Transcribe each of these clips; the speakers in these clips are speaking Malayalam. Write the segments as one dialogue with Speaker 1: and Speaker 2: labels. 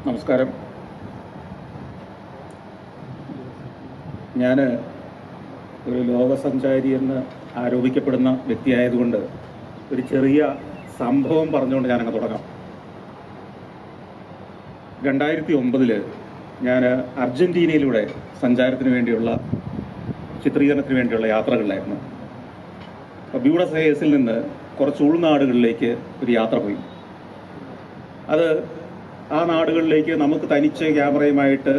Speaker 1: നമസ്കാരം. ഞാൻ ഒരു ലോകസഞ്ചാരി എന്ന് ആരോപിക്കപ്പെടുന്ന വ്യക്തിയായതുകൊണ്ട് ഒരു ചെറിയ സംഭവം പറഞ്ഞുകൊണ്ട് ഞാനങ്ങ് തുടങ്ങാം. 2009 ഞാൻ അർജന്റീനയിലൂടെ സഞ്ചാരത്തിന് വേണ്ടിയുള്ള ചിത്രീകരണത്തിന് വേണ്ടിയുള്ള യാത്രകളിലായിരുന്നു. ബ്യൂണസ് അയേഴ്സിൽ നിന്ന് കുറച്ച് ഉൾനാടുകളിലേക്ക് ഒരു യാത്ര പോയി. അത് ആ നാടുകളിലേക്ക് നമുക്ക് തനിച്ച് ക്യാമറയുമായിട്ട്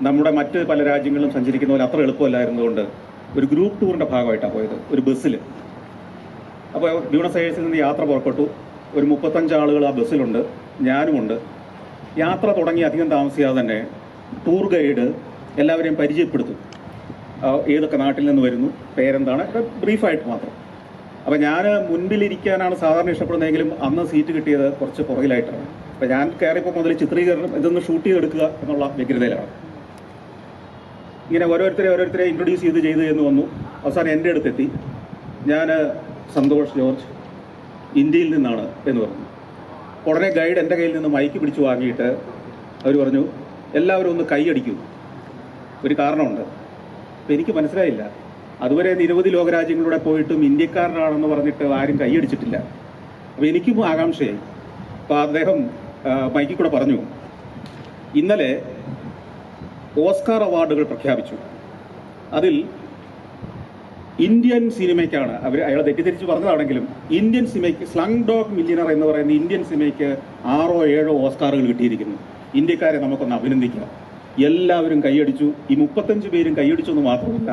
Speaker 1: നമ്മുടെ മറ്റ് പല രാജ്യങ്ങളിലും സഞ്ചരിക്കുന്ന പോലെ അത്ര എളുപ്പമല്ലായിരുന്നതുകൊണ്ട് ഒരു ഗ്രൂപ്പ് ടൂറിൻ്റെ ഭാഗമായിട്ടാണ് പോയത്, ഒരു ബസ്സിൽ. അപ്പോൾ ബ്യൂണസ് അയേഴ്സിൽ നിന്ന് യാത്ര പുറപ്പെട്ടു. ഒരു 35 ആളുകൾ ആ ബസ്സിലുണ്ട്, ഞാനുമുണ്ട്. യാത്ര തുടങ്ങി അധികം താമസിയാതെ തന്നെ ടൂർ ഗൈഡ് എല്ലാവരെയും പരിചയപ്പെടുത്തും. ഏതൊക്കെ നാട്ടിൽ നിന്ന് വരുന്നു, പേരെന്താണ്, ബ്രീഫായിട്ട് മാത്രം. അപ്പോൾ ഞാൻ മുൻപിലിരിക്കാനാണ് സാധാരണ ഇഷ്ടപ്പെടുന്നതെങ്കിലും അന്ന് സീറ്റ് കിട്ടിയത് കുറച്ച് പുറകിലായിട്ടാണ്. അപ്പോൾ ഞാൻ കയറിയപ്പോൾ മുതൽ ചിത്രീകരണം ഇതൊന്ന് ഷൂട്ട് ചെയ്തെടുക്കുക എന്നുള്ള വ്യഗ്രതയിലാണ്. ഇങ്ങനെ ഓരോരുത്തരെ ഇൻട്രൊഡ്യൂസ് ചെയ്ത് എന്ന് വന്നു. അവസാനം എൻ്റെ അടുത്തെത്തി. ഞാൻ സന്തോഷ് ജോർജ്, ഇന്ത്യയിൽ നിന്നാണ് എന്ന് പറഞ്ഞു. ഉടനെ ഗൈഡ് എൻ്റെ കയ്യിൽ നിന്ന് മൈക്ക് പിടിച്ചു വാങ്ങിയിട്ട് അവർ പറഞ്ഞു, എല്ലാവരും ഒന്ന് കൈയടിക്കൂ, ഒരു കാരണമുണ്ട്. അപ്പോൾ എനിക്ക് മനസ്സിലായില്ല, അതുവരെ നിരവധി ലോകരാജ്യങ്ങളിലൂടെ പോയിട്ടും ഇന്ത്യക്കാരനാണെന്ന് പറഞ്ഞിട്ട് ആരും കൈയടിച്ചിട്ടില്ല. അപ്പോൾ എനിക്കും ആകാംക്ഷയായി. അപ്പോൾ അദ്ദേഹം മൈക്കിൽ കൂടെ പറഞ്ഞു, ഇന്നലെ ഓസ്കാർ അവാർഡുകൾ പ്രഖ്യാപിച്ചു. അതിൽ ഇന്ത്യൻ സിനിമയ്ക്കാണ്, അയാൾ തെറ്റിദ്ധരിച്ച് പറഞ്ഞതാണെങ്കിലും ഇന്ത്യൻ സിനിമയ്ക്ക് സ്ലങ് ഡോഗ് മില്യനർ എന്ന് പറയുന്ന ഇന്ത്യൻ സിനിമയ്ക്ക് 6 or 7 ഓസ്കാറുകൾ കിട്ടിയിരിക്കുന്നു. ഇന്ത്യക്കാരെ നമുക്കൊന്ന് അഭിനന്ദിക്കാം. എല്ലാവരും കൈയടിച്ചു. ഈ 35 പേരും കൈയടിച്ചു എന്ന് മാത്രമല്ല,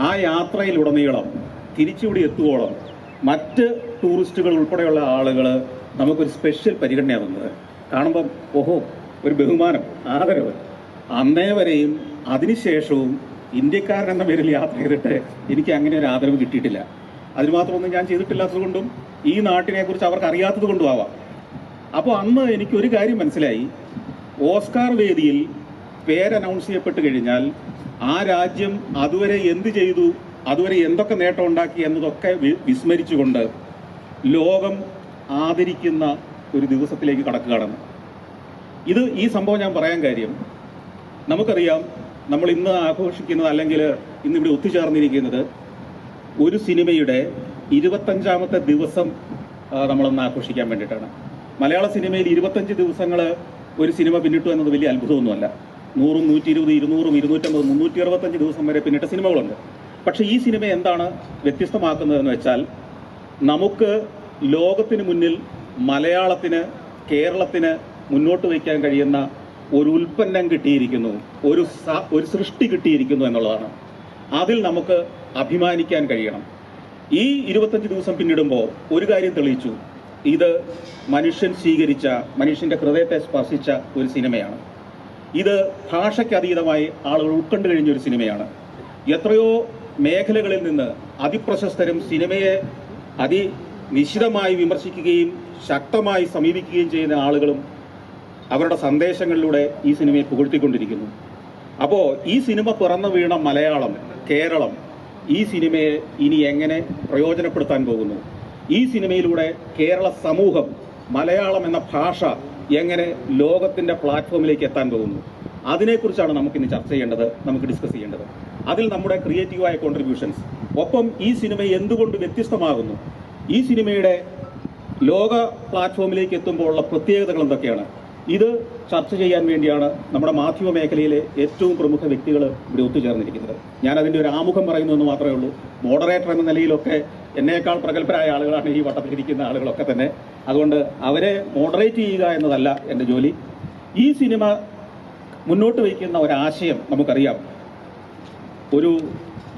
Speaker 1: ആ യാത്രയിലുടനീളം തിരിച്ചിവിടെ എത്തുവോളം മറ്റ് ടൂറിസ്റ്റുകൾ ഉൾപ്പെടെയുള്ള ആളുകൾ നമുക്കൊരു സ്പെഷ്യൽ പരിഗണനയാണ് തന്നത്. കാണുമ്പം ഓഹോ, ഒരു ബഹുമാനം, ആദരവ്. അന്നേ വരെയും അതിനുശേഷവും ഇന്ത്യക്കാരൻ എന്ന പേരിൽ യാത്ര ചെയ്തിട്ട് എനിക്ക് അങ്ങനെ ഒരു ആദരവ് കിട്ടിയിട്ടില്ല. അതിന് മാത്രമൊന്നും ഞാൻ ചെയ്തിട്ടില്ലാത്തത് കൊണ്ടും ഈ നാട്ടിനെ കുറിച്ച് അവർക്ക് അറിയാത്തത് കൊണ്ടും ആവാം. അപ്പോൾ അന്ന് എനിക്കൊരു കാര്യം മനസ്സിലായി, ഓസ്കാർ വേദിയിൽ പേര് അനൗൺസ് ചെയ്യപ്പെട്ട് കഴിഞ്ഞാൽ ആ രാജ്യം അതുവരെ എന്ത് ചെയ്തു, അതുവരെ എന്തൊക്കെ നേട്ടം ഉണ്ടാക്കി എന്നതൊക്കെ വിസ്മരിച്ചുകൊണ്ട് ലോകം ആദരിക്കുന്ന ഒരു ദിവസത്തിലേക്ക് കടക്കുകയാണെന്ന്. ഈ സംഭവം ഞാൻ പറയാൻ കാര്യം, നമുക്കറിയാം, നമ്മൾ ഇന്ന് ആഘോഷിക്കുന്നത് അല്ലെങ്കിൽ ഇന്നിവിടെ ഒത്തുചേർന്നിരിക്കുന്നത് ഒരു സിനിമയുടെ 25ാമത്തെ ദിവസം നമ്മളൊന്ന് ആഘോഷിക്കാൻ വേണ്ടിയിട്ടാണ്. മലയാള സിനിമയിൽ 25 ദിവസങ്ങൾ ഒരു സിനിമ പിന്നിട്ടു എന്നത് വലിയ അത്ഭുതമൊന്നുമല്ല. 100, 120, 200, 250, 365 ദിവസം വരെ പിന്നിട്ട സിനിമകളുണ്ട്. പക്ഷേ ഈ സിനിമ എന്താണ് വ്യത്യസ്തമാക്കുന്നതെന്ന് വെച്ചാൽ, നമുക്ക് ലോകത്തിന് മുന്നിൽ മലയാളത്തിന്, കേരളത്തിന് മുന്നോട്ട് വയ്ക്കാൻ കഴിയുന്ന ഒരു ഉൽപ്പന്നം കിട്ടിയിരിക്കുന്നു, ഒരു സൃഷ്ടി കിട്ടിയിരിക്കുന്നു എന്നുള്ളതാണ്. അതിൽ നമുക്ക് അഭിമാനിക്കാൻ കഴിയണം. ഈ 25 ദിവസം പിന്നിടുമ്പോൾ ഒരു കാര്യം തെളിയിച്ചു, ഇത് മനുഷ്യൻ സ്വീകരിച്ച, മനുഷ്യൻ്റെ ഹൃദയത്തെ സ്പർശിച്ച ഒരു സിനിമയാണ്. ഇത് ഭാഷയ്ക്കതീതമായി ആളുകൾ ഉൾക്കൊണ്ടു കഴിഞ്ഞൊരു സിനിമയാണ്. എത്രയോ മേഖലകളിൽ നിന്ന് അതിപ്രശസ്തരും സിനിമയെ അതിനിശിതമായി വിമർശിക്കുകയും ശക്തമായി സമീപിക്കുകയും ചെയ്യുന്ന ആളുകളും അവരുടെ സന്ദേശങ്ങളിലൂടെ ഈ സിനിമയെ പുകഴ്ത്തിക്കൊണ്ടിരിക്കുന്നു. അപ്പോൾ ഈ സിനിമ പിറന്നു വീണ മലയാളം, കേരളം ഈ സിനിമയെ ഇനി എങ്ങനെ പ്രയോജനപ്പെടുത്താൻ പോകുന്നു? ഈ സിനിമയിലൂടെ കേരള സമൂഹം മലയാളം എന്ന ഭാഷ എങ്ങനെ ലോകത്തിൻ്റെ പ്ലാറ്റ്ഫോമിലേക്ക് എത്താൻ പോകുന്നു? അതിനെക്കുറിച്ചാണ് നമുക്കിന്ന് ചർച്ച ചെയ്യേണ്ടത്, നമുക്ക് ഡിസ്കസ് ചെയ്യേണ്ടത്. അതിൽ നമ്മുടെ ക്രിയേറ്റീവായ കോൺട്രിബ്യൂഷൻസ്, ഒപ്പം ഈ സിനിമ എന്തുകൊണ്ട് വ്യത്യസ്തമാകുന്നു, ഈ സിനിമയുടെ ലോക പ്ലാറ്റ്ഫോമിലേക്ക് എത്തുമ്പോൾ ഉള്ള പ്രത്യേകതകൾ എന്തൊക്കെയാണ്, ഇത് ചർച്ച ചെയ്യാൻ വേണ്ടിയാണ് നമ്മുടെ മാധ്യമ മേഖലയിലെ ഏറ്റവും പ്രമുഖ വ്യക്തികൾ ഇവിടെ ഒത്തുചേർന്നിരിക്കുന്നത്. ഞാനതിൻ്റെ ഒരു ആമുഖം പറയുന്നു എന്ന് മാത്രമേ ഉള്ളൂ. മോഡറേറ്റർ എന്ന നിലയിലൊക്കെ എന്നേക്കാൾ പ്രഗത്ഭരായ ആളുകളാണ് ഈ വട്ടത്തിലിരിക്കുന്ന ആളുകളൊക്കെ തന്നെ. അതുകൊണ്ട് അവരെ മോഡറേറ്റ് ചെയ്യുക എന്നതല്ല എൻ്റെ ജോലി. ഈ സിനിമ മുന്നോട്ട് വയ്ക്കുന്ന ഒരാശയം നമുക്കറിയാം. ഒരു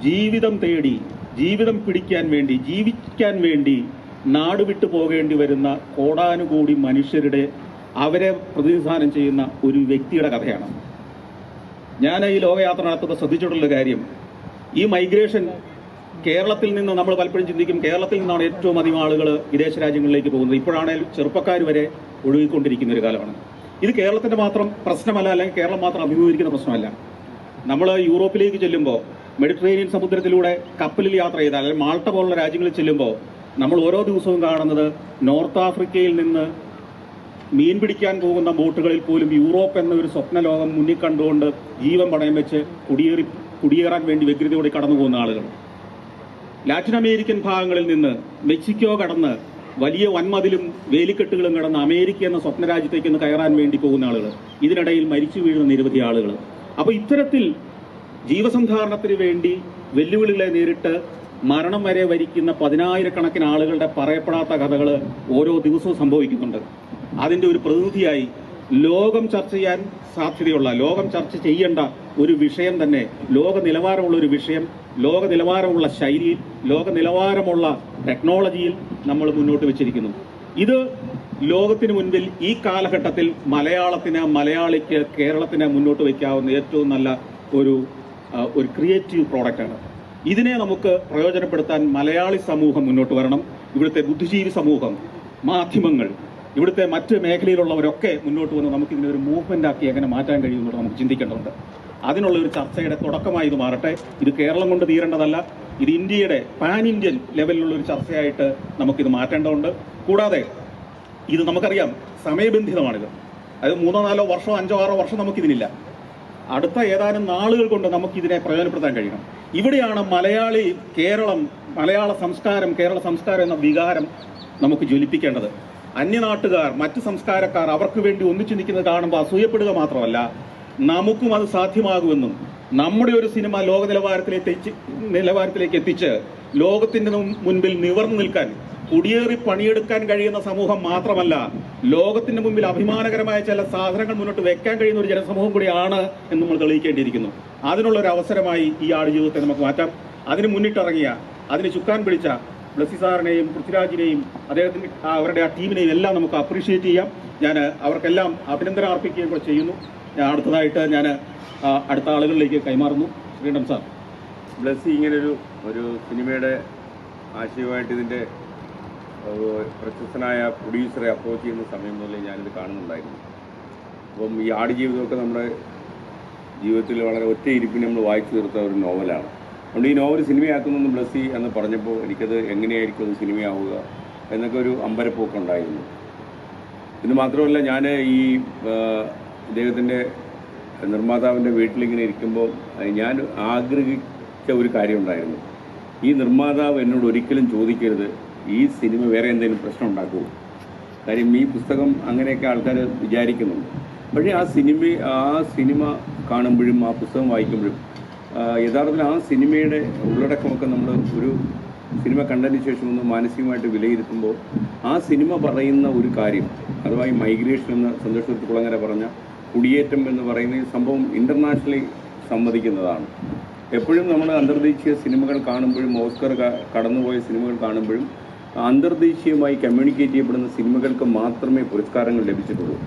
Speaker 1: ജീവിതം തേടി, ജീവിതം പിടിക്കാൻ വേണ്ടി, ജീവിക്കാൻ വേണ്ടി നാടുവിട്ടു പോകേണ്ടി വരുന്ന കോടാനുകൂടി മനുഷ്യരുടെ, അവരെ പ്രതിനിധാനം ചെയ്യുന്ന ഒരു വ്യക്തിയുടെ കഥയാണ്. ഞാൻ ഈ ലോകയാത്ര നടത്തുമ്പോൾ ശ്രദ്ധിച്ചിട്ടുള്ള കാര്യം, ഈ മൈഗ്രേഷൻ കേരളത്തിൽ നിന്ന് നമ്മൾ പലപ്പോഴും ചിന്തിക്കും, കേരളത്തിൽ നിന്നാണ് ഏറ്റവും അധികം ആളുകൾ വിദേശ രാജ്യങ്ങളിലേക്ക് പോകുന്നത്. ഇപ്പോഴാണെങ്കിൽ ചെറുപ്പക്കാർ വരെ ഒഴുകിക്കൊണ്ടിരിക്കുന്ന ഒരു കാലമാണ്. ഇത് കേരളത്തിൻ്റെ മാത്രം പ്രശ്നമല്ല, അല്ലെങ്കിൽ കേരളം മാത്രം അഭിമുഖീകരിക്കുന്ന പ്രശ്നമല്ല. നമ്മൾ യൂറോപ്പിലേക്ക് ചെല്ലുമ്പോൾ, മെഡിറ്ററേനിയൻ സമുദ്രത്തിലൂടെ കപ്പലിൽ യാത്ര ചെയ്താൽ, അല്ലെങ്കിൽ മാൾട്ട പോലുള്ള രാജ്യങ്ങളിൽ ചെല്ലുമ്പോൾ നമ്മൾ ഓരോ ദിവസവും കാണുന്നത് നോർത്ത് ആഫ്രിക്കയിൽ നിന്ന് മീൻ പിടിക്കാൻ പോകുന്ന ബോട്ടുകളിൽ പോലും യൂറോപ്പ് എന്ന ഒരു സ്വപ്ന ലോകം മുന്നിൽ കണ്ടുകൊണ്ട് ജീവൻ പണയം വെച്ച് കുടിയേറാൻ വേണ്ടി വ്യഗ്രതയോടെ കടന്നു പോകുന്ന ആളുകൾ. ലാറ്റിൻ അമേരിക്കൻ ഭാഗങ്ങളിൽ നിന്ന് മെക്സിക്കോ കടന്ന് വലിയ വൻമതിലും വേലിക്കെട്ടുകളും കടന്ന് അമേരിക്ക എന്ന സ്വപ്നരാജ്യത്തേക്ക് ഒന്ന് കയറാൻ വേണ്ടി പോകുന്ന ആളുകൾ, ഇതിനിടയിൽ മരിച്ചു വീഴുന്ന നിരവധി ആളുകൾ. അപ്പോൾ ഇത്തരത്തിൽ ജീവസന്ധാരണത്തിന് വേണ്ടി വെല്ലുവിളികളെ നേരിട്ട് മരണം വരെ വരിക്കുന്ന പതിനായിരക്കണക്കിന് ആളുകളുടെ പറയപ്പെടാത്ത കഥകൾ ഓരോ ദിവസവും സംഭവിക്കുന്നുണ്ട്. അതിൻ്റെ ഒരു പ്രതിനിധിയായി ലോകം ചർച്ച ചെയ്യാൻ സാധ്യതയുള്ള, ലോകം ചർച്ച ചെയ്യേണ്ട ഒരു വിഷയം തന്നെ, ലോക നിലവാരമുള്ള ഒരു വിഷയം, ലോക നിലവാരമുള്ള ശൈലിയിൽ, ലോക നിലവാരമുള്ള ടെക്നോളജിയിൽ നമ്മൾ മുന്നോട്ട് വെച്ചിരിക്കുന്നു. ഇത് ലോകത്തിന് മുൻപിൽ ഈ കാലഘട്ടത്തിൽ മലയാളിക്ക്, കേരളത്തിന് മുന്നോട്ട് വയ്ക്കാവുന്ന ഏറ്റവും നല്ല ഒരു ക്രിയേറ്റീവ് പ്രോഡക്റ്റാണ്. ഇതിനെ നമുക്ക് പ്രയോജനപ്പെടുത്താൻ മലയാളി സമൂഹം മുന്നോട്ട് വരണം. ഇവിടുത്തെ ബുദ്ധിജീവി സമൂഹം, മാധ്യമങ്ങൾ, ഇവിടുത്തെ മറ്റ് മേഖലയിലുള്ളവരൊക്കെ മുന്നോട്ട് വന്ന് നമുക്കിതിനെ ഒരു മൂവ്മെന്റ് ആക്കി എങ്ങനെ മാറ്റാൻ കഴിയുമെന്ന് നമുക്ക് ചിന്തിക്കേണ്ടതുണ്ട്. അതിനുള്ള ഒരു ചർച്ചയുടെ തുടക്കമായി ഇത് മാറട്ടെ. ഇത് കേരളം കൊണ്ട് തീരേണ്ടതല്ല, ഇത് ഇന്ത്യയുടെ പാൻ ഇന്ത്യൻ ലെവലിലുള്ള ഒരു ചർച്ചയായിട്ട് നമുക്കിത് മാറ്റേണ്ടതുണ്ട്. കൂടാതെ ഇത് നമുക്കറിയാം, സമയബന്ധിതമാണിത്. അത് 3-4 വർഷമോ 5-6 വർഷം നമുക്കിതിനില്ല. അടുത്ത ഏതാനും നാളുകൾ കൊണ്ട് നമുക്കിതിനെ പ്രയോജനപ്പെടുത്താൻ കഴിയണം. ഇവിടെയാണ് മലയാളി, കേരളം, മലയാള സംസ്കാരം, കേരള സംസ്കാരം എന്ന വികാരം നമുക്ക് ജ്വലിപ്പിക്കേണ്ടത്. അന്യനാട്ടുകാർ, മറ്റ് സംസ്കാരക്കാർ അവർക്ക് വേണ്ടി ഒന്നിച്ചു നിൽക്കുന്നത് കാണുമ്പോൾ അസൂയപ്പെടുക മാത്രമല്ല, നമുക്കും അത് സാധ്യമാകുമെന്നും നമ്മുടെ ഒരു സിനിമ ലോക നിലവാരത്തിലേക്ക് എത്തിച്ച് ലോകത്തിന്റെ മുൻപിൽ നിവർന്നു നിൽക്കാൻ, കുടിയേറി പണിയെടുക്കാൻ കഴിയുന്ന സമൂഹം മാത്രമല്ല, ലോകത്തിന്റെ മുമ്പിൽ അഭിമാനകരമായ ചില സാധനങ്ങൾ മുന്നോട്ട് വെക്കാൻ കഴിയുന്ന ഒരു ജനസമൂഹം കൂടിയാണ് എന്ന് നമ്മൾ തെളിയിക്കേണ്ടിയിരിക്കുന്നു. അതിനുള്ളൊരു അവസരമായി ഈ ആടുജീവിതത്തെ നമുക്ക് മാറ്റാം. അതിന് മുന്നിട്ടിറങ്ങിയ, അതിന് ചുക്കാൻ പിടിച്ച ബ്ലസ്സി സാറിനെയും പൃഥ്വിരാജിനെയും അദ്ദേഹത്തിന് അവരുടെ ആ ടീമിനെയും എല്ലാം നമുക്ക് അപ്രീഷിയേറ്റ് ചെയ്യാം. ഞാൻ അവർക്കെല്ലാം അഭിനന്ദനം അർപ്പിക്കുകയും കൂടെ ചെയ്യുന്നു. അടുത്തതായിട്ട് ഞാൻ അടുത്ത ആളുകളിലേക്ക് കൈമാറുന്നു. ശ്രീകണ്ഠൻ സാർ.
Speaker 2: ബ്ലസ്സി ഇങ്ങനൊരു സിനിമയുടെ ആശയമായിട്ട് ഇതിൻ്റെ പ്രശസ്തനായ പ്രൊഡ്യൂസറെ അപ്രോച്ച് ചെയ്യുന്ന സമയം മുതലേ ഞാനിത് കാണുന്നുണ്ടായിരുന്നു. അപ്പം ഈ ആടുജീവിതമൊക്കെ നമ്മുടെ ജീവിതത്തിൽ വളരെ ഒറ്റ ഇരിപ്പിന് നമ്മൾ വായിച്ചു തീർത്ത ഒരു നോവലാണ്. അതുകൊണ്ട് ഈ നോവൽ സിനിമയാക്കുന്നെന്ന് ബ്ലസ്സി എന്ന് പറഞ്ഞപ്പോൾ എനിക്കത് എങ്ങനെയായിരിക്കും അത് സിനിമയാവുക എന്നൊക്കെ ഒരു അമ്പരപ്പൊക്കെ ഉണ്ടായിരുന്നു. ഇത് മാത്രമല്ല, ഞാൻ ഈ ഇദ്ദേഹത്തിൻ്റെ നിർമ്മാതാവിൻ്റെ വീട്ടിലിങ്ങനെ ഇരിക്കുമ്പോൾ ഞാൻ ആഗ്രഹിച്ച ഒരു കാര്യം ഉണ്ടായിരുന്നു. ഈ നിർമ്മാതാവ് എന്നോട് ഒരിക്കലും ചോദിക്കരുത് ഈ സിനിമ വേറെ എന്തെങ്കിലും പ്രശ്നം ഉണ്ടാക്കുമോ. കാര്യം ഈ പുസ്തകം അങ്ങനെയൊക്കെ ആൾക്കാർ വിചാരിക്കുന്നുണ്ട്. പക്ഷേ ആ സിനിമ കാണുമ്പോഴും ആ പുസ്തകം വായിക്കുമ്പോഴും യഥാർത്ഥത്തിൽ ആ സിനിമയുടെ ഉള്ളടക്കമൊക്കെ നമ്മൾ ഒരു സിനിമ കണ്ടതിന് ശേഷം ഒന്ന് മാനസികമായിട്ട് വിലയിരുത്തുമ്പോൾ ആ സിനിമ പറയുന്ന ഒരു കാര്യം, അഥവാ ഈ മൈഗ്രേഷൻ എന്ന് സന്തോഷ് കുളങ്ങര പറഞ്ഞ കുടിയേറ്റം എന്ന് പറയുന്ന ഈ സംഭവം ഇൻ്റർനാഷണലി സമ്മതിക്കുന്നതാണ്. എപ്പോഴും നമ്മൾ അന്തർദേശീയ സിനിമകൾ കാണുമ്പോഴും, ഓസ്കർ കടന്നുപോയ സിനിമകൾ കാണുമ്പോഴും അന്തർദേശീയമായി കമ്മ്യൂണിക്കേറ്റ് ചെയ്യപ്പെടുന്ന സിനിമകൾക്ക് മാത്രമേ പുരസ്കാരങ്ങൾ ലഭിച്ചിട്ടുള്ളൂ.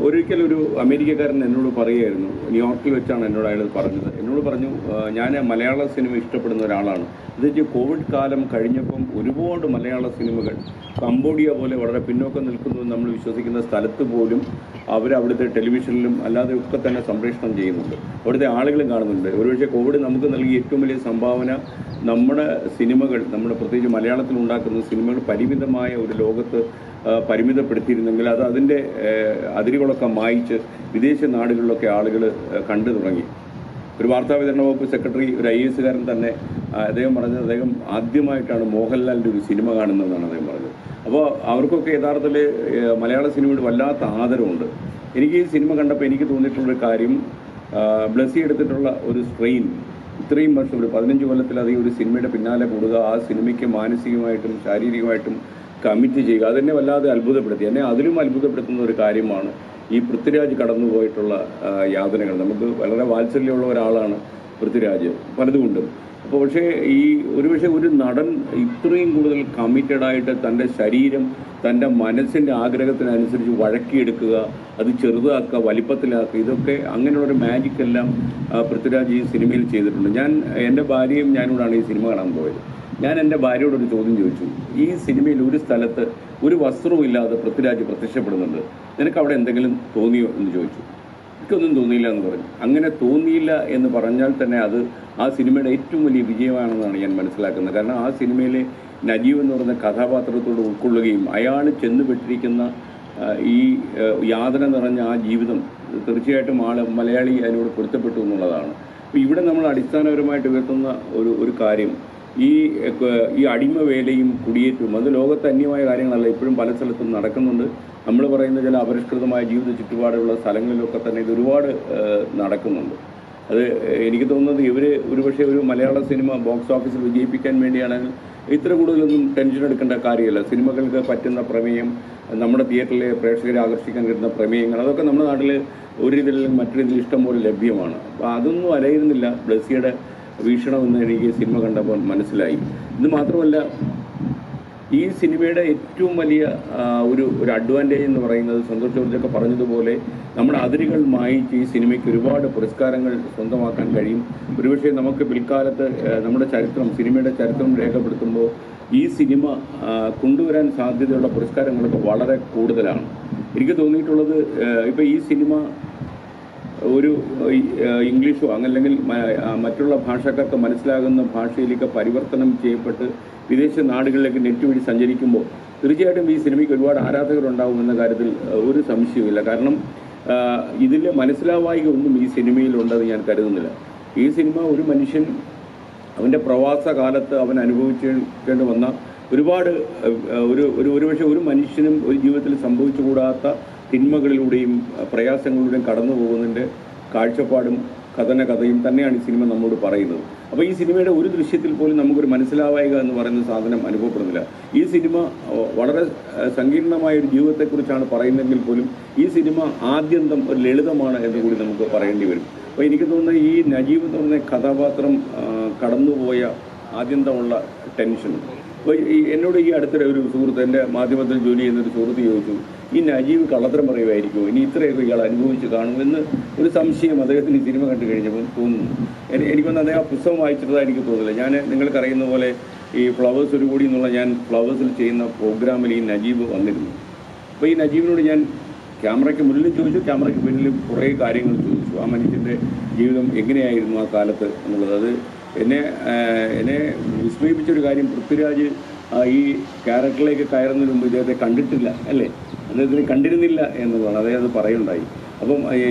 Speaker 2: ഒരിക്കലൊരു അമേരിക്കക്കാരൻ എന്നോട് പറയുമായിരുന്നു, ന്യൂയോർക്കിൽ വെച്ചാണ് എന്നോട് അയാൾ പറഞ്ഞത്. എന്നോട് പറഞ്ഞു, ഞാൻ മലയാള സിനിമ ഇഷ്ടപ്പെടുന്ന ഒരാളാണ്. എന്നുവെച്ചാൽ കോവിഡ് കാലം കഴിഞ്ഞപ്പം ഒരുപാട് മലയാള സിനിമകൾ കംബോഡിയ പോലെ വളരെ പിന്നോക്കം നിൽക്കുന്നു നമ്മൾ വിശ്വസിക്കുന്ന സ്ഥലത്ത് പോലും അവിടുത്തെ ടെലിവിഷനിലും അല്ലാതെ ഒക്കെ തന്നെ സംപ്രേഷണം ചെയ്യുന്നുണ്ട്. അവിടുത്തെ ആളുകളും കാണുന്നുണ്ട്. ഒരുപക്ഷെ കോവിഡ് നമുക്ക് നൽകിയ ഏറ്റവും വലിയ സംഭാവന നമ്മുടെ സിനിമകൾ, നമ്മുടെ പ്രത്യേകിച്ച് മലയാളത്തിൽ ഉണ്ടാക്കുന്ന സിനിമകൾ പരിമിതമായ ഒരു ലോകത്ത് പരിമിതപ്പെടുത്തിയിരുന്നെങ്കിൽ അത് അതിൻ്റെ അതിരുകളൊക്കെ മായിച്ച് വിദേശ നാടുകളിലൊക്കെ ആളുകൾ കണ്ടു തുടങ്ങി. ഒരു വാർത്താവിതരണ വകുപ്പ് സെക്രട്ടറി, ഒരു IAS കാരൻ തന്നെ അദ്ദേഹം പറഞ്ഞത്, അദ്ദേഹം ആദ്യമായിട്ടാണ് മോഹൻലാലിൻ്റെ ഒരു സിനിമ കാണുന്നതെന്നാണ് അദ്ദേഹം പറഞ്ഞത്. അപ്പോൾ അവർക്കൊക്കെ യഥാർത്ഥത്തിൽ മലയാള സിനിമയോട് വല്ലാത്ത ആദരവുണ്ട്. എനിക്ക് ഈ സിനിമ കണ്ടപ്പോൾ എനിക്ക് തോന്നിയിട്ടുള്ളൊരു കാര്യം, ബ്ലസ്സി എടുത്തിട്ടുള്ള ഒരു സ്ട്രെയിൻ, ഇത്രയും വർഷം ഒരു 15 കൊല്ലത്തിലധികം ഒരു സിനിമയുടെ പിന്നാലെ കൂടുക, ആ സിനിമയ്ക്ക് മാനസികമായിട്ടും ശാരീരികമായിട്ടും കമ്മിറ്റ് ചെയ്യുക, അതെന്നെ വല്ലാതെ അത്ഭുതപ്പെടുത്തി. എന്നെ അതിലും അത്ഭുതപ്പെടുത്തുന്ന ഒരു കാര്യമാണ് ഈ പൃഥ്വിരാജ് കടന്നുപോയിട്ടുള്ള യാതനകൾ. നമുക്ക് വളരെ വാത്സല്യമുള്ള ഒരാളാണ് പൃഥ്വിരാജ് പലതുകൊണ്ടും. അപ്പോൾ പക്ഷേ ഒരുപക്ഷെ ഒരു നടൻ ഇത്രയും കൂടുതൽ കമ്മിറ്റഡായിട്ട് തൻ്റെ ശരീരം, തൻ്റെ മനസ്സിൻ്റെ ആഗ്രഹത്തിനനുസരിച്ച് വഴക്കിയെടുക്കുക, അത് ചെറുതാക്കുക, വലിപ്പത്തിലാക്കുക, ഇതൊക്കെ അങ്ങനെയുള്ളൊരു മാജിക്കെല്ലാം പൃഥ്വിരാജ് ഈ സിനിമയിൽ ചെയ്തിട്ടുണ്ട്. എൻ്റെ ഭാര്യയും ഞാനോടാണ് ഈ സിനിമ കാണാൻ പോയത്. ഞാൻ എൻ്റെ ഭാര്യയോടൊരു ചോദ്യം ചോദിച്ചു, ഈ സിനിമയിൽ ഒരു സ്ഥലത്ത് ഒരു വസ്ത്രവും ഇല്ലാതെ പൃഥ്വിരാജ് പ്രത്യക്ഷപ്പെടുന്നുണ്ട്, നിനക്ക് അവിടെ എന്തെങ്കിലും തോന്നിയോ എന്ന് ചോദിച്ചു. എനിക്കൊന്നും തോന്നിയില്ല എന്ന് പറഞ്ഞു. അങ്ങനെ തോന്നിയില്ല എന്ന് പറഞ്ഞാൽ തന്നെ അത് ആ സിനിമയുടെ ഏറ്റവും വലിയ വിജയമാണെന്നാണ് ഞാൻ മനസ്സിലാക്കുന്നത്. കാരണം ആ സിനിമയിലെ നജീവ് എന്ന് പറയുന്ന കഥാപാത്രത്തോട് ഉൾക്കൊള്ളുകയും അയാൾ ചെന്നുപെട്ടിരിക്കുന്ന ഈ യാതന നിറഞ്ഞ ആ ജീവിതം തീർച്ചയായിട്ടും മലയാളി അതിനോട് പൊരുത്തപ്പെട്ടു എന്നുള്ളതാണ്. അപ്പോൾ ഇവിടെ നമ്മൾ അടിസ്ഥാനപരമായിട്ട് ഉയർത്തുന്ന ഒരു കാര്യം ഈ അടിമ വേലയും കുടിയേറ്റവും അത് ലോകത്ത് അന്യമായ കാര്യങ്ങളല്ല, ഇപ്പോഴും പല സ്ഥലത്തും നടക്കുന്നുണ്ട്. നമ്മൾ പറയുന്ന ചില അപരിഷ്കൃതമായ ജീവിത ചുറ്റുപാടുള്ള സ്ഥലങ്ങളിലൊക്കെ തന്നെ ഇത് ഒരുപാട് നടക്കുന്നുണ്ട്. അത് എനിക്ക് തോന്നുന്നത് ഇവർ ഒരുപക്ഷെ ഒരു മലയാള സിനിമ ബോക്സ് ഓഫീസിൽ വിജയിപ്പിക്കാൻ വേണ്ടിയാണെങ്കിൽ ഇത്ര കൂടുതലൊന്നും ടെൻഷൻ എടുക്കേണ്ട കാര്യമല്ല. സിനിമകൾക്ക് പറ്റുന്ന പ്രമേയം, നമ്മുടെ തിയേറ്ററിലെ പ്രേക്ഷകരെ ആകർഷിക്കാൻ കിട്ടുന്ന പ്രമേയങ്ങൾ, അതൊക്കെ നമ്മുടെ നാട്ടിൽ ഒരു രീതിയിലും മറ്റൊരു രീതിയിൽ ഇഷ്ടം പോലെ ലഭ്യമാണ്. അപ്പോൾ അതൊന്നും അലയിരുന്നില്ല ബ്ലസ്സിയുടെ വീക്ഷണമെന്ന് എനിക്ക് സിനിമ കണ്ടപ്പോൾ മനസ്സിലായി. ഇത് മാത്രമല്ല, ഈ സിനിമയുടെ ഏറ്റവും വലിയ ഒരു അഡ്വാൻറ്റേജ് എന്ന് പറയുന്നത് സന്തോഷ് ജോർജൊക്കെ പറഞ്ഞതുപോലെ നമ്മുടെ അതിരുകൾ മായിച്ച് ഈ സിനിമയ്ക്ക് ഒരുപാട് പുരസ്കാരങ്ങൾ സ്വന്തമാക്കാൻ കഴിയും. ഒരുപക്ഷെ നമുക്ക് പിൽക്കാലത്ത് നമ്മുടെ സിനിമയുടെ ചരിത്രം രേഖപ്പെടുത്തുമ്പോൾ ഈ സിനിമ കൊണ്ടുവരാൻ സാധ്യതയുള്ള പുരസ്കാരങ്ങളൊക്കെ വളരെ കൂടുതലാണ്. എനിക്ക് തോന്നിയിട്ടുള്ളത് ഇപ്പോൾ ഈ സിനിമ ഒരു ഇംഗ്ലീഷോ അല്ലെങ്കിൽ മറ്റുള്ള ഭാഷക്കാർക്ക് മനസ്സിലാകുന്ന ഭാഷയിലേക്ക് പരിവർത്തനം ചെയ്യപ്പെട്ട് വിദേശ നാടുകളിലേക്ക് നെറ്റ് വഴി സഞ്ചരിക്കുമ്പോൾ തീർച്ചയായിട്ടും ഈ സിനിമയ്ക്ക് ഒരുപാട് ആരാധകരുണ്ടാകുമെന്ന കാര്യത്തിൽ ഒരു സംശയവുമില്ല. കാരണം ഇതിൽ മനസ്സിലാവായിക ഒന്നും ഈ സിനിമയിലുണ്ടെന്ന് ഞാൻ കരുതുന്നില്ല. ഈ സിനിമ ഒരു മനുഷ്യൻ അവൻ്റെ പ്രവാസ കാലത്ത് അവൻ അനുഭവിക്കേണ്ടി വന്ന ഒരുപാട് ഒരുപക്ഷെ ഒരു മനുഷ്യനും ഒരു ജീവിതത്തിൽ സംഭവിച്ചുകൂടാത്ത തിന്മകളിലൂടെയും പ്രയാസങ്ങളിലൂടെയും കടന്നു പോകുന്നതിൻ്റെ കാഴ്ചപ്പാടും കഥയും തന്നെയാണ് ഈ സിനിമ നമ്മോട് പറയുന്നത്. അപ്പോൾ ഈ സിനിമയുടെ ഒരു ദൃശ്യത്തിൽ പോലും നമുക്കൊരു മനസ്സിലാവായിക എന്ന് പറയുന്ന സാധനം അനുഭവപ്പെടുന്നില്ല. ഈ സിനിമ വളരെ സങ്കീർണമായ ഒരു ജീവിതത്തെക്കുറിച്ചാണ് പറയുന്നതെങ്കിൽ പോലും ഈ സിനിമ ആദ്യന്തം ഒരു ലളിതമാണ് എന്ന് കൂടി നമുക്ക് പറയേണ്ടി വരും. അപ്പോൾ എനിക്ക് തോന്നുന്നത് ഈ നജീബ് എന്ന് പറഞ്ഞ കഥാപാത്രം കടന്നുപോയ ആദ്യന്തമുള്ള ടെൻഷൻ. അപ്പോൾ എന്നോട് ഈ അടുത്തിടെ ഒരു സുഹൃത്ത്, എൻ്റെ മാധ്യമത്തിൽ ജോലി ചെയ്യുന്നൊരു സുഹൃത്ത് ചോദിച്ചു, ഈ നജീബ് കള്ളത്തരം പറയുമായിരിക്കുമോ, ഇനി ഇത്രയൊക്കെ ഇയാൾ അനുഭവിച്ച് കാണുമെന്ന് ഒരു സംശയം അദ്ദേഹത്തിന് ഈ സിനിമ കണ്ടു കഴിഞ്ഞപ്പോൾ തോന്നുന്നു. എനിക്കൊന്ന് അദ്ദേഹം ആ പുസ്തകം വായിച്ചിട്ടതായി എനിക്ക് തോന്നുന്നില്ല. ഞാൻ നിങ്ങൾക്കറിയുന്ന പോലെ ഈ ഫ്ലവേഴ്സ് ഒരു കൂടി എന്നുള്ള ഞാൻ ഫ്ലവേഴ്സിൽ ചെയ്യുന്ന പ്രോഗ്രാമിൽ ഈ നജീബ് വന്നിരുന്നു. അപ്പോൾ ഈ നജീബിനോട് ഞാൻ ക്യാമറയ്ക്ക് മുന്നിലും ചോദിച്ചു, ക്യാമറയ്ക്ക് പിന്നിലും കുറേ കാര്യങ്ങൾ ചോദിച്ചു. ആ മനുഷ്യൻ്റെ ജീവിതം എങ്ങനെയായിരുന്നു ആ കാലത്ത് എന്നുള്ളത്. അത് എന്നെ വിസ്മയിപ്പിച്ചൊരു കാര്യം, പൃഥ്വിരാജ് ഈ ക്യാരക്ടറിലേക്ക് കയറുന്നതിന് മുമ്പ് ഇദ്ദേഹത്തെ കണ്ടിട്ടില്ല, അല്ലേ, അദ്ദേഹത്തിന് കണ്ടിരുന്നില്ല എന്നുള്ളതാണ് അദ്ദേഹം അത് പറയുണ്ടായി. അപ്പം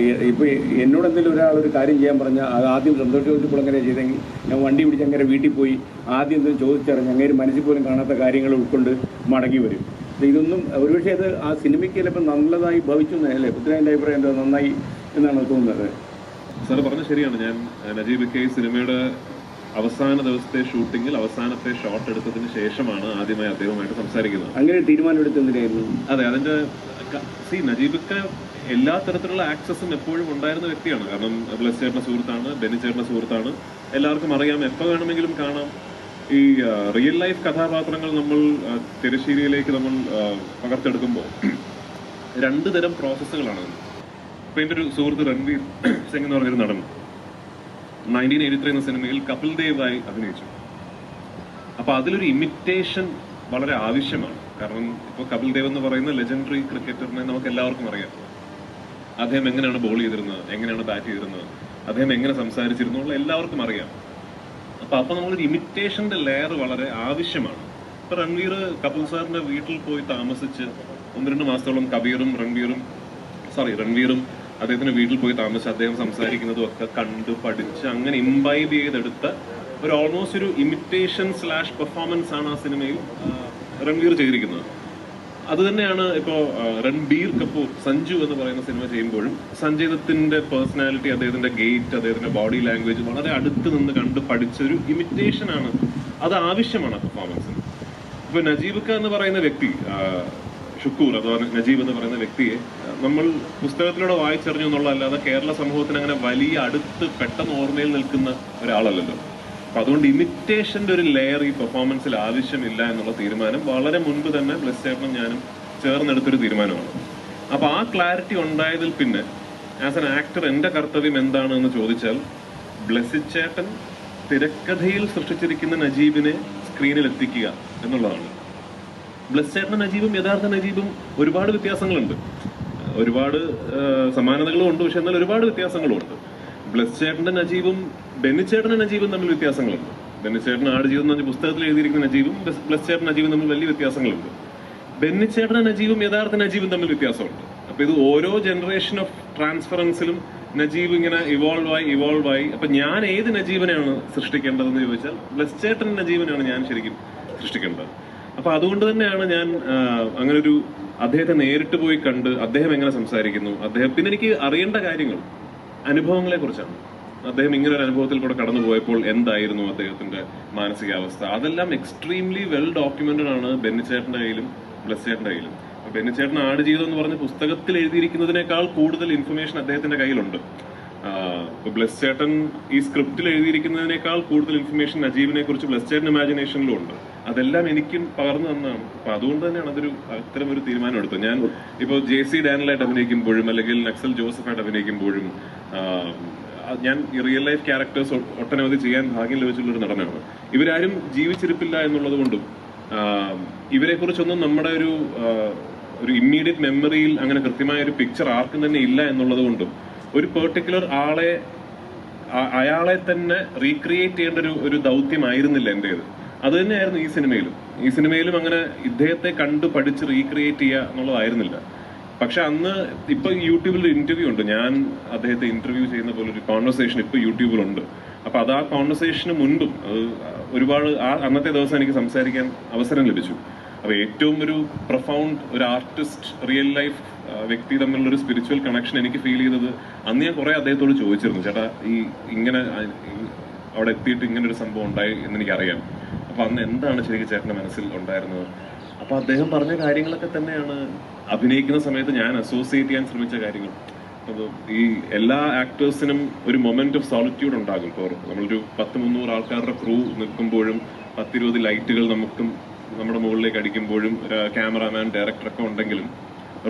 Speaker 2: ഇപ്പോൾ എന്നോട് എന്തെങ്കിലും ഒരാളൊരു കാര്യം ചെയ്യാൻ പറഞ്ഞാൽ അത് ആദ്യം സന്തോഷം ചോദിച്ചപ്പോൾ അങ്ങനെ ചെയ്തെങ്കിൽ ഞാൻ വണ്ടി പിടിച്ച് അങ്ങനെ വീട്ടിൽ പോയി ആദ്യം എന്തെങ്കിലും ചോദിച്ചറിഞ്ഞ് അങ്ങനെ മനസ്സിൽ പോലും കാണാത്ത കാര്യങ്ങൾ ഉൾക്കൊണ്ട് മടങ്ങി വരും. ഇതൊന്നും ഒരുപക്ഷെ അത് ആ സിനിമയ്ക്ക് ചിലപ്പോൾ നല്ലതായി ഭവിച്ചു എന്നല്ലേ പൃഥ്വിരാജിൻ്റെ അഭിപ്രായം എന്താ, നന്നായി എന്നാണ് തോന്നുന്നത്?
Speaker 3: സാറ് പറഞ്ഞ ശരിയാണ്. ഞാൻ നജീബ് ഈ സിനിമയുടെ അവസാന ദിവസത്തെ ഷൂട്ടിങ്ങിൽ അവസാനത്തെ ഷോട്ട് എടുത്തതിന് ശേഷമാണ് ആദ്യമായി അദ്ദേഹവുമായിട്ട് സംസാരിക്കുന്നത്.
Speaker 2: അങ്ങനെ തീരുമാനം എടുത്തെന്തിനായിരുന്നു?
Speaker 3: അതെ, അതിന്റെ നജീബിക്ക് എല്ലാ തരത്തിലുള്ള ആക്സസും എപ്പോഴും ഉണ്ടായിരുന്ന വ്യക്തിയാണ്. കാരണം ബ്ലസ് ചേട്ടൻ്റെ സുഹൃത്താണ്, ബെന്നി ചേട്ടൻ്റെ സുഹൃത്താണ്, എല്ലാവർക്കും അറിയാം, എപ്പോൾ വേണമെങ്കിലും കാണാം. ഈ റിയൽ ലൈഫ് കഥാപാത്രങ്ങൾ നമ്മൾ തിരശ്ശീലയിലേക്ക് നമ്മൾ പകർത്തെടുക്കുമ്പോൾ രണ്ട് തരം പ്രോസസ്സുകളാണ്. ഇപ്പം എൻ്റെ ഒരു സുഹൃത്ത് രൺവീർ സിംഗ് എന്ന് പറഞ്ഞൊരു നടൻ 1983 എന്ന സിനിമയിൽ കപിൽ ദേവായി അഭിനയിച്ചു. അപ്പോൾ അതിലൊരു ഇമിറ്റേഷൻ വളരെ ആവശ്യമാണ്. കാരണം ഇപ്പോൾ കപിൽ ദേവ് എന്ന് പറയുന്ന ലെജൻഡറി ക്രിക്കറ്ററിനെ നമുക്ക് എല്ലാവർക്കും അറിയാം. അദ്ദേഹം എങ്ങനെയാണ് ബോൾ ചെയ്തിരുന്നത്, എങ്ങനെയാണ് ബാറ്റ് ചെയ്തിരുന്നത്, അദ്ദേഹം എങ്ങനെ സംസാരിച്ചിരുന്നു എന്നുള്ള എല്ലാവർക്കും അറിയാം. അപ്പോൾ നമ്മളൊരു ഇമിറ്റേഷൻ്റെ ലെയർ വളരെ ആവശ്യമാണ്. ഇപ്പോൾ രൺവീർ കപിൽ സാറിൻ്റെ വീട്ടിൽ പോയി താമസിച്ച് 1-2 മാസത്തോളം രൺവീറും അദ്ദേഹത്തിന്റെ വീട്ടിൽ പോയി താമസിച്ച് അദ്ദേഹം സംസാരിക്കുന്നതും ഒക്കെ കണ്ട് പഠിച്ച് അങ്ങനെ ഇംബൈബ് ചെയ്തെടുത്ത ഒരു ഓൾമോസ്റ്റ് ഒരു ഇമിറ്റേഷൻ / പെർഫോമൻസ് ആണ് ആ സിനിമയിൽ രൺവീർ ചെയ്തിരിക്കുന്നത്. അത് തന്നെയാണ് ഇപ്പോൾ രൺബീർ കപൂർ സഞ്ജു എന്ന് പറയുന്ന സിനിമ ചെയ്യുമ്പോഴും സഞ്ജയ് ദത്തിന്റെ പേഴ്സണാലിറ്റി, അദ്ദേഹത്തിന്റെ ഗേറ്റ്, അദ്ദേഹത്തിന്റെ ബോഡി ലാംഗ്വേജ് വളരെ അടുത്ത് നിന്ന് കണ്ട് പഠിച്ചൊരു ഇമിറ്റേഷൻ ആണ്. അത് ആവശ്യമാണ് ആ പെർഫോമൻസിന്. ഇപ്പൊ നജീബ് എന്ന് പറയുന്ന വ്യക്തി, ഷുക്കൂർ അഥവാ നജീബ് എന്ന് പറയുന്ന വ്യക്തിയെ നമ്മൾ പുസ്തകത്തിലൂടെ വായിച്ചറിഞ്ഞു എന്നുള്ളതല്ലാതെ കേരള സമൂഹത്തിന് അങ്ങനെ വലിയ അടുത്ത് പെട്ടെന്ന് ഓർമ്മയിൽ നിൽക്കുന്ന ഒരാളല്ലല്ലോ. അപ്പൊ അതുകൊണ്ട് ഇമിറ്റേഷന്റെ ഒരു ലെയർ ഈ പെർഫോമൻസിൽ ആവശ്യമില്ല എന്നുള്ള തീരുമാനം വളരെ മുൻപ് തന്നെ ബ്ലസ് ചേട്ടനും ഞാനും ചേർന്നെടുത്തൊരു തീരുമാനമാണ്. അപ്പൊ ആ ക്ലാരിറ്റി ഉണ്ടായതിൽ പിന്നെ ആസ് എൻ ആക്ടർ എന്റെ കർത്തവ്യം എന്താണ് എന്ന് ചോദിച്ചാൽ, ബ്ലസ് ചേട്ടൻ തിരക്കഥയിൽ സൃഷ്ടിച്ചിരിക്കുന്ന നജീബിനെ സ്ക്രീനിൽ എത്തിക്കുക എന്നുള്ളതാണ്. ബ്ലസ് ചേട്ടനും നജീബും യഥാർത്ഥ നജീബും ഒരുപാട് വ്യത്യാസങ്ങളുണ്ട്, ഒരുപാട് സമാനതകളും ഉണ്ട്, പക്ഷെ എന്നാൽ ഒരുപാട് വ്യത്യാസങ്ങളും ഉണ്ട്. ബ്ലസ് ചേട്ടന്റെ നജീബും ബെന്നിച്ചേട്ടന്റെ നജീബും തമ്മിൽ വ്യത്യാസങ്ങളുണ്ട്. ബെന്നിച്ചേട്ടൻ ആടുജീവിതം എന്ന് പറഞ്ഞ പുസ്തകത്തിൽ എഴുതിയിരിക്കുന്ന നജീബും ബ്ലസ് ചേട്ടൻ നജീബും തമ്മിൽ വലിയ വ്യത്യാസങ്ങളുണ്ട്. ബെന്നിച്ചേട്ടനും നജീബും യഥാർത്ഥ നജീബും തമ്മിൽ വ്യത്യാസമുണ്ട്. അപ്പൊ ഇത് ഓരോ ജനറേഷൻ ഓഫ് ട്രാൻസ്ഫറൻസിലും നജീബ് ഇങ്ങനെ ഇവോൾവ് ആയി. അപ്പൊ ഞാൻ ഏത് നജീബനെയാണ് സൃഷ്ടിക്കേണ്ടതെന്ന് ചോദിച്ചാൽ ബ്ലസ്ചേട്ടൻ നജീബനാണ് ഞാൻ ശരിക്കും സൃഷ്ടിക്കേണ്ടത്. അപ്പൊ അതുകൊണ്ട് തന്നെയാണ് ഞാൻ അങ്ങനൊരു അദ്ദേഹത്തെ നേരിട്ട് പോയി കണ്ട് അദ്ദേഹം എങ്ങനെ സംസാരിക്കുന്നു, പിന്നെ എനിക്ക് അറിയേണ്ട കാര്യങ്ങൾ അനുഭവങ്ങളെ കുറിച്ചാണ്. അദ്ദേഹം ഇങ്ങനെ ഒരു അനുഭവത്തിൽ കൂടെ കടന്നു പോയപ്പോൾ എന്തായിരുന്നു അദ്ദേഹത്തിന്റെ മാനസികാവസ്ഥ, അതെല്ലാം എക്സ്ട്രീംലി വെൽ ഡോക്യുമെന്റഡ് ആണ് ബെന്നിച്ചേട്ടന്റെ കയ്യിലും ബ്ലസ്ചേട്ടന്റെ കയ്യിലും. ബെന്നിച്ചേട്ടൻ ആടുജീവിതം എന്ന് പറഞ്ഞ പുസ്തകത്തിൽ എഴുതിയിരിക്കുന്നതിനേക്കാൾ കൂടുതൽ ഇൻഫർമേഷൻ അദ്ദേഹത്തിന്റെ കയ്യിലുണ്ട്. ഇപ്പൊ ബ്ലസ്ചേട്ടൻ ഈ സ്ക്രിപ്റ്റിൽ എഴുതിയിരിക്കുന്നതിനേക്കാൾ കൂടുതൽ ഇൻഫർമേഷൻ നജീബിനെ കുറിച്ച് ബ്ലസ്ചേട്ടൻ ഇമാജിനേഷനിലും ഉണ്ട്. അതെല്ലാം എനിക്കും പകർന്നു തന്നതാണ്. അപ്പൊ അതുകൊണ്ട് തന്നെയാണ് അതൊരു അത്തരം ഒരു തീരുമാനം എടുത്തത്. ഞാൻ ഇപ്പോൾ JC ഡാനിലായിട്ട് അഭിനയിക്കുമ്പോഴും അല്ലെങ്കിൽ നക്സൽ ജോസഫായിട്ട് അഭിനയിക്കുമ്പോഴും ഞാൻ ഈ റിയൽ ലൈഫ് ക്യാരക്ടേഴ്സ് ഒട്ടനവധി ചെയ്യാൻ ഭാഗ്യം ലഭിച്ചിട്ടുള്ള ഒരു നടനാണ്. ഇവരാരും ജീവിച്ചിരിപ്പില്ല എന്നുള്ളത് കൊണ്ടും ഇവരെ കുറിച്ചൊന്നും നമ്മുടെ ഒരു ഇമ്മീഡിയറ്റ് മെമ്മറിയിൽ അങ്ങനെ കൃത്യമായ ഒരു പിക്ചർ ആർക്കും തന്നെ ഇല്ല എന്നുള്ളത് കൊണ്ടും ഒരു പെർട്ടിക്കുലർ അയാളെ തന്നെ റീക്രിയേറ്റ് ചെയ്യേണ്ട ഒരു ദൗത്യമായിരുന്നില്ല എന്റേത്. അത് തന്നെയായിരുന്നു ഈ സിനിമയിലും അങ്ങനെ ഇദ്ദേഹത്തെ കണ്ടു പഠിച്ച് റീക്രിയേറ്റ് ചെയ്യുക എന്നുള്ളതായിരുന്നില്ല. പക്ഷെ അന്ന് ഇപ്പൊ യൂട്യൂബിൽ ഒരു ഇന്റർവ്യൂ ഉണ്ട്, ഞാൻ അദ്ദേഹത്തെ ഇന്റർവ്യൂ ചെയ്യുന്ന പോലെ ഒരു കോൺവെർസേഷൻ ഇപ്പൊ യൂട്യൂബിലുണ്ട്. അപ്പൊ അത് ആ കോൺവെർസേഷന് മുൻപും ഒരുപാട് അന്നത്തെ ദിവസം എനിക്ക് സംസാരിക്കാൻ അവസരം ലഭിച്ചു. അപ്പൊ ഏറ്റവും ഒരു പ്രൊഫൗണ്ട് ഒരു ആർട്ടിസ്റ്റ് റിയൽ ലൈഫ് വ്യക്തി തമ്മിലുള്ള ഒരു സ്പിരിച്വൽ കണക്ഷൻ എനിക്ക് ഫീൽ ചെയ്തത് അന്ന് ഞാൻ കുറെ അദ്ദേഹത്തോട് ചോദിച്ചിരുന്നു, ചേട്ടാ ഇങ്ങനെ അവിടെ എത്തിയിട്ട് ഇങ്ങനെ ഒരു സംഭവം ഉണ്ടായി എന്ന് എനിക്കറിയാം. അപ്പൊ അന്ന് എന്താണ് ശരിക്കും ചേട്ടന്റെ മനസ്സിൽ ഉണ്ടായിരുന്നത്? അപ്പൊ അദ്ദേഹം പറഞ്ഞ കാര്യങ്ങളൊക്കെ തന്നെയാണ് അഭിനയിക്കുന്ന സമയത്ത് ഞാൻ അസോസിയേറ്റ് ചെയ്യാൻ ശ്രമിച്ച കാര്യങ്ങൾ. അപ്പോൾ ഈ എല്ലാ ആക്ടേഴ്സിനും ഒരു മൊമെന്റ് ഓഫ് സോളിറ്റ്യൂഡ് ഉണ്ടാകും. ഇപ്പോൾ നമ്മളൊരു 100-300 ആൾക്കാരുടെ ക്രൂ നിൽക്കുമ്പോഴും 10-20 ലൈറ്റുകൾ നമ്മുടെ മുകളിലേക്ക് അടിക്കുമ്പോഴും ക്യാമറാമാൻ ഡയറക്ടറൊക്കെ ഉണ്ടെങ്കിലും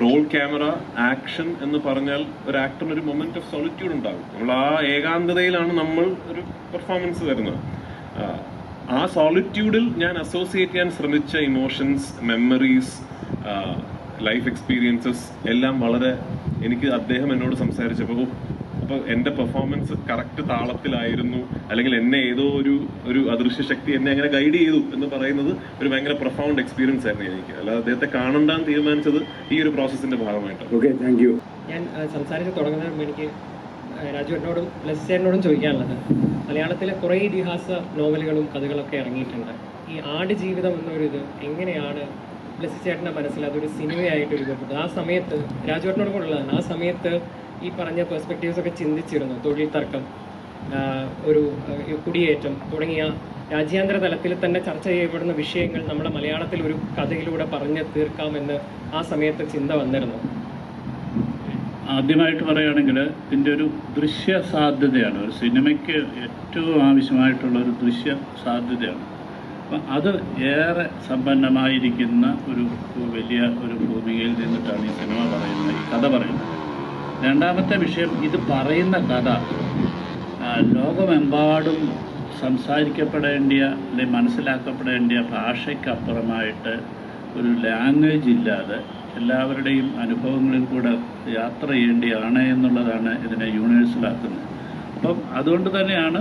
Speaker 3: റോൾ ക്യാമറ ആക്ഷൻ എന്ന് പറഞ്ഞാൽ ഒരു ആക്ടറിന് ഒരു മൊമെന്റ് ഓഫ് സോളിറ്റ്യൂഡ് ഉണ്ടാകും. നമ്മൾ ആ ഏകാന്തതയിലാണ് നമ്മൾ ഒരു പെർഫോമൻസ് വരുന്നത്. ആ സോളിറ്റ്യൂഡിൽ ഞാൻ അസോസിയേറ്റ് ചെയ്യാൻ ശ്രമിച്ച ഇമോഷൻസ്, മെമ്മറീസ്, ലൈഫ് എക്സ്പീരിയൻസസ് എല്ലാം വളരെ എനിക്ക് അദ്ദേഹം എന്നോട് സംസാരിച്ചപ്പോൾ അപ്പോൾ എൻ്റെ പെർഫോമൻസ് കറക്റ്റ് താളത്തിലായിരുന്നു, അല്ലെങ്കിൽ എന്നെ ഏതോ ഒരു അദൃശ്യ ശക്തി എന്നെ അങ്ങനെ ഗൈഡ് ചെയ്തു എന്ന് പറയുന്നത് ഒരു ഭയങ്കര പ്രൊഫൗണ്ട് എക്സ്പീരിയൻസ് ആയിരുന്നു എനിക്ക്. അല്ലാതെ അദ്ദേഹത്തെ കാണണ്ടാന്ന് തീരുമാനിച്ചത് ഈ ഒരു പ്രോസസ്സിന്റെ ഭാഗമായിട്ടാണ്.
Speaker 2: Okay, thank you.
Speaker 4: ഞാൻ സംസാരിച്ച് തുടങ്ങുന്നതിന് മുമ്പ് എനിക്ക് രാജുവേട്ടനോടും ബ്ലസ്ചേട്ടനോടും ചോദിക്കാനുള്ളത്, മലയാളത്തിലെ കുറേ ഇതിഹാസ നോവലുകളും കഥകളൊക്കെ ഇറങ്ങിയിട്ടുണ്ട്. ഈ ആടുജീവിതം എന്നൊരിത് എങ്ങനെയാണ് ബ്ലസ്ചേട്ടൻ്റെ മനസ്സിൽ അതൊരു സിനിമയായിട്ട് രൂപപ്പെട്ടത്? ആ സമയത്ത് രാജുവേട്ടനോട് കൂടെയുള്ളതാണ്, ആ സമയത്ത് ഈ പറഞ്ഞ പെർസ്പെക്റ്റീവ്സ് ഒക്കെ ചിന്തിച്ചിരുന്നു. തൊഴിൽ തർക്കം, ഒരു കുടിയേറ്റം തുടങ്ങിയ രാജ്യാന്തര തലത്തിൽ തന്നെ ചർച്ച ചെയ്യപ്പെടുന്ന വിഷയങ്ങൾ നമ്മുടെ മലയാളത്തിൽ ഒരു കഥയിലൂടെ പറഞ്ഞ് തീർക്കാമെന്ന് ആ സമയത്ത് ചിന്ത വന്നിരുന്നു.
Speaker 5: ആദ്യമായിട്ട് പറയുകയാണെങ്കിൽ ഇതിൻ്റെ ഒരു ദൃശ്യ സാധ്യതയാണ്, ഒരു സിനിമയ്ക്ക് ഏറ്റവും ആവശ്യമായിട്ടുള്ള ഒരു ദൃശ്യ സാധ്യതയാണ്. അപ്പം അത് ഏറെ സമ്പന്നമായിരിക്കുന്ന ഒരു വലിയ ഒരു ഭൂമികയിൽ നിന്നിട്ടാണ് ഈ സിനിമ പറയുന്നത്, ഈ കഥ പറയുന്നത്. രണ്ടാമത്തെ വിഷയം, ഇത് പറയുന്ന കഥ ലോകമെമ്പാടും സംസാരിക്കപ്പെടേണ്ടിയ അല്ലെങ്കിൽ മനസ്സിലാക്കപ്പെടേണ്ടിയ ഭാഷയ്ക്കപ്പുറമായിട്ട് ഒരു ലാംഗ്വേജ് ഇല്ലാതെ എല്ലാവരുടെയും അനുഭവങ്ങളിൽ കൂടെ യാത്ര ചെയ്യേണ്ടിയാണ് എന്നുള്ളതാണ് ഇതിനെ യൂണിവേഴ്സലാക്കുന്നത്. അപ്പം അതുകൊണ്ട് തന്നെയാണ്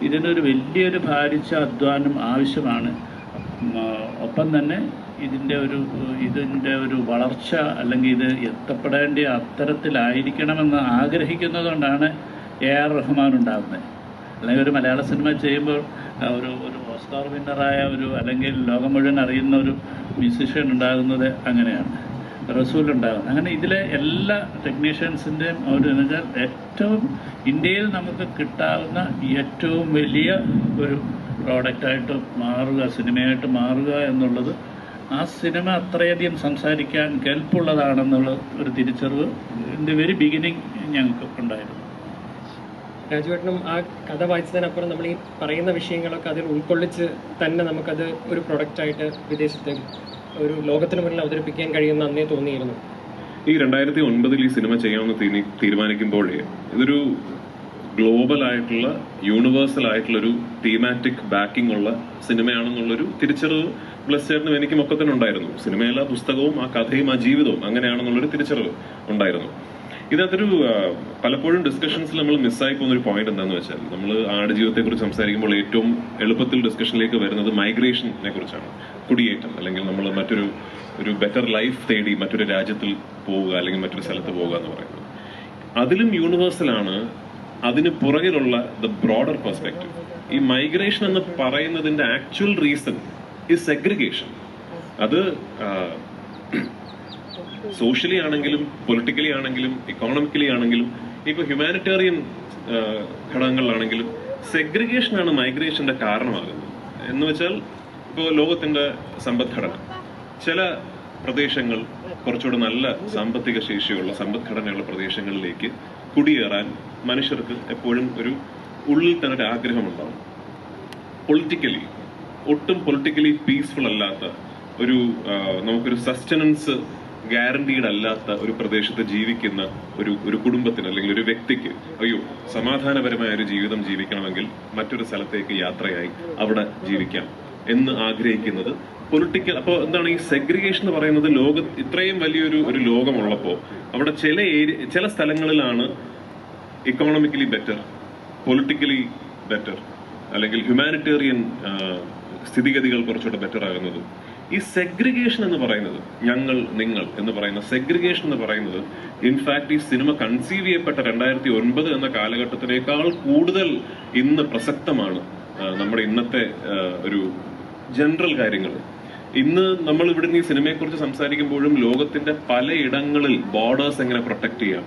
Speaker 5: ഇതിനൊരു വലിയൊരു ഭാരിച്ച അധ്വാനം ആവശ്യമാണ്. ഒപ്പം തന്നെ ഇതിൻ്റെ ഒരു വളർച്ച അല്ലെങ്കിൽ ഇത് എത്തപ്പെടേണ്ട അത്തരത്തിലായിരിക്കണമെന്ന് ആഗ്രഹിക്കുന്നതുകൊണ്ടാണ് AR റഹ്മാൻ ഉണ്ടാകുന്നത്. അല്ലെങ്കിൽ ഒരു മലയാള സിനിമ ചെയ്യുമ്പോൾ ഒരു ഓസ്കാർ വിന്നറായ അല്ലെങ്കിൽ ലോകം മുഴുവൻ അറിയുന്ന ഒരു മ്യൂസിഷ്യൻ ഉണ്ടാകുന്നത് അങ്ങനെയാണ്, റസൂൽ ഉണ്ടാകുന്നത്. അങ്ങനെ ഇതിലെ എല്ലാ ടെക്നീഷ്യൻസിൻ്റെയും ഒരു എന്ന് വെച്ചാൽ ഏറ്റവും ഇന്ത്യയിൽ നമുക്ക് കിട്ടാവുന്ന ഏറ്റവും വലിയ ഒരു പ്രോഡക്റ്റായിട്ട് മാറുക, സിനിമയായിട്ട് മാറുക എന്നുള്ളത്, ആ സിനിമ അത്രയധികം സംസാരിക്കാൻ കെൽപ്പുള്ളതാണെന്നുള്ള ഒരു തിരിച്ചറിവ് ഇൻ ദി വെരി ബിഗിനിങ് ഞങ്ങൾക്ക് ഉണ്ടായിരുന്നു.
Speaker 4: രാജുവേട്ടനും ആ കഥ വായിച്ചതിനപ്പുറം നമ്മൾ ഈ പറയുന്ന വിഷയങ്ങളൊക്കെ അതിൽ ഉൾക്കൊള്ളിച്ച് തന്നെ നമുക്കത് ഒരു പ്രൊഡക്റ്റായിട്ട് വിദേശത്ത് ഒരു ലോകത്തിന് മുന്നിൽ അവതരിപ്പിക്കാൻ കഴിയുന്ന അന്നേ തോന്നിയിരുന്നു.
Speaker 3: ഈ 2009 ഈ സിനിമ ചെയ്യാമെന്ന് തീരുമാനിക്കുമ്പോഴേ ഇതൊരു ഗ്ലോബൽ ആയിട്ടുള്ള യൂണിവേഴ്സൽ ആയിട്ടുള്ള ഒരു തീമാറ്റിക് ബാക്കിംഗ് ഉള്ള സിനിമയാണെന്നുള്ളൊരു തിരിച്ചറിവ് ബ്ലസ്ചേട്ടനും എനിക്കും ഒക്കെ തന്നെ ഉണ്ടായിരുന്നു. സിനിമയല്ല, പുസ്തകവും ആ കഥയും ആ ജീവിതവും അങ്ങനെയാണെന്നുള്ളൊരു തിരിച്ചറിവ് ഉണ്ടായിരുന്നു. ഇതിനകത്തൊരു പലപ്പോഴും ഡിസ്കഷൻസിൽ നമ്മൾ മിസ്സായി പോകുന്ന ഒരു പോയിന്റ് എന്താണെന്ന് വെച്ചാൽ, നമ്മൾ ആടുജീവിതത്തെ കുറിച്ച് സംസാരിക്കുമ്പോൾ ഏറ്റവും എളുപ്പത്തിൽ ഡിസ്കഷനിലേക്ക് വരുന്നത് മൈഗ്രേഷനെ കുറിച്ചാണ്. കുടിയേറ്റം, അല്ലെങ്കിൽ നമ്മൾ ഒരു ബെറ്റർ ലൈഫ് തേടി മറ്റൊരു രാജ്യത്തിൽ പോവുക അല്ലെങ്കിൽ മറ്റൊരു സ്ഥലത്ത് പോവുക എന്ന് പറയുന്നത്. അതിലും യൂണിവേഴ്സലാണ് അതിന് പുറകിലുള്ള ദ ബ്രോഡർ പെർസ്പെക്റ്റീവ്. ഈ മൈഗ്രേഷൻ എന്ന് പറയുന്നതിന്റെ ആക്ച്വൽ റീസൺ ഈ സെഗ്രിഗേഷൻ. അത് സോഷ്യലി ആണെങ്കിലും പൊളിറ്റിക്കലി ആണെങ്കിലും ഇക്കോണമിക്കലി ആണെങ്കിലും ഇപ്പൊ ഹ്യൂമാനിറ്റേറിയൻ ഘടകങ്ങളിലാണെങ്കിലും സെഗ്രിഗേഷനാണ് മൈഗ്രേഷന്റെ കാരണമാകുന്നത്. എന്ന് വെച്ചാൽ ഇപ്പോൾ ലോകത്തിന്റെ സമ്പദ്ഘടന, ചില പ്രദേശങ്ങൾ കുറച്ചുകൂടെ നല്ല സാമ്പത്തിക ശേഷിയുള്ള സമ്പദ്ഘടനയുള്ള പ്രദേശങ്ങളിലേക്ക് കുടിയേറാൻ മനുഷ്യർക്ക് എപ്പോഴും ഒരു ഉള്ളിൽ തന്നെ ഒരു ആഗ്രഹമുണ്ടാവും. പൊളിറ്റിക്കലി ഒട്ടും പൊളിറ്റിക്കലി പീസ്ഫുൾ അല്ലാത്ത നമുക്കൊരു സസ്റ്റനൻസ് ഗ്യാരണ്ടീഡ് അല്ലാത്ത ഒരു പ്രദേശത്ത് ജീവിക്കുന്ന ഒരു കുടുംബത്തിന് അല്ലെങ്കിൽ ഒരു വ്യക്തിക്ക് സമാധാനപരമായ ഒരു ജീവിതം ജീവിക്കണമെങ്കിൽ മറ്റൊരു സ്ഥലത്തേക്ക് യാത്രയായി അവിടെ ജീവിക്കാം എന്ന് ആഗ്രഹിക്കുന്നത് പൊളിറ്റിക്കൽ. അപ്പോൾ എന്താണ് ഈ സെഗ്രിഗേഷൻ എന്ന് പറയുന്നത്? ഇത്രയും വലിയൊരു ലോകമുള്ളപ്പോൾ അവിടെ ചില സ്ഥലങ്ങളിലാണ് ഇക്കോണമിക്കലി ബെറ്റർ, പൊളിറ്റിക്കലി ബെറ്റർ, അല്ലെങ്കിൽ ഹ്യൂമാനിറ്റേറിയൻ സ്ഥിതിഗതികൾ കുറച്ചുകൂടെ ബെറ്റർ ആകുന്നത്. ഈ സെഗ്രിഗേഷൻ എന്ന് പറയുന്നത്, നിങ്ങൾ എന്ന് പറയുന്ന സെഗ്രിഗേഷൻ എന്ന് പറയുന്നത് ഇൻഫാക്ട് ഈ സിനിമ കൺസീവ് ചെയ്യപ്പെട്ട 2009 എന്ന കാലഘട്ടത്തിനേക്കാൾ കൂടുതൽ ഇന്ന് പ്രസക്തമാണ്. നമ്മുടെ ഇന്നത്തെ ഒരു ജനറൽ കാര്യങ്ങൾ ഇന്ന് നമ്മൾ ഇവിടുന്ന് ഈ സിനിമയെക്കുറിച്ച് സംസാരിക്കുമ്പോഴും ലോകത്തിന്റെ പലയിടങ്ങളിൽ ബോർഡേഴ്സ് എങ്ങനെ പ്രൊട്ടക്ട് ചെയ്യാം,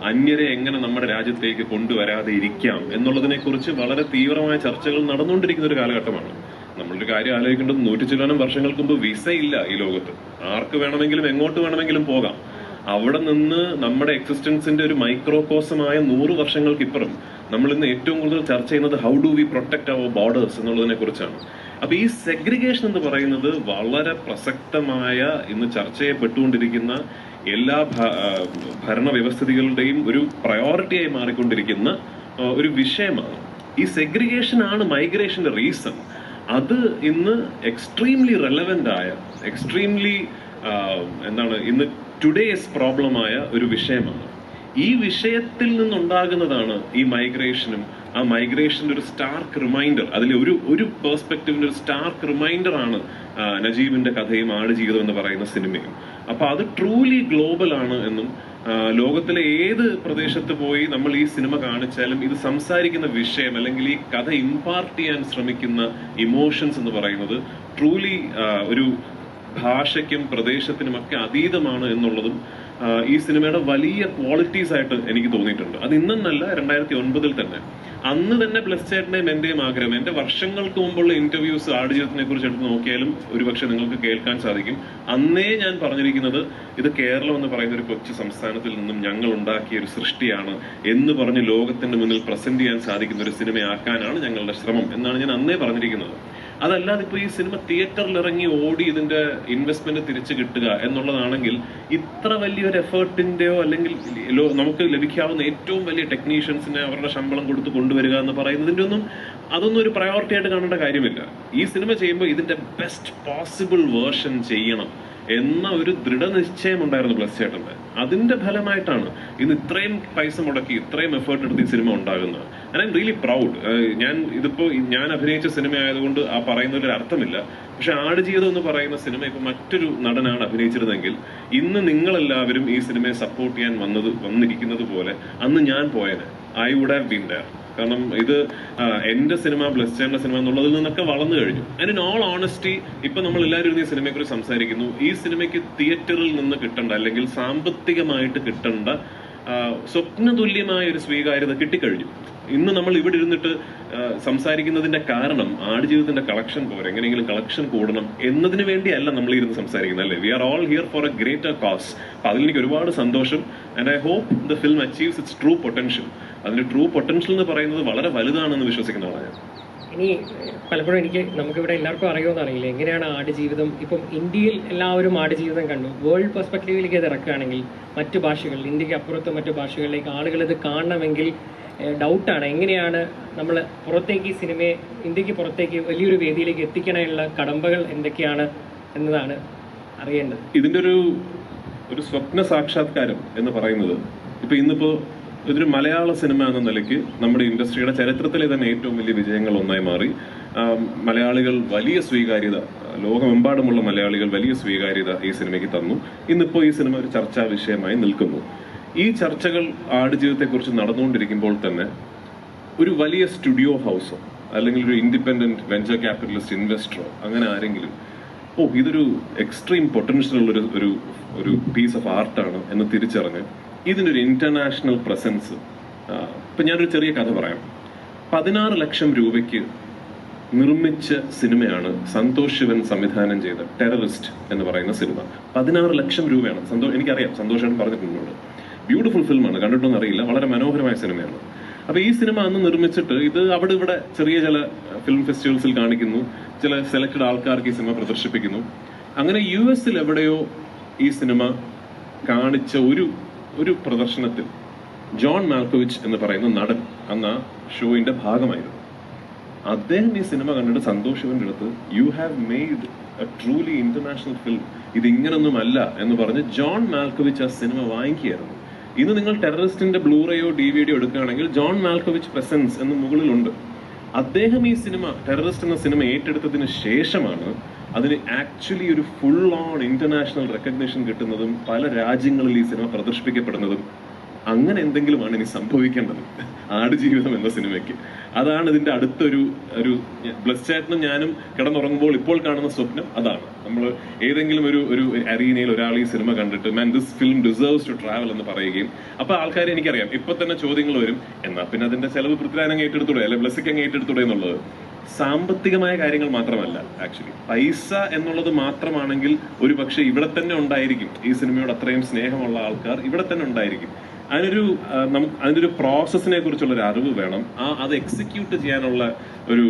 Speaker 3: അന്യരെ എങ്ങനെ നമ്മുടെ രാജ്യത്തേക്ക് കൊണ്ടുവരാതെ ഇരിക്കാം എന്നുള്ളതിനെ കുറിച്ച് വളരെ തീവ്രമായ ചർച്ചകൾ നടന്നുകൊണ്ടിരിക്കുന്ന ഒരു കാലഘട്ടമാണ്. നമ്മളൊരു കാര്യം ആലോചിക്കേണ്ടത് 100 ചില്ലാനം വർഷങ്ങൾക്ക് മുമ്പ് വിസ ഇല്ല ഈ ലോകത്ത്. ആർക്ക് വേണമെങ്കിലും എങ്ങോട്ട് വേണമെങ്കിലും പോകാം. അവിടെ നിന്ന് നമ്മുടെ എക്സിസ്റ്റൻസിന്റെ ഒരു മൈക്രോകോസമായ 100 വർഷങ്ങൾക്കിപ്പുറം നമ്മൾ ഇന്ന് ഏറ്റവും കൂടുതൽ ചർച്ച ചെയ്യുന്നത് how do we protect our borders എന്നുള്ളതിനെ കുറിച്ചാണ്. അപ്പൊ ഈ സെഗ്രിഗേഷൻ എന്ന് പറയുന്നത് വളരെ പ്രസക്തമായ ഇന്ന് ചർച്ച ചെയ്യപ്പെട്ടുകൊണ്ടിരിക്കുന്ന എല്ലാ ഭരണവ്യവസ്ഥിതികളുടെയും ഒരു പ്രയോറിറ്റിയായി മാറിക്കൊണ്ടിരിക്കുന്ന ഒരു വിഷയമാണ്. ഈ സെഗ്രിഗേഷൻ ആണ് മൈഗ്രേഷന്റെ റീസൺ. അത് ഇന്ന് എക്സ്ട്രീംലി റെലവെന്റ് ആയ, എക്സ്ട്രീംലി ഇന്ന് ടുഡേസ് പ്രോബ്ലമായ ഒരു വിഷയമാണ്. ഈ വിഷയത്തിൽ നിന്നുണ്ടാകുന്നതാണ് ഈ മൈഗ്രേഷനും. ആ മൈഗ്രേഷന്റെ ഒരു സ്റ്റാർക്ക് റിമൈൻഡർ, അതിലെ ഒരു പേഴ്സ്പെക്റ്റീവിന്റെ ഒരു സ്റ്റാർക്ക് റിമൈൻഡർ ആണ് നജീബിന്റെ കഥയും ആടുജീവിതം എന്ന് പറയുന്ന സിനിമയും. അപ്പൊ അത് ട്രൂലി ഗ്ലോബൽ ആണ് എന്നും ലോകത്തിലെ ഏത് പ്രദേശത്ത് പോയി നമ്മൾ ഈ സിനിമ കാണിച്ചാലും ഇത് സംസാരിക്കുന്ന വിഷയം അല്ലെങ്കിൽ ഈ കഥ ഇമ്പാർട്ട് ചെയ്യാൻ ശ്രമിക്കുന്ന ഇമോഷൻസ് എന്ന് പറയുന്നത് ട്രൂലി ഒരു ഭാഷയ്ക്കും പ്രദേശത്തിനുമൊക്കെ അതീതമാണ് എന്നുള്ളതും ഈ സിനിമയുടെ വലിയ ക്വാളിറ്റീസ് ആയിട്ട് എനിക്ക് തോന്നിയിട്ടുണ്ട്. അത് ഇന്നല്ല, 2009 തന്നെ. അന്ന് തന്നെ ബ്ലസ് ചേട്ടന്റെയും എന്റെയും ആഗ്രഹം, എന്റെ വർഷങ്ങൾക്ക് മുമ്പുള്ള ഇന്റർവ്യൂസ് ആടുജീവിതത്തിനെ കുറിച്ച് എടുത്ത് നോക്കിയാലും ഒരുപക്ഷെ നിങ്ങൾക്ക് കേൾക്കാൻ സാധിക്കും. അന്നേ ഞാൻ പറഞ്ഞിരിക്കുന്നത് ഇത് കേരളം എന്ന് പറയുന്ന ഒരു കൊച്ചു സംസ്ഥാനത്തിൽ നിന്നും ഞങ്ങൾ ഉണ്ടാക്കിയ ഒരു സൃഷ്ടിയാണ് എന്ന് പറഞ്ഞ് ലോകത്തിന്റെ മുന്നിൽ പ്രസന്റ് ചെയ്യാൻ സാധിക്കുന്ന ഒരു സിനിമയാക്കാനാണ് ഞങ്ങളുടെ ശ്രമം എന്നാണ് ഞാൻ അന്നേ പറഞ്ഞിരിക്കുന്നത്. അതല്ലാതെ ഇപ്പൊ ഈ സിനിമ തിയേറ്ററിൽ ഇറങ്ങി ഓടി ഇതിന്റെ ഇൻവെസ്റ്റ്മെന്റ് തിരിച്ചു കിട്ടുക എന്നുള്ളതാണെങ്കിൽ ഇത്ര വലിയൊരു എഫേർട്ടിന്റെയോ അല്ലെങ്കിൽ നമുക്ക് ലഭിക്കാവുന്ന ഏറ്റവും വലിയ ടെക്നീഷ്യൻസിനെ അവരുടെ ശമ്പളം കൊടുത്ത് കൊണ്ടുവരിക എന്ന് പറയുന്നതിന്റെ അതൊന്നും ഒരു പ്രയോറിറ്റി ആയിട്ട് കാണേണ്ട കാര്യമില്ല. ഈ സിനിമ ചെയ്യുമ്പോൾ ഇതിന്റെ ബെസ്റ്റ് പോസിബിൾ വേർഷൻ ചെയ്യണം എന്ന ഒരു ദൃഢനിശ്ചയം ഉണ്ടായിരുന്നു ബ്ലസ് ചേട്ടന്റെ. അതിന്റെ ഫലമായിട്ടാണ് ഇന്ന് ഇത്രയും പൈസ മുടക്കി ഇത്രയും എഫേർട്ട് എടുത്ത് ഈ സിനിമ ഉണ്ടാകുന്നത്. And I am really proud. ഞാൻ അഭിനയിച്ച സിനിമ ആയതുകൊണ്ട് ആ പറയുന്നതിൽ അർത്ഥമില്ല. പക്ഷെ ആടുജീവിതം എന്ന് പറയുന്ന സിനിമ ഇപ്പൊ മറ്റൊരു നടനാണ് അഭിനയിച്ചിരുന്നെങ്കിൽ ഇന്ന് നിങ്ങളെല്ലാവരും ഈ സിനിമയെ സപ്പോർട്ട് ചെയ്യാൻ വന്നിരിക്കുന്നത് പോലെ അന്ന് ഞാൻ പോയനെ. I would have been there. കാരണം ഇത് എന്റെ സിനിമ, ബ്ലസ് ചേട്ടന്റെ സിനിമ എന്നുള്ളതിൽ നിന്നൊക്കെ വളർന്നു കഴിഞ്ഞു. ആൻഡ് ഇൻ ഓൾ ഓണസ്റ്റി ഇപ്പൊ നമ്മൾ എല്ലാവരും ഈ സിനിമയെ കുറിച്ച് സംസാരിക്കുന്നു. ഈ സിനിമയ്ക്ക് തിയേറ്ററിൽ നിന്ന് കിട്ടേണ്ട അല്ലെങ്കിൽ സാമ്പത്തികമായിട്ട് കിട്ടേണ്ട സ്വപ്നതുല്യമായ ഒരു സ്വീകാര്യത കിട്ടിക്കഴിഞ്ഞു. ഇന്ന് നമ്മൾ ഇവിടെ ഇരുന്നിട്ട് സംസാരിക്കുന്നതിന്റെ കാരണം ആടുജീവിതത്തിന്റെ കളക്ഷൻ പോരെ, എങ്ങനെയെങ്കിലും കളക്ഷൻ കൂടണം എന്നതിന് വേണ്ടിയല്ല നമ്മൾ ഇരുന്ന് സംസാരിക്കുന്നത്, അല്ലേ? We are all here for a greater cause. അപ്പൊ അതിൽ എനിക്ക് ഒരുപാട് സന്തോഷം. And I hope the film achieves its true potential. അതിന്റെ ട്രൂ പൊട്ടൻഷ്യൽ എന്ന് പറയുന്നത് വളരെ വലുതാണെന്ന് വിശ്വസിക്കുന്നതാണ് ഞാൻ.
Speaker 4: ഇനി പലപ്പോഴും നമുക്കിവിടെ എല്ലാവർക്കും അറിയുമെന്ന് അറിയില്ല, എങ്ങനെയാണ് ആടുജീവിതം ഇപ്പം ഇന്ത്യയിൽ എല്ലാവരും ആടുജീവിതം കണ്ടു. വേൾഡ് പെർസ്പെക്റ്റീവിലേക്ക് ഇത് ഇറക്കുകയാണെങ്കിൽ മറ്റു ഭാഷകൾ, ഇന്ത്യക്ക് അപ്പുറത്ത് മറ്റു ഭാഷകളിലേക്ക് ആളുകൾ ഇത് കാണണമെങ്കിൽ ഡൗട്ടാണ്. എങ്ങനെയാണ് നമ്മൾ പുറത്തേക്ക് ഈ സിനിമയെ ഇന്ത്യക്ക് പുറത്തേക്ക് വലിയൊരു വേദിയിലേക്ക് എത്തിക്കാനുള്ള കടമ്പകൾ എന്തൊക്കെയാണ് എന്നതാണ് അറിയേണ്ടത്.
Speaker 3: ഇതിന്റെ ഒരു സ്വപ്ന സാക്ഷാത്കാരം എന്ന് പറയുന്നത് ഇപ്പൊ ഇന്നിപ്പോ ഇതൊരു മലയാള സിനിമ എന്ന നിലയ്ക്ക് നമ്മുടെ ഇൻഡസ്ട്രിയുടെ ചരിത്രത്തിലെ തന്നെ ഏറ്റവും വലിയ വിജയങ്ങൾ ഒന്നായി മാറി. മലയാളികൾ വലിയ സ്വീകാര്യത, ലോകമെമ്പാടുമുള്ള മലയാളികൾ വലിയ സ്വീകാര്യത ഈ സിനിമയ്ക്ക് തന്നു. ഇന്നിപ്പോ ഈ സിനിമ ഒരു ചർച്ചാ വിഷയമായി നിൽക്കുന്നു. ഈ ചർച്ചകൾ ആടുജീവിതത്തെക്കുറിച്ച് നടന്നുകൊണ്ടിരിക്കുമ്പോൾ തന്നെ ഒരു വലിയ സ്റ്റുഡിയോ ഹൗസോ അല്ലെങ്കിൽ ഒരു ഇൻഡിപെൻഡന്റ് വെഞ്ചർ ക്യാപിറ്റലിസ്റ്റ് ഇൻവെസ്റ്ററോ അങ്ങനെ ആരെങ്കിലും ഇതൊരു എക്സ്ട്രീം പൊട്ടൻഷ്യൽ ഉള്ള ഒരു പീസ് ഓഫ് ആർട്ടാണ് എന്ന് തിരിച്ചറിഞ്ഞ് ഇതിനൊരു ഇന്റർനാഷണൽ പ്രസൻസ്. ഇപ്പൊ ഞാനൊരു ചെറിയ കഥ പറയാം. 16 ലക്ഷം രൂപയ്ക്ക് നിർമ്മിച്ച സിനിമയാണ് സന്തോഷ് ശിവൻ സംവിധാനം ചെയ്ത ടെററിസ്റ്റ് എന്ന് പറയുന്ന സിനിമ. 16 ലക്ഷം രൂപയാണ്. എനിക്കറിയാം, സന്തോഷ് പറഞ്ഞിട്ടുണ്ട്. ബ്യൂട്ടിഫുൾ ഫിലിമാണ്, കണ്ടിട്ടൊന്നും അറിയില്ല, വളരെ മനോഹരമായ സിനിമയാണ്. അപ്പൊ ഈ സിനിമ അന്ന് നിർമ്മിച്ചിട്ട് ഇത് അവിടെ ഇവിടെ ചെറിയ ചില ഫിലിം ഫെസ്റ്റിവൽസിൽ കാണിക്കുന്നു, ചില സെലക്ടഡ് ആൾക്കാർക്ക് ഈ സിനിമ പ്രദർശിപ്പിക്കുന്നു. അങ്ങനെ US എവിടെയോ ഈ സിനിമ കാണിച്ച ഒരു പ്രദർശനത്തിൽ ജോൺ മാൽക്കോവിച്ച് എന്ന് പറയുന്ന നടൻ അന്ന് ആ ഷോയിന്റെ ഭാഗമായിരുന്നു. അദ്ദേഹം ഈ സിനിമ കണ്ടിട്ട് സന്തോഷ് ശിവന്റെ അടുത്ത് you have made A truly international film, ഇത് ഇങ്ങനൊന്നുമല്ല എന്ന് പറഞ്ഞ് ജോൺ മാൽക്കോവിച്ച് ആ സിനിമ വാങ്ങിക്കുകയായിരുന്നു. ഇന്ന് നിങ്ങൾ ടെററിസ്റ്റിന്റെ ബ്ലൂറേയോ DVD എടുക്കുകയാണെങ്കിൽ ജോൺ മാൽക്കോവിച്ച് പ്രസൻസ് എന്ന് മുകളിലുണ്ട്. അദ്ദേഹം ഈ സിനിമ ടെററിസ്റ്റ് എന്ന സിനിമ ഏറ്റെടുത്തതിന് ശേഷമാണ് അതിന് ആക്ച്വലി ഒരു ഫുൾ ഓൺ ഇന്റർനാഷണൽ റെക്കഗ്നിഷൻ കിട്ടുന്നതും പല രാജ്യങ്ങളിൽ ഈ സിനിമ പ്രദർശിപ്പിക്കപ്പെടുന്നതും. അങ്ങനെ എന്തെങ്കിലുമാണ് ഇനി സംഭവിക്കേണ്ടത് ആടുജീവിതം എന്ന സിനിമയ്ക്ക്. അതാണ് ഇതിന്റെ അടുത്തൊരു ബ്ലസ് ചേട്ടനും ഞാനും കിടന്നുറങ്ങുമ്പോൾ ഇപ്പോൾ കാണുന്ന സ്വപ്നം അതാണ്. നമ്മൾ ഏതെങ്കിലും ഒരു അരീനയിൽ ഒരാൾ ഈ സിനിമ കണ്ടിട്ട് man this film deserves to travel എന്ന് പറയുകയും അപ്പൊ ആൾക്കാരെ എനിക്കറിയാം ഇപ്പൊ തന്നെ ചോദ്യങ്ങൾ വരും, എന്നാ പിന്നെ അതിന്റെ ചെലവ് പൃഥ്വിരാജ് ഏറ്റെടുത്തൂടെ, അല്ലെ ബ്ലസ്സിക്ക് അങ്ങ് ഏറ്റെടുത്തൂടെ എന്നുള്ളത്. സാമ്പത്തികമായ കാര്യങ്ങൾ മാത്രമല്ല, ആക്ച്വലി പൈസ എന്നുള്ളത് മാത്രമാണെങ്കിൽ ഒരു പക്ഷെ ഇവിടെ തന്നെ ഉണ്ടായിരിക്കും. ഈ സിനിമയോട് അത്രയും സ്നേഹമുള്ള ആൾക്കാർ ഇവിടെ തന്നെ ഉണ്ടായിരിക്കും. അതിനൊരു പ്രോസസ്സിനെ കുറിച്ചുള്ള ഒരു അറിവ് വേണം, അത് എക്സിക്യൂട്ട് ചെയ്യാനുള്ള ഒരു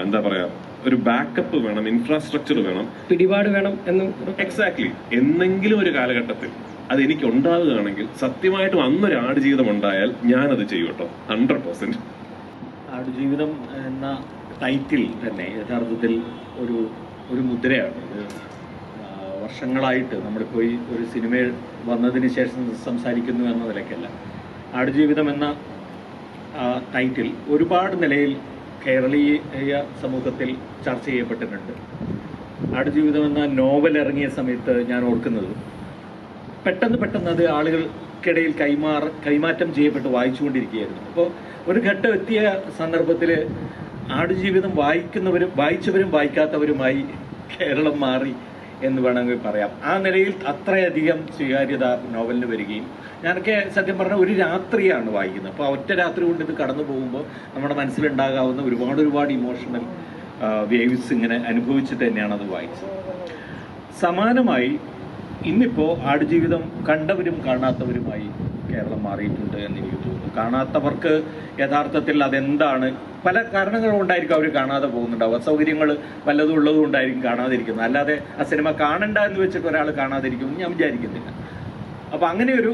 Speaker 3: എന്താ പറയാ ഒരു ബാക്കപ്പ് വേണം, ഇൻഫ്രാസ്ട്രക്ചർ വേണം,
Speaker 4: പിടിപാട് വേണം എന്ന്.
Speaker 3: എക്സാക്ട്ലി. എന്നെങ്കിലും ഒരു കാലഘട്ടത്തിൽ അത് എനിക്ക് ഉണ്ടാവുകയാണെങ്കിൽ സത്യമായിട്ടും അന്നൊരു ആടുജീവിതം ഉണ്ടായാൽ ഞാനത് ചെയ്യും കേട്ടോ, 100%.
Speaker 6: ആടുജീവിതം എന്ന ടൈറ്റിൽ തന്നെ യഥാർത്ഥത്തിൽ ഒരു മുദ്രയാണ്. ഇത് വർഷങ്ങളായിട്ട് നമ്മളിപ്പോൾ ഈ ഒരു സിനിമ വന്നതിന് ശേഷം സംസാരിക്കുന്നു എന്ന നിലയ്ക്കല്ല. ആടുജീവിതം എന്ന ടൈറ്റിൽ ഒരുപാട് നിലയിൽ കേരളീയ സമൂഹത്തിൽ ചർച്ച ചെയ്യപ്പെട്ടിട്ടുണ്ട്. ആടുജീവിതം എന്ന നോവൽ ഇറങ്ങിയ സമയത്ത് ഞാൻ ഓർക്കുന്നത് പെട്ടെന്ന് അത് ആളുകൾക്കിടയിൽ കൈമാറ്റം ചെയ്യപ്പെട്ട് വായിച്ചുകൊണ്ടിരിക്കുകയായിരുന്നു. അപ്പോൾ ഒരു ഘട്ടം എത്തിയ സന്ദർഭത്തിൽ ആടുജീവിതം വായിച്ചവരും വായിക്കാത്തവരുമായി കേരളം മാറി എന്ന് വേണമെങ്കിൽ പറയാം. ആ നിലയിൽ അത്രയധികം സ്വീകാര്യത നോവലിന് വരികയും ഞാനൊക്കെ സത്യം പറഞ്ഞാൽ ഒരു രാത്രിയാണ് വായിക്കുന്നത്. അപ്പോൾ ഒറ്റ രാത്രി കൊണ്ട് ഇത് കടന്നു പോകുമ്പോൾ നമ്മുടെ മനസ്സിലുണ്ടാകാവുന്ന ഒരുപാട് ഇമോഷണൽ വേവ്സ് ഇങ്ങനെ അനുഭവിച്ചിട്ട് തന്നെയാണ് അത് വായിച്ചത്. സമാനമായി ഇന്നിപ്പോൾ ആടുജീവിതം കണ്ടവരും കാണാത്തവരുമായി കേരളം മാറിയിട്ടുണ്ട് എന്ന് എനിക്ക് തോന്നുന്നു. കാണാത്തവർക്ക് യഥാർത്ഥത്തിൽ അതെന്താണ്, പല കാരണങ്ങളുണ്ടായിരിക്കും അവർ കാണാതെ പോകുന്നുണ്ടാവും. അസൗകര്യങ്ങൾ വല്ലതും ഉള്ളതും ഉണ്ടായിരിക്കും കാണാതിരിക്കുന്നത്. അല്ലാതെ ആ സിനിമ കാണണ്ട എന്ന് വെച്ചിട്ട് ഒരാൾ കാണാതിരിക്കുമെന്ന് ഞാൻ വിചാരിക്കുന്നില്ല. അപ്പം അങ്ങനെ ഒരു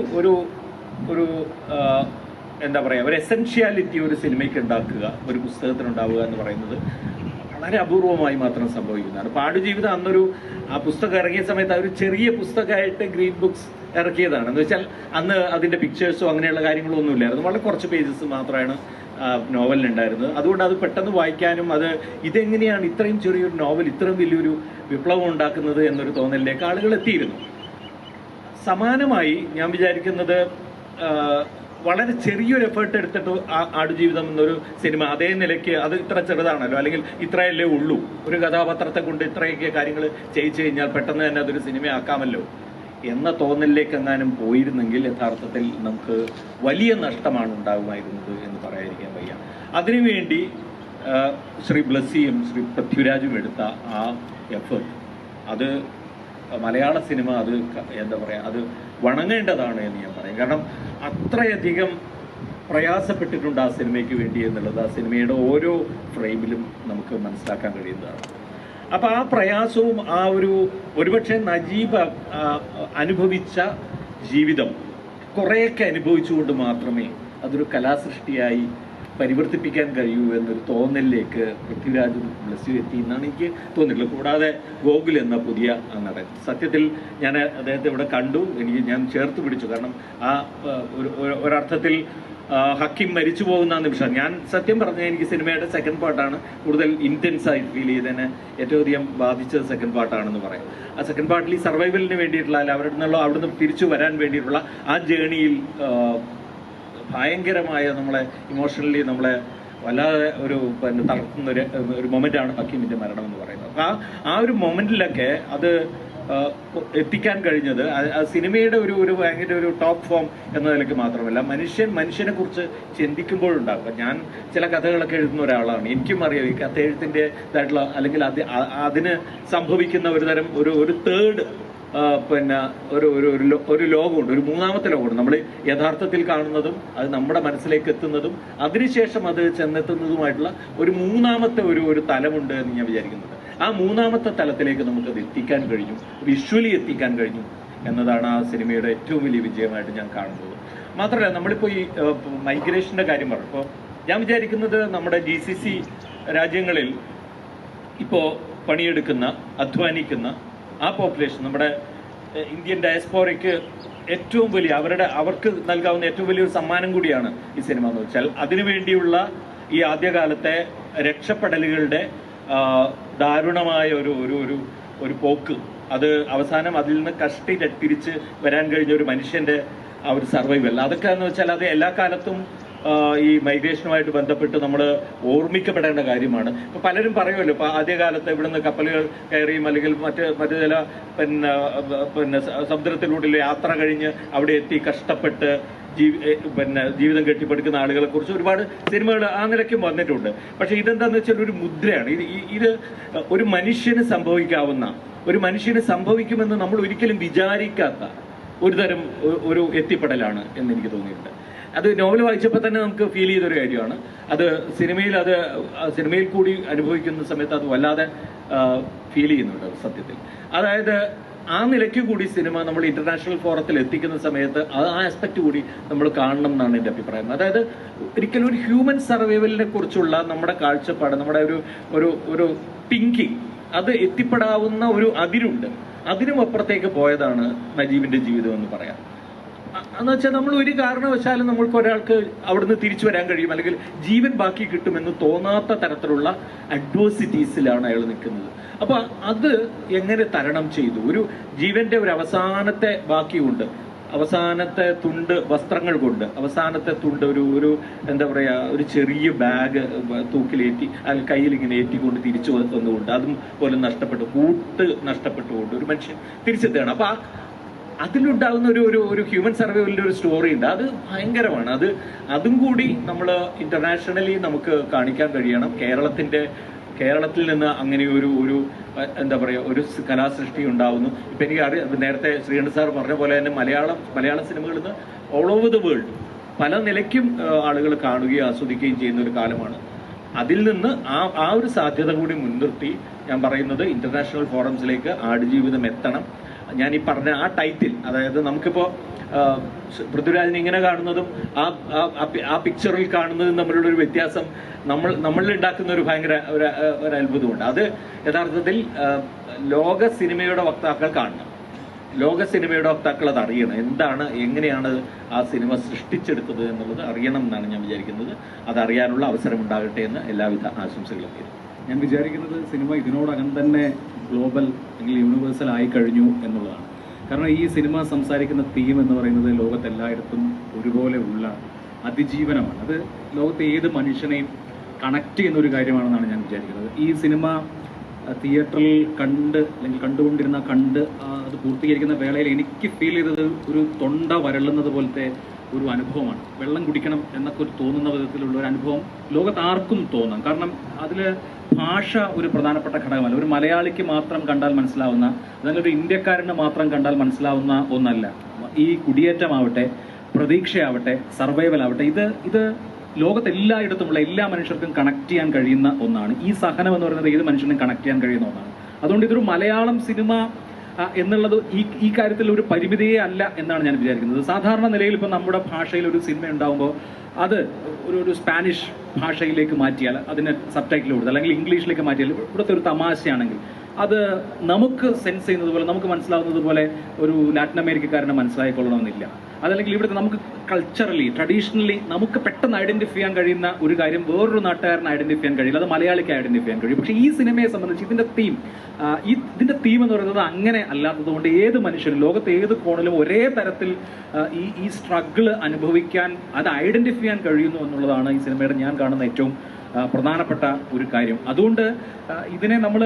Speaker 6: എന്താ പറയുക, ഒരു എസെൻഷ്യാലിറ്റി ഒരു സിനിമയ്ക്ക് ഉണ്ടാക്കുക, ഒരു പുസ്തകത്തിനുണ്ടാവുക എന്ന് പറയുന്നത് വളരെ അപൂർവമായി മാത്രം സംഭവിക്കുന്നതാണ്. അപ്പോൾ ആടുജീവിതം ആ പുസ്തകം ഇറങ്ങിയ സമയത്ത് ഒരു ചെറിയ പുസ്തകമായിട്ട് ഗ്രീൻ ബുക്സ് ഇറക്കിയതാണ്. എന്ന് വെച്ചാൽ അന്ന് അതിൻ്റെ പിക്ചേഴ്സോ അങ്ങനെയുള്ള കാര്യങ്ങളോ ഒന്നും ഇല്ലായിരുന്നു. വളരെ കുറച്ച് പേജസ് മാത്രമാണ് നോവലിനുണ്ടായിരുന്നത്. അതുകൊണ്ട് അത് പെട്ടെന്ന് വായിക്കാനും ഇതെങ്ങനെയാണ് ഇത്രയും ചെറിയൊരു നോവൽ ഇത്രയും വലിയൊരു വിപ്ലവം ഉണ്ടാക്കുന്നത് എന്നൊരു തോന്നലിലേക്ക് ആളുകൾ എത്തിയിരുന്നു. സമാനമായി ഞാൻ വിചാരിക്കുന്നത് വളരെ ചെറിയൊരു എഫേർട്ട് എടുത്തിട്ട് ആടുജീവിതം എന്നൊരു സിനിമ അതേ നിലയ്ക്ക് അത് ഇത്ര ചെറുതാണല്ലോ, അല്ലെങ്കിൽ ഇത്രയല്ലേ ഉള്ളൂ, ഒരു കഥാപാത്രത്തെ കൊണ്ട് ഇത്രയൊക്കെ കാര്യങ്ങൾ ചെയ്യിച്ചു കഴിഞ്ഞാൽ പെട്ടെന്ന് തന്നെ അതൊരു സിനിമയാക്കാമല്ലോ എന്ന തോന്നലിലേക്ക് എങ്ങാനും പോയിരുന്നെങ്കിൽ യഥാർത്ഥത്തിൽ നമുക്ക് വലിയ നഷ്ടമാണ് ഉണ്ടാകുമായിരുന്നത് എന്ന് പറയാതിരിക്കാൻ വയ്യ. അതിനുവേണ്ടി ശ്രീ ബ്ലസ്സിയും ശ്രീ പൃഥ്വിരാജും എടുത്ത ആ എഫേർട്ട് അത് മലയാള സിനിമ എന്താ പറയുക, അത് വണങ്ങേണ്ടതാണ് എന്ന് ഞാൻ പറയും. കാരണം അത്രയധികം പ്രയാസപ്പെട്ടിട്ടുണ്ട് ആ സിനിമയ്ക്ക് വേണ്ടി എന്നുള്ളത് ആ സിനിമയുടെ ഓരോ ഫ്രെയിമിലും നമുക്ക് മനസ്സിലാക്കാൻ കഴിയുന്നതാണ്. അപ്പം ആ പ്രയാസവും ഒരുപക്ഷെ നജീബ് അനുഭവിച്ച ജീവിതം കുറേയൊക്കെ അനുഭവിച്ചുകൊണ്ട് മാത്രമേ അതൊരു കലാസൃഷ്ടിയായി പരിവർത്തിപ്പിക്കാൻ കഴിയൂ എന്നൊരു തോന്നലിലേക്ക് പൃഥ്വിരാജ് ബ്ലസ്സി എത്തി എന്നാണ് എനിക്ക് തോന്നിയിട്ടുള്ളത്. കൂടാതെ ഗോകുൽ എന്ന പുതിയ നടൻ, സത്യത്തിൽ ഞാൻ അദ്ദേഹത്തെ ഇവിടെ കണ്ടു, ഞാൻ ചേർത്ത് പിടിച്ചു. കാരണം ആ ഒരർത്ഥത്തിൽ ഹക്കീം മരിച്ചു പോകുന്ന നിമിഷം, ഞാൻ സത്യം പറഞ്ഞാൽ എനിക്ക് സിനിമയുടെ സെക്കൻഡ് പാർട്ടാണ് കൂടുതൽ ഇൻറ്റൻസ് ആയിട്ട് ഫീൽ ചെയ്തതിനെ ഏറ്റവും അധികം ബാധിച്ചത് സെക്കൻഡ് പാർട്ടാണെന്ന് പറയാം. ആ സെക്കൻഡ് പാർട്ടിൽ ഈ സർവൈവലിന് വേണ്ടിയിട്ടുള്ള, അല്ല അവിടുന്ന് തിരിച്ചു വരാൻ വേണ്ടിയിട്ടുള്ള ആ ജേണിയിൽ ഭയങ്കരമായ നമ്മളെ ഇമോഷണലി നമ്മളെ വല്ലാതെ തളർത്തുന്ന ഒരു മൊമെൻ്റാണ് ഹക്കീമിൻ്റെ മരണം എന്ന് പറയുന്നത്. അപ്പോൾ ആ ഒരു മൊമെൻറ്റിലൊക്കെ അത് എത്തിക്കാൻ കഴിഞ്ഞത് ആ സിനിമയുടെ ഒരു ഭയങ്കര ഒരു ടോപ്പ് ഫോം എന്ന നിലയ്ക്ക് മാത്രമല്ല, മനുഷ്യനെ കുറിച്ച് ചിന്തിക്കുമ്പോഴുണ്ടാകും. ഞാൻ ചില കഥകളൊക്കെ എഴുതുന്ന ഒരാളാണ്, എനിക്കും അറിയാം ഈ കഥ എഴുത്തിൻ്റെതായിട്ടുള്ള അല്ലെങ്കിൽ അതിന് സംഭവിക്കുന്ന ഒരുതരം ഒരു തേർഡ് ഒരു ലോകമുണ്ട്, ഒരു മൂന്നാമത്തെ ലോകമുണ്ട്. നമ്മൾ യഥാർത്ഥത്തിൽ കാണുന്നതും അത് നമ്മുടെ മനസ്സിലേക്ക് എത്തുന്നതും അതിനുശേഷം അത് ചെന്നെത്തുന്നതുമായിട്ടുള്ള ഒരു മൂന്നാമത്തെ ഒരു തലമുണ്ട് എന്ന് ഞാൻ വിചാരിക്കുന്നുണ്ട്. ആ മൂന്നാമത്തെ തലത്തിലേക്ക് നമുക്കത് എത്തിക്കാൻ കഴിഞ്ഞു, വിഷ്വലി എത്തിക്കാൻ കഴിഞ്ഞു എന്നതാണ് ആ സിനിമയുടെ ഏറ്റവും വലിയ വിജയമായിട്ട് ഞാൻ കാണുന്നത്. മാത്രമല്ല, നമ്മളിപ്പോൾ ഈ മൈഗ്രേഷൻ്റെ കാര്യം പറഞ്ഞു. ഇപ്പോൾ ഞാൻ വിചാരിക്കുന്നത് നമ്മുടെ GCC രാജ്യങ്ങളിൽ ഇപ്പോൾ പണിയെടുക്കുന്ന, അധ്വാനിക്കുന്ന ആ പോപ്പുലേഷൻ, നമ്മുടെ ഇന്ത്യൻ ഡയസ്പോറയ്ക്ക് ഏറ്റവും വലിയ അവർക്ക് നൽകാവുന്ന ഏറ്റവും വലിയൊരു സമ്മാനം കൂടിയാണ് ഈ സിനിമ എന്ന് വെച്ചാൽ, അതിനുവേണ്ടിയുള്ള ഈ ആദ്യകാലത്തെ രക്ഷപ്പെടലുകളുടെ ദാരുണമായ ഒരു പോക്ക്, അത് അവസാനം അതിൽ നിന്ന് തിരിച്ച് വരാൻ കഴിഞ്ഞ ഒരു മനുഷ്യന്റെ ആ ഒരു സർവൈവൽ, അതൊക്കെ എന്ന് വെച്ചാൽ അത് എല്ലാ കാലത്തും ഈ മൈഗ്രേഷനുമായിട്ട് ബന്ധപ്പെട്ട് നമ്മൾ ഓർമ്മിക്കപ്പെടേണ്ട കാര്യമാണ്. ഇപ്പോൾ പലരും പറയുമല്ലോ, ഇപ്പോൾ ആദ്യകാലത്ത് ഇവിടുന്ന് കപ്പലുകൾ കയറിയും അല്ലെങ്കിൽ മറ്റു ചില സമുദ്രത്തിലൂടെ യാത്ര കഴിഞ്ഞ് അവിടെ എത്തി കഷ്ടപ്പെട്ട് ജീവിതം കെട്ടിപ്പടുക്കുന്ന ആളുകളെ കുറിച്ച് ഒരുപാട് സിനിമകൾ ആ നിലയ്ക്കും വന്നിട്ടുണ്ട്. പക്ഷെ ഇതെന്താന്ന് വെച്ചാൽ ഒരു മുദ്രയാണ്. ഇത് ഒരു മനുഷ്യന് സംഭവിക്കുമെന്ന് നമ്മൾ ഒരിക്കലും വിചാരിക്കാത്ത ഒരുതരം ഒരു എത്തിപ്പെടലാണ് എന്ന് എനിക്ക് തോന്നിയിട്ടുണ്ട്. അത് നോവൽ വായിച്ചപ്പോൾ തന്നെ നമുക്ക് ഫീൽ ചെയ്തൊരു കാര്യമാണ്. അത് സിനിമയിൽ കൂടി അനുഭവിക്കുന്ന സമയത്ത് അത് വല്ലാതെ ഫീൽ ചെയ്യുന്നുണ്ട് സത്യത്തിൽ. അതായത് ആ നിലയ്ക്ക് കൂടി സിനിമ നമ്മൾ ഇന്റർനാഷണൽ ഫോറത്തിൽ എത്തിക്കുന്ന സമയത്ത് ആ ആസ്പെക്ട് കൂടി നമ്മൾ കാണണം എന്നാണ് എൻ്റെ അഭിപ്രായം. അതായത് ഒരിക്കലും ഒരു ഹ്യൂമൻ സർവൈവലിനെ കുറിച്ചുള്ള നമ്മുടെ കാഴ്ചപ്പാട്, നമ്മുടെ ഒരു തിങ്കിങ്, അത് എത്തിപ്പെടാവുന്ന ഒരു അതിരുണ്ട്. അതിനും അപ്പുറത്തേക്ക് പോയതാണ് നജീബിന്റെ ജീവിതം എന്ന് പറയാം. എന്ന് വെച്ചാൽ നമ്മൾ ഒരു കാരണവശാലും നമ്മൾക്ക് ഒരാൾക്ക് അവിടുന്ന് തിരിച്ചു വരാൻ കഴിയും അല്ലെങ്കിൽ ജീവൻ ബാക്കി കിട്ടുമെന്ന് തോന്നാത്ത തരത്തിലുള്ള അഡ്വേഴ്സിറ്റീസിലാണ് അയാൾ നിൽക്കുന്നത്. അപ്പൊ അത് എങ്ങനെ തരണം ചെയ്തു? ഒരു ജീവന്റെ ഒരു അവസാനത്തെ ബാക്കിയുണ്ട്, അവസാനത്തെ തുണ്ട് വസ്ത്രങ്ങൾ കൊണ്ട്, അവസാനത്തെ തുണ്ട് ഒരു എന്താ പറയാ, ഒരു ചെറിയ ബാഗ് തൂക്കിലേറ്റി കയ്യിൽ ഇങ്ങനെ ഏറ്റിക്കൊണ്ട് തിരിച്ചു വന്നുകൊണ്ട് അതും പോലെ കൂട്ട് നഷ്ടപ്പെട്ടുകൊണ്ട് ഒരു മനുഷ്യൻ തിരിച്ചെത്തുകയാണ്. അപ്പൊ അതിലുണ്ടാകുന്ന ഒരു ഹ്യൂമൻ സർവൈവലിന്റെ ഒരു സ്റ്റോറി ഉണ്ട്. അത് ഭയങ്കരമാണ്. അതും കൂടി നമ്മൾ ഇന്റർനാഷണലി നമുക്ക് കാണിക്കാൻ കഴിയണം. കേരളത്തിൽ നിന്ന് അങ്ങനെ ഒരു എന്താ പറയുക, ഒരു കലാസൃഷ്ടി ഉണ്ടാവുന്നു. ഇപ്പം എനിക്ക് നേരത്തെ ശ്രീകണ്ഠ സാർ പറഞ്ഞ പോലെ തന്നെ മലയാള സിനിമകളിൽ നിന്ന് ഓൾ ഓവർ ദ വേൾഡ് പല നിലയ്ക്കും ആളുകൾ കാണുകയും ആസ്വദിക്കുകയും ചെയ്യുന്ന ഒരു കാലമാണ്. അതിൽ നിന്ന് ആ ഒരു സാധ്യത കൂടി മുൻനിർത്തി ഞാൻ പറയുന്നത് ഇന്റർനാഷണൽ ഫോറംസിലേക്ക് ആടുജീവിതം എത്തണം. ഞാൻ ഈ പറഞ്ഞ ആ ടൈറ്റിൽ, അതായത് നമുക്കിപ്പോൾ പൃഥ്വിരാജിനെ ഇങ്ങനെ കാണുന്നതും ആ പിക്ചറിൽ കാണുന്നതും തമ്മിലുള്ള ഒരു വ്യത്യാസം നമ്മളിൽ ഉണ്ടാക്കുന്ന ഒരു ഭയങ്കര ഒരു അത്ഭുതമുണ്ട്. അത് യഥാർത്ഥത്തിൽ ലോക സിനിമയുടെ വക്താക്കൾ കാണണം. ലോക സിനിമയുടെ വക്താക്കൾ അത് അറിയണം. എങ്ങനെയാണ് ആ സിനിമ സൃഷ്ടിച്ചെടുത്തത് എന്നുള്ളത് അറിയണം എന്നാണ് ഞാൻ വിചാരിക്കുന്നത്. അതറിയാനുള്ള അവസരം ഉണ്ടാകട്ടെ എന്ന് എല്ലാവിധ ആശംസകളും നേരുന്നു.
Speaker 1: ഞാൻ വിചാരിക്കുന്നത് സിനിമ ഇതിനോടകം തന്നെ ഗ്ലോബൽ അല്ലെങ്കിൽ യൂണിവേഴ്സൽ ആയി കഴിഞ്ഞു എന്നുള്ളതാണ്. കാരണം ഈ സിനിമ സംസാരിക്കുന്ന തീം എന്ന് പറയുന്നത് ലോകത്തെല്ലായിടത്തും ഒരുപോലെ ഉള്ള അതിജീവനമാണ്. അത് ലോകത്തെ ഏത് മനുഷ്യനെയും കണക്ട് ചെയ്യുന്ന ഒരു കാര്യമാണെന്നാണ് ഞാൻ വിചാരിക്കുന്നത്. ഈ സിനിമ തിയേറ്ററിൽ കണ്ടുകൊണ്ടിരുന്ന അത് പൂർത്തീകരിക്കുന്ന വേളയിൽ എനിക്ക് ഫീൽ ചെയ്തത് ഒരു തൊണ്ട വരളുന്നത് പോലത്തെ ഒരു അനുഭവമാണ്. വെള്ളം കുടിക്കണം എന്നൊക്കെ തോന്നുന്ന വിധത്തിലുള്ള ഒരു അനുഭവം ലോകത്ത് ആർക്കും തോന്നാം. കാരണം അതിൽ ഭാഷ ഒരു പ്രധാനപ്പെട്ട ഘടകമല്ല. ഒരു മലയാളിക്ക് മാത്രം കണ്ടാൽ മനസ്സിലാവുന്ന, അല്ലെങ്കിൽ ഒരു ഇന്ത്യക്കാരന് മാത്രം കണ്ടാൽ മനസ്സിലാവുന്ന ഒന്നല്ല. ഈ കുടിയേറ്റമാവട്ടെ, പ്രതീക്ഷയാവട്ടെ, സർവൈവൽ ആവട്ടെ, ഇത് ലോകത്തെല്ലായിടത്തുമുള്ള എല്ലാ മനുഷ്യർക്കും കണക്ട് ചെയ്യാൻ കഴിയുന്ന ഒന്നാണ്. ഈ സഹനം എന്ന് പറയുന്നത് ഏത് മനുഷ്യനും കണക്ട് ചെയ്യാൻ കഴിയുന്ന ഒന്നാണ്. അതുകൊണ്ട് ഇതൊരു മലയാളം സിനിമ
Speaker 7: എന്നുള്ളത് ഈ കാര്യത്തിൽ ഒരു പരിമിതിയേ അല്ല എന്നാണ് ഞാൻ വിചാരിക്കുന്നത്. സാധാരണ നിലയിൽ ഇപ്പോൾ നമ്മുടെ ഭാഷയിൽ ഒരു സിനിമ ഉണ്ടാകുമ്പോൾ അത് ഒരു സ്പാനിഷ് ഭാഷയിലേക്ക് മാറ്റിയാൽ, അതിന് സബ് ടൈറ്റിൽ കൊടുത്താൽ, അല്ലെങ്കിൽ ഇംഗ്ലീഷിലേക്ക് മാറ്റിയാൽ, ഇവിടുത്തെ ഒരു തമാശയാണെങ്കിൽ അത് നമുക്ക് സെൻസ് ചെയ്യുന്നത് പോലെ, നമുക്ക് മനസ്സിലാവുന്നത് പോലെ ഒരു ലാറ്റിൻ അമേരിക്കക്കാരനെ മനസ്സിലായിക്കൊള്ളണമെന്നില്ല. അതല്ലെങ്കിൽ ഇവിടുത്തെ നമുക്ക് കൾച്ചറലി, ട്രഡീഷണലി നമുക്ക് പെട്ടെന്ന് ഐഡന്റിഫൈ ചെയ്യാൻ കഴിയുന്ന ഒരു കാര്യം വേറൊരു നാട്ടുകാരനെ ഐഡന്റിഫൈ ചെയ്യാൻ കഴിയില്ല, അത് മലയാളിക്ക് ഐഡന്റിഫൈ ചെയ്യാൻ കഴിയും. പക്ഷേ ഈ സിനിമയെ സംബന്ധിച്ച് ഇതിന്റെ തീം എന്ന് പറയുന്നത് അങ്ങനെ അല്ലാത്തതുകൊണ്ട് ഏത് മനുഷ്യനും ലോകത്ത് ഏത് കോണിലും ഒരേ തരത്തിൽ ഈ സ്ട്രഗിൾ അനുഭവിക്കാൻ, അത് ഐഡന്റിഫൈ ചെയ്യാൻ കഴിയുന്നു എന്നുള്ളതാണ് ഈ സിനിമയുടെ ഞാൻ കാണുന്ന ഏറ്റവും പ്രധാനപ്പെട്ട ഒരു കാര്യം. അതുകൊണ്ട് ഇതിനെ നമ്മൾ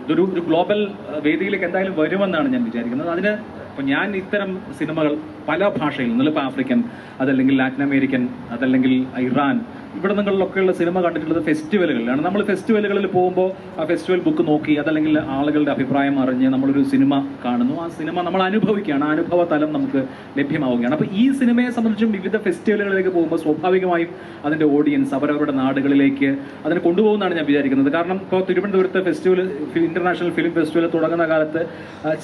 Speaker 7: ഇതൊരു ഗ്ലോബൽ വേദിയിലേക്ക് എന്തായാലും വരുമെന്നാണ് ഞാൻ വിചാരിക്കുന്നത്. അതിന് ഇപ്പം ഞാൻ ഇത്തരം സിനിമകൾ പല ഭാഷയിൽ നിന്നും, ഇപ്പോൾ ആഫ്രിക്കൻ, അതല്ലെങ്കിൽ ലാറ്റിൻ അമേരിക്കൻ, അതല്ലെങ്കിൽ ഇറാൻ, ഇവിടെ നിങ്ങളിലൊക്കെയുള്ള സിനിമ കണ്ടിട്ടുള്ളത് ഫെസ്റ്റിവലുകളിലാണ്. നമ്മൾ ഫെസ്റ്റിവലുകളിൽ പോകുമ്പോൾ ആ ഫെസ്റ്റിവൽ ബുക്ക് നോക്കി, അതല്ലെങ്കിൽ ആളുകളുടെ അഭിപ്രായം അറിഞ്ഞ് നമ്മളൊരു സിനിമ കാണുന്നു. ആ സിനിമ നമ്മൾ അനുഭവിക്കുകയാണ്, ആ അനുഭവ തലം നമുക്ക് ലഭ്യമാവുകയാണ്. അപ്പോൾ ഈ സിനിമയെ സംബന്ധിച്ചും വിവിധ ഫെസ്റ്റിവലുകളിലേക്ക് പോകുമ്പോൾ സ്വാഭാവികമായും അതിൻ്റെ ഓഡിയൻസ് അവരവരുടെ നാടുകളിലേക്ക് അതിനെ കൊണ്ടുപോകുന്നതാണ് ഞാൻ വിചാരിക്കുന്നത്. കാരണം ഇപ്പോൾ തിരുവനന്തപുരത്ത് ഫെസ്റ്റിവൽ, ഇന്റർനാഷണൽ ഫിലിം ഫെസ്റ്റിവൽ തുടങ്ങുന്ന കാലത്ത്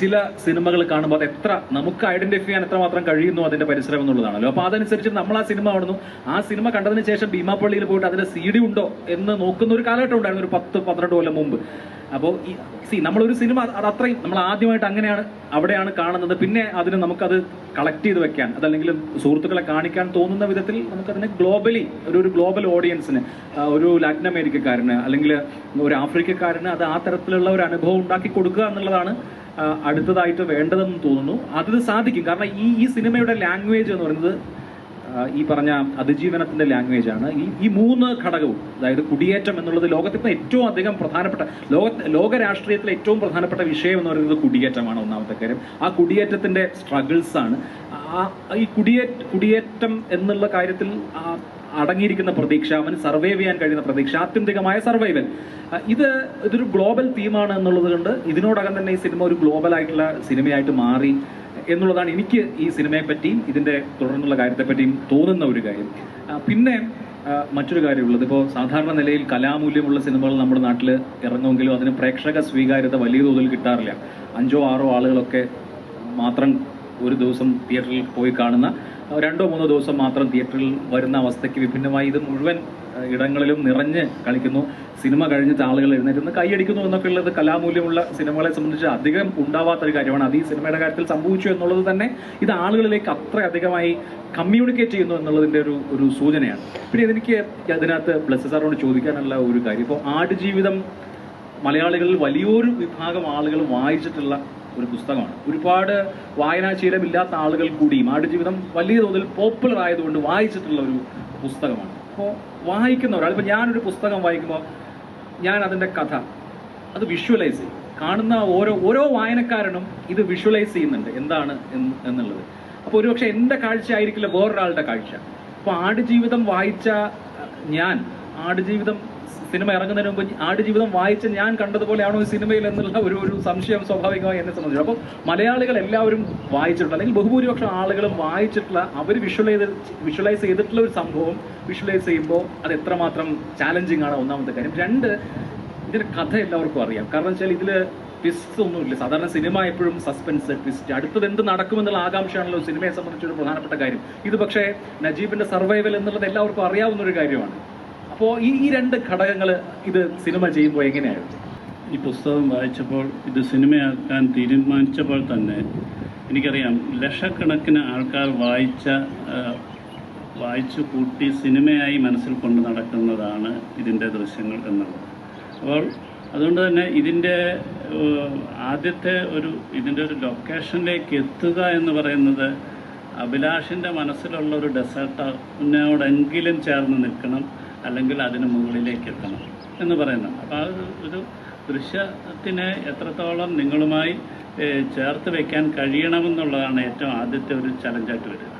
Speaker 7: ചില സിനിമകൾ കാണുമ്പോൾ അത് എത്ര നമുക്ക് ഐഡന്റിഫൈ ചെയ്യാൻ എത്രമാത്രം കഴിയുന്നു അതിന്റെ പരിസരം എന്നുള്ളതാണല്ലോ. അപ്പോൾ അതനുസരിച്ച് നമ്മൾ ആ സിനിമ കാണുന്നു. ആ സിനിമ കണ്ടതിന് ശേഷം ഭീമാപ്പള്ളിയിൽ പോയിട്ട് അതിന്റെ CD ഉണ്ടോ എന്ന് നോക്കുന്ന ഒരു കാലഘട്ടം ഉണ്ടായിരുന്നു, ഒരു 10-12 കൊല്ലം മുമ്പ്. അപ്പോൾ നമ്മളൊരു സിനിമ അത് അത്രയും നമ്മൾ ആദ്യമായിട്ട് അവിടെയാണ് കാണുന്നത്. പിന്നെ അതിന് നമുക്കത് കളക്ട് ചെയ്ത് വെക്കാൻ, അതല്ലെങ്കിൽ സുഹൃത്തുക്കളെ കാണിക്കാൻ തോന്നുന്ന വിധത്തിൽ നമുക്കതിനെ ഗ്ലോബലി ഒരു ഗ്ലോബൽ ഓഡിയൻസിന്, ഒരു ലാറ്റിൻ അമേരിക്കക്കാരന് അല്ലെങ്കിൽ ഒരു ആഫ്രിക്കക്കാരന് അത് ആ തരത്തിലുള്ള ഒരു അനുഭവം ഉണ്ടാക്കി കൊടുക്കുക എന്നുള്ളതാണ് അടുത്തതായിട്ട് വേണ്ടതെന്ന് തോന്നുന്നു. അത് സാധിക്കും. കാരണം ഈ സിനിമയുടെ ലാംഗ്വേജ് എന്ന് പറയുന്നത് ഈ പറഞ്ഞ അതിജീവനത്തിന്റെ ലാംഗ്വേജ് ആണ്. ഈ 3 ഘടകവും, അതായത് കുടിയേറ്റം എന്നുള്ളത് ലോകത്തിപ്പോൾ ഏറ്റവും അധികം പ്രധാനപ്പെട്ട, ലോക രാഷ്ട്രീയത്തിലെ ഏറ്റവും പ്രധാനപ്പെട്ട വിഷയം എന്ന് പറയുന്നത് കുടിയേറ്റമാണ്. ഒന്നാമത്തെ കാര്യം ആ കുടിയേറ്റത്തിന്റെ സ്ട്രഗിൾസ് ആണ്. ഈ കുടിയേറ്റം എന്നുള്ള കാര്യത്തിൽ അടങ്ങിയിരിക്കുന്ന പ്രതീക്ഷ, അവന് സർവൈവ് ചെയ്യാൻ കഴിയുന്ന പ്രതീക്ഷ, ആത്യന്തികമായ സർവൈവൽ, ഇതൊരു ഗ്ലോബൽ തീമാണ് എന്നുള്ളത് കൊണ്ട് ഇതിനോടകം തന്നെ ഈ സിനിമ ഒരു ഗ്ലോബൽ ആയിട്ടുള്ള സിനിമയായിട്ട് മാറി എന്നുള്ളതാണ് എനിക്ക് ഈ സിനിമയെ പറ്റിയും ഇതിന്റെ തുടർന്നുള്ള കാര്യത്തെപ്പറ്റിയും തോന്നുന്ന ഒരു കാര്യം. പിന്നെ മറ്റൊരു കാര്യമുള്ളത്, ഇപ്പോൾ സാധാരണ നിലയിൽ കലാമൂല്യമുള്ള സിനിമകൾ നമ്മുടെ നാട്ടിൽ ഇറങ്ങുമെങ്കിലും അതിന് പ്രേക്ഷക സ്വീകാര്യത വലിയ തോതിൽ കിട്ടാറില്ല. 5-6 ആളുകളൊക്കെ മാത്രം ഒരു ദിവസം തിയേറ്ററിൽ പോയി കാണുന്ന, 2-3 ദിവസം മാത്രം തിയേറ്ററിൽ വരുന്ന അവസ്ഥയ്ക്ക് വിഭിന്നമായി ഇത് മുഴുവൻ ഇടങ്ങളിലും നിറഞ്ഞ് കളിക്കുന്നു. സിനിമ കഴിഞ്ഞിട്ട് ആളുകൾ എഴുന്നേറ്റ് കൈയടിക്കുന്നു എന്നൊക്കെ ഉള്ളത് കലാമൂല്യമുള്ള സിനിമകളെ സംബന്ധിച്ച് അധികം ഉണ്ടാവാത്തൊരു കാര്യമാണ്. അത് ഈ സിനിമയുടെ കാര്യത്തിൽ സംഭവിച്ചു എന്നുള്ളത് തന്നെ ഇത് ആളുകളിലേക്ക് അത്ര അധികമായി കമ്മ്യൂണിക്കേറ്റ് ചെയ്യുന്നു എന്നുള്ളതിൻ്റെ ഒരു സൂചനയാണ്. പിന്നെ എനിക്ക് അതിനകത്ത് ബ്ലസ് സാറിനോട് ചോദിക്കാനുള്ള ഒരു കാര്യം, ഇപ്പോൾ ആടുജീവിതം മലയാളികളിൽ വലിയൊരു വിഭാഗം ആളുകൾ വായിച്ചിട്ടുള്ള ഒരു പുസ്തകമാണ്. ഒരുപാട് വായനാശീലമില്ലാത്ത ആളുകൾ കൂടിയും ആടുജീവിതം വലിയ തോതിൽ പോപ്പുലർ ആയതുകൊണ്ട് വായിച്ചിട്ടുള്ള ഒരു പുസ്തകമാണ്. അപ്പോൾ വായിക്കുന്ന ഒരാൾ, ഇപ്പോൾ ഞാനൊരു പുസ്തകം വായിക്കുമ്പോൾ ഞാൻ അതിൻ്റെ കഥ അത് വിഷ്വലൈസ് ചെയ്യും. കാണുന്ന ഓരോ വായനക്കാരനും ഇത് വിഷ്വലൈസ് ചെയ്യുന്നുണ്ട് എന്താണ് എന്നുള്ളത്. അപ്പോൾ ഒരുപക്ഷെ എൻ്റെ കാഴ്ച ആയിരിക്കില്ല വേറൊരാളുടെ കാഴ്ച. അപ്പോൾ ആടുജീവിതം വായിച്ച ഞാൻ, ആടുജീവിതം സിനിമ ഇറങ്ങുന്നതിന് മുമ്പ് ആടുജീവിതം വായിച്ച ഞാൻ കണ്ടതുപോലെയാണോ ഈ സിനിമയിൽ എന്നുള്ള ഒരു സംശയം സ്വാഭാവികമായി എന്നെ സംബന്ധിച്ചു. അപ്പോൾ മലയാളികൾ എല്ലാവരും വായിച്ചിട്ടുള്ള, അല്ലെങ്കിൽ ബഹുഭൂരിപക്ഷം ആളുകളും വായിച്ചിട്ടുള്ള, അവർ വിഷ്വലൈസ് ചെയ്തിട്ടുള്ള ഒരു സംഭവം വിഷ്വലൈസ് ചെയ്യുമ്പോൾ അത് എത്രമാത്രം ചാലഞ്ചിങ് ആണ് ഒന്നാമത്തെ കാര്യം. 2, ഇതിന്റെ കഥ എല്ലാവർക്കും അറിയാം. കാരണം വെച്ചാൽ ഇതിൽ ട്വിസ്റ്റ് ഒന്നുമില്ല. സാധാരണ സിനിമ എപ്പോഴും സസ്പെൻസ്, ട്വിസ്റ്റ്, അടുത്തത് എന്ത് നടക്കുമെന്നുള്ള ആകാംക്ഷയാണല്ലോ സിനിമയെ സംബന്ധിച്ചൊരു പ്രധാനപ്പെട്ട കാര്യം. ഇത് പക്ഷേ നജീബിന്റെ സർവൈവൽ എന്നുള്ളത് എല്ലാവർക്കും അറിയാവുന്ന ഒരു കാര്യമാണ്. അപ്പോൾ ഈ 2 ഘടകങ്ങൾ ഇത് സിനിമ ചെയ്യുമ്പോൾ എങ്ങനെയായിരുന്നു?
Speaker 5: ഈ പുസ്തകം വായിച്ചപ്പോൾ, ഇത് സിനിമയാക്കാൻ തീരുമാനിച്ചപ്പോൾ തന്നെ എനിക്കറിയാം ലക്ഷക്കണക്കിന് ആൾക്കാർ വായിച്ചു കൂട്ടി സിനിമയായി മനസ്സിൽ കൊണ്ട് നടക്കുന്നതാണ് ഇതിൻ്റെ ദൃശ്യങ്ങൾ എന്നുള്ളത്. അപ്പോൾ അതുകൊണ്ട് തന്നെ ഇതിൻ്റെ ആദ്യത്തെ ഇതിൻ്റെ ഒരു ലൊക്കേഷനിലേക്ക് എത്തുക എന്ന് പറയുന്നത് അഭിലാഷിൻ്റെ മനസ്സിലുള്ള ഒരു ഡെസേർട്ടിനോടെങ്കിലും ചേർന്ന് നിൽക്കണം, അല്ലെങ്കിൽ അതിന് മുകളിലേക്ക് എത്തണം എന്ന് പറയുന്നത്. അപ്പോൾ ആ ഒരു ദൃശ്യത്തിനെ എത്രത്തോളം നിങ്ങളുമായി ചേർത്ത് വയ്ക്കാൻ കഴിയണമെന്നുള്ളതാണ് ഏറ്റവും ആദ്യത്തെ ഒരു ചലഞ്ചായിട്ട് വരിക.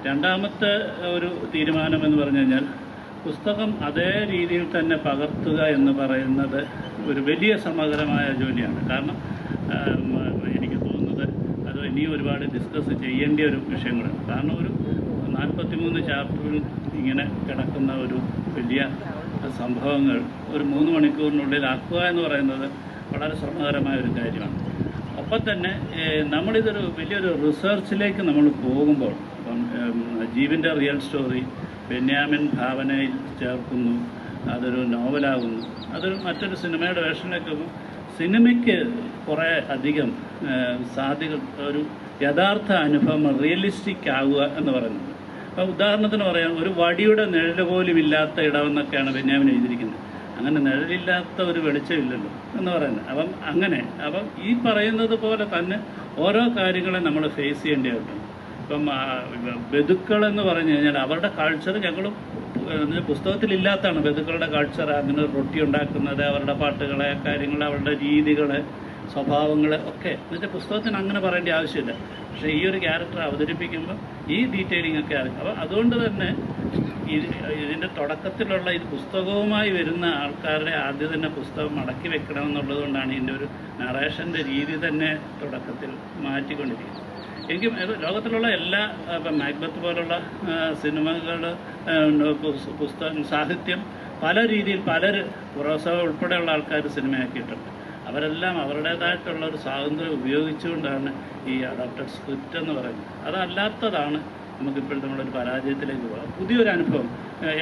Speaker 5: രണ്ടാമത്തെ ഒരു തീരുമാനം എന്ന് പറഞ്ഞു കഴിഞ്ഞാൽ പുസ്തകം അതേ രീതിയിൽ തന്നെ പകർത്തുക എന്ന് പറയുന്നത് ഒരു വലിയ സമഗ്രമായ ജോലിയാണ്. കാരണം എനിക്ക് തോന്നുന്നത് അത് ഇനിയും ഒരുപാട് ഡിസ്കസ് ചെയ്യേണ്ട ഒരു വിഷയം കൂടെയാണ്. കാരണം ഒരു 43 ചാപ്റ്ററിൽ ഇങ്ങനെ കിടക്കുന്ന ഒരു വലിയ സംഭവങ്ങൾ ഒരു 3 മണിക്കൂറിനുള്ളിൽ ആക്കുക എന്ന് പറയുന്നത് വളരെ ശ്രമകരമായ ഒരു കാര്യമാണ്. ഒപ്പം അപ്പം തന്നെ നമ്മളിതൊരു വലിയൊരു റിസർച്ചിലേക്ക് നമ്മൾ പോകുമ്പോൾ ഇപ്പം ജീവൻ്റെ റിയൽ സ്റ്റോറി ബെന്യാമിൻ ഭാവനയിൽ ചേർക്കുന്നു, അതൊരു നോവലാകുന്നു, അതൊരു മറ്റൊരു സിനിമയുടെ വേഷനിലേക്ക് സിനിമയ്ക്ക് കുറേ അധികം സാധ്യത, ഒരു യഥാർത്ഥ അനുഭവം റിയലിസ്റ്റിക് ആവുക എന്ന് പറയുന്നത്. അപ്പോൾ ഉദാഹരണത്തിന് പറയാം, ഒരു വടിയുടെ നിഴൽ പോലും ഇല്ലാത്ത ഇടമെന്നൊക്കെയാണ് ബെന്യാമിൻ എഴുതിയിരിക്കുന്നത്. അങ്ങനെ നിഴലില്ലാത്ത ഒരു വെളിച്ചമില്ലല്ലോ എന്ന് പറയുന്നത്. അപ്പം ഈ പറയുന്നത് പോലെ തന്നെ ഓരോ കാര്യങ്ങളെ നമ്മൾ ഫേസ് ചെയ്യേണ്ടതായിട്ടുണ്ട്. ഇപ്പം ബന്ധുക്കൾ എന്ന് പറഞ്ഞു കഴിഞ്ഞാൽ അവരുടെ കൾച്ചർ ഞങ്ങളും പുസ്തകത്തിലില്ലാത്തതാണ്. ബന്ധുക്കളുടെ കൾച്ചർ, അങ്ങനെ റൊട്ടി ഉണ്ടാക്കുന്നത്, അവരുടെ പാട്ടുകളെ, കാര്യങ്ങൾ, അവരുടെ രീതികൾ, സ്വഭാവങ്ങൾ ഒക്കെ എന്നുവെച്ചാൽ പുസ്തകത്തിന് അങ്ങനെ പറയേണ്ട ആവശ്യമില്ല. പക്ഷേ ഈ ഒരു ക്യാരക്ടർ അവതരിപ്പിക്കുമ്പോൾ ഈ ഡീറ്റെയിലിംഗ് ഒക്കെ അറിയാം. അപ്പോൾ അതുകൊണ്ട് തന്നെ ഇതിൻ്റെ തുടക്കത്തിലുള്ള ഇത് പുസ്തകവുമായി വരുന്ന ആൾക്കാരുടെ ആദ്യം തന്നെ പുസ്തകം മടക്കി വെക്കണമെന്നുള്ളത് കൊണ്ടാണ് ഇതിൻ്റെ ഒരു നറേഷൻ്റെ രീതി തന്നെ തുടക്കത്തിൽ മാറ്റിക്കൊണ്ടിരിക്കുന്നത്. എനിക്ക് ലോകത്തിലുള്ള എല്ലാ ഇപ്പം മാക്ബത്ത് പോലുള്ള സിനിമകൾ, പുസ്തകം, സാഹിത്യം പല രീതിയിൽ പുറസഭ ഉൾപ്പെടെയുള്ള ആൾക്കാർ സിനിമയാക്കിയിട്ടുണ്ട്. അവരെല്ലാം അവരുടേതായിട്ടുള്ള ഒരു സ്വാതന്ത്ര്യം ഉപയോഗിച്ചുകൊണ്ടാണ് ഈ അഡാപ്റ്റഡ് സ്ക്രിപ്റ്റ് എന്ന് പറയുന്നത്. അതല്ലാത്തതാണ് നമുക്കിപ്പോഴത്തെ നമ്മളൊരു പരാജയത്തിലേക്ക് പോകാം. പുതിയൊരു അനുഭവം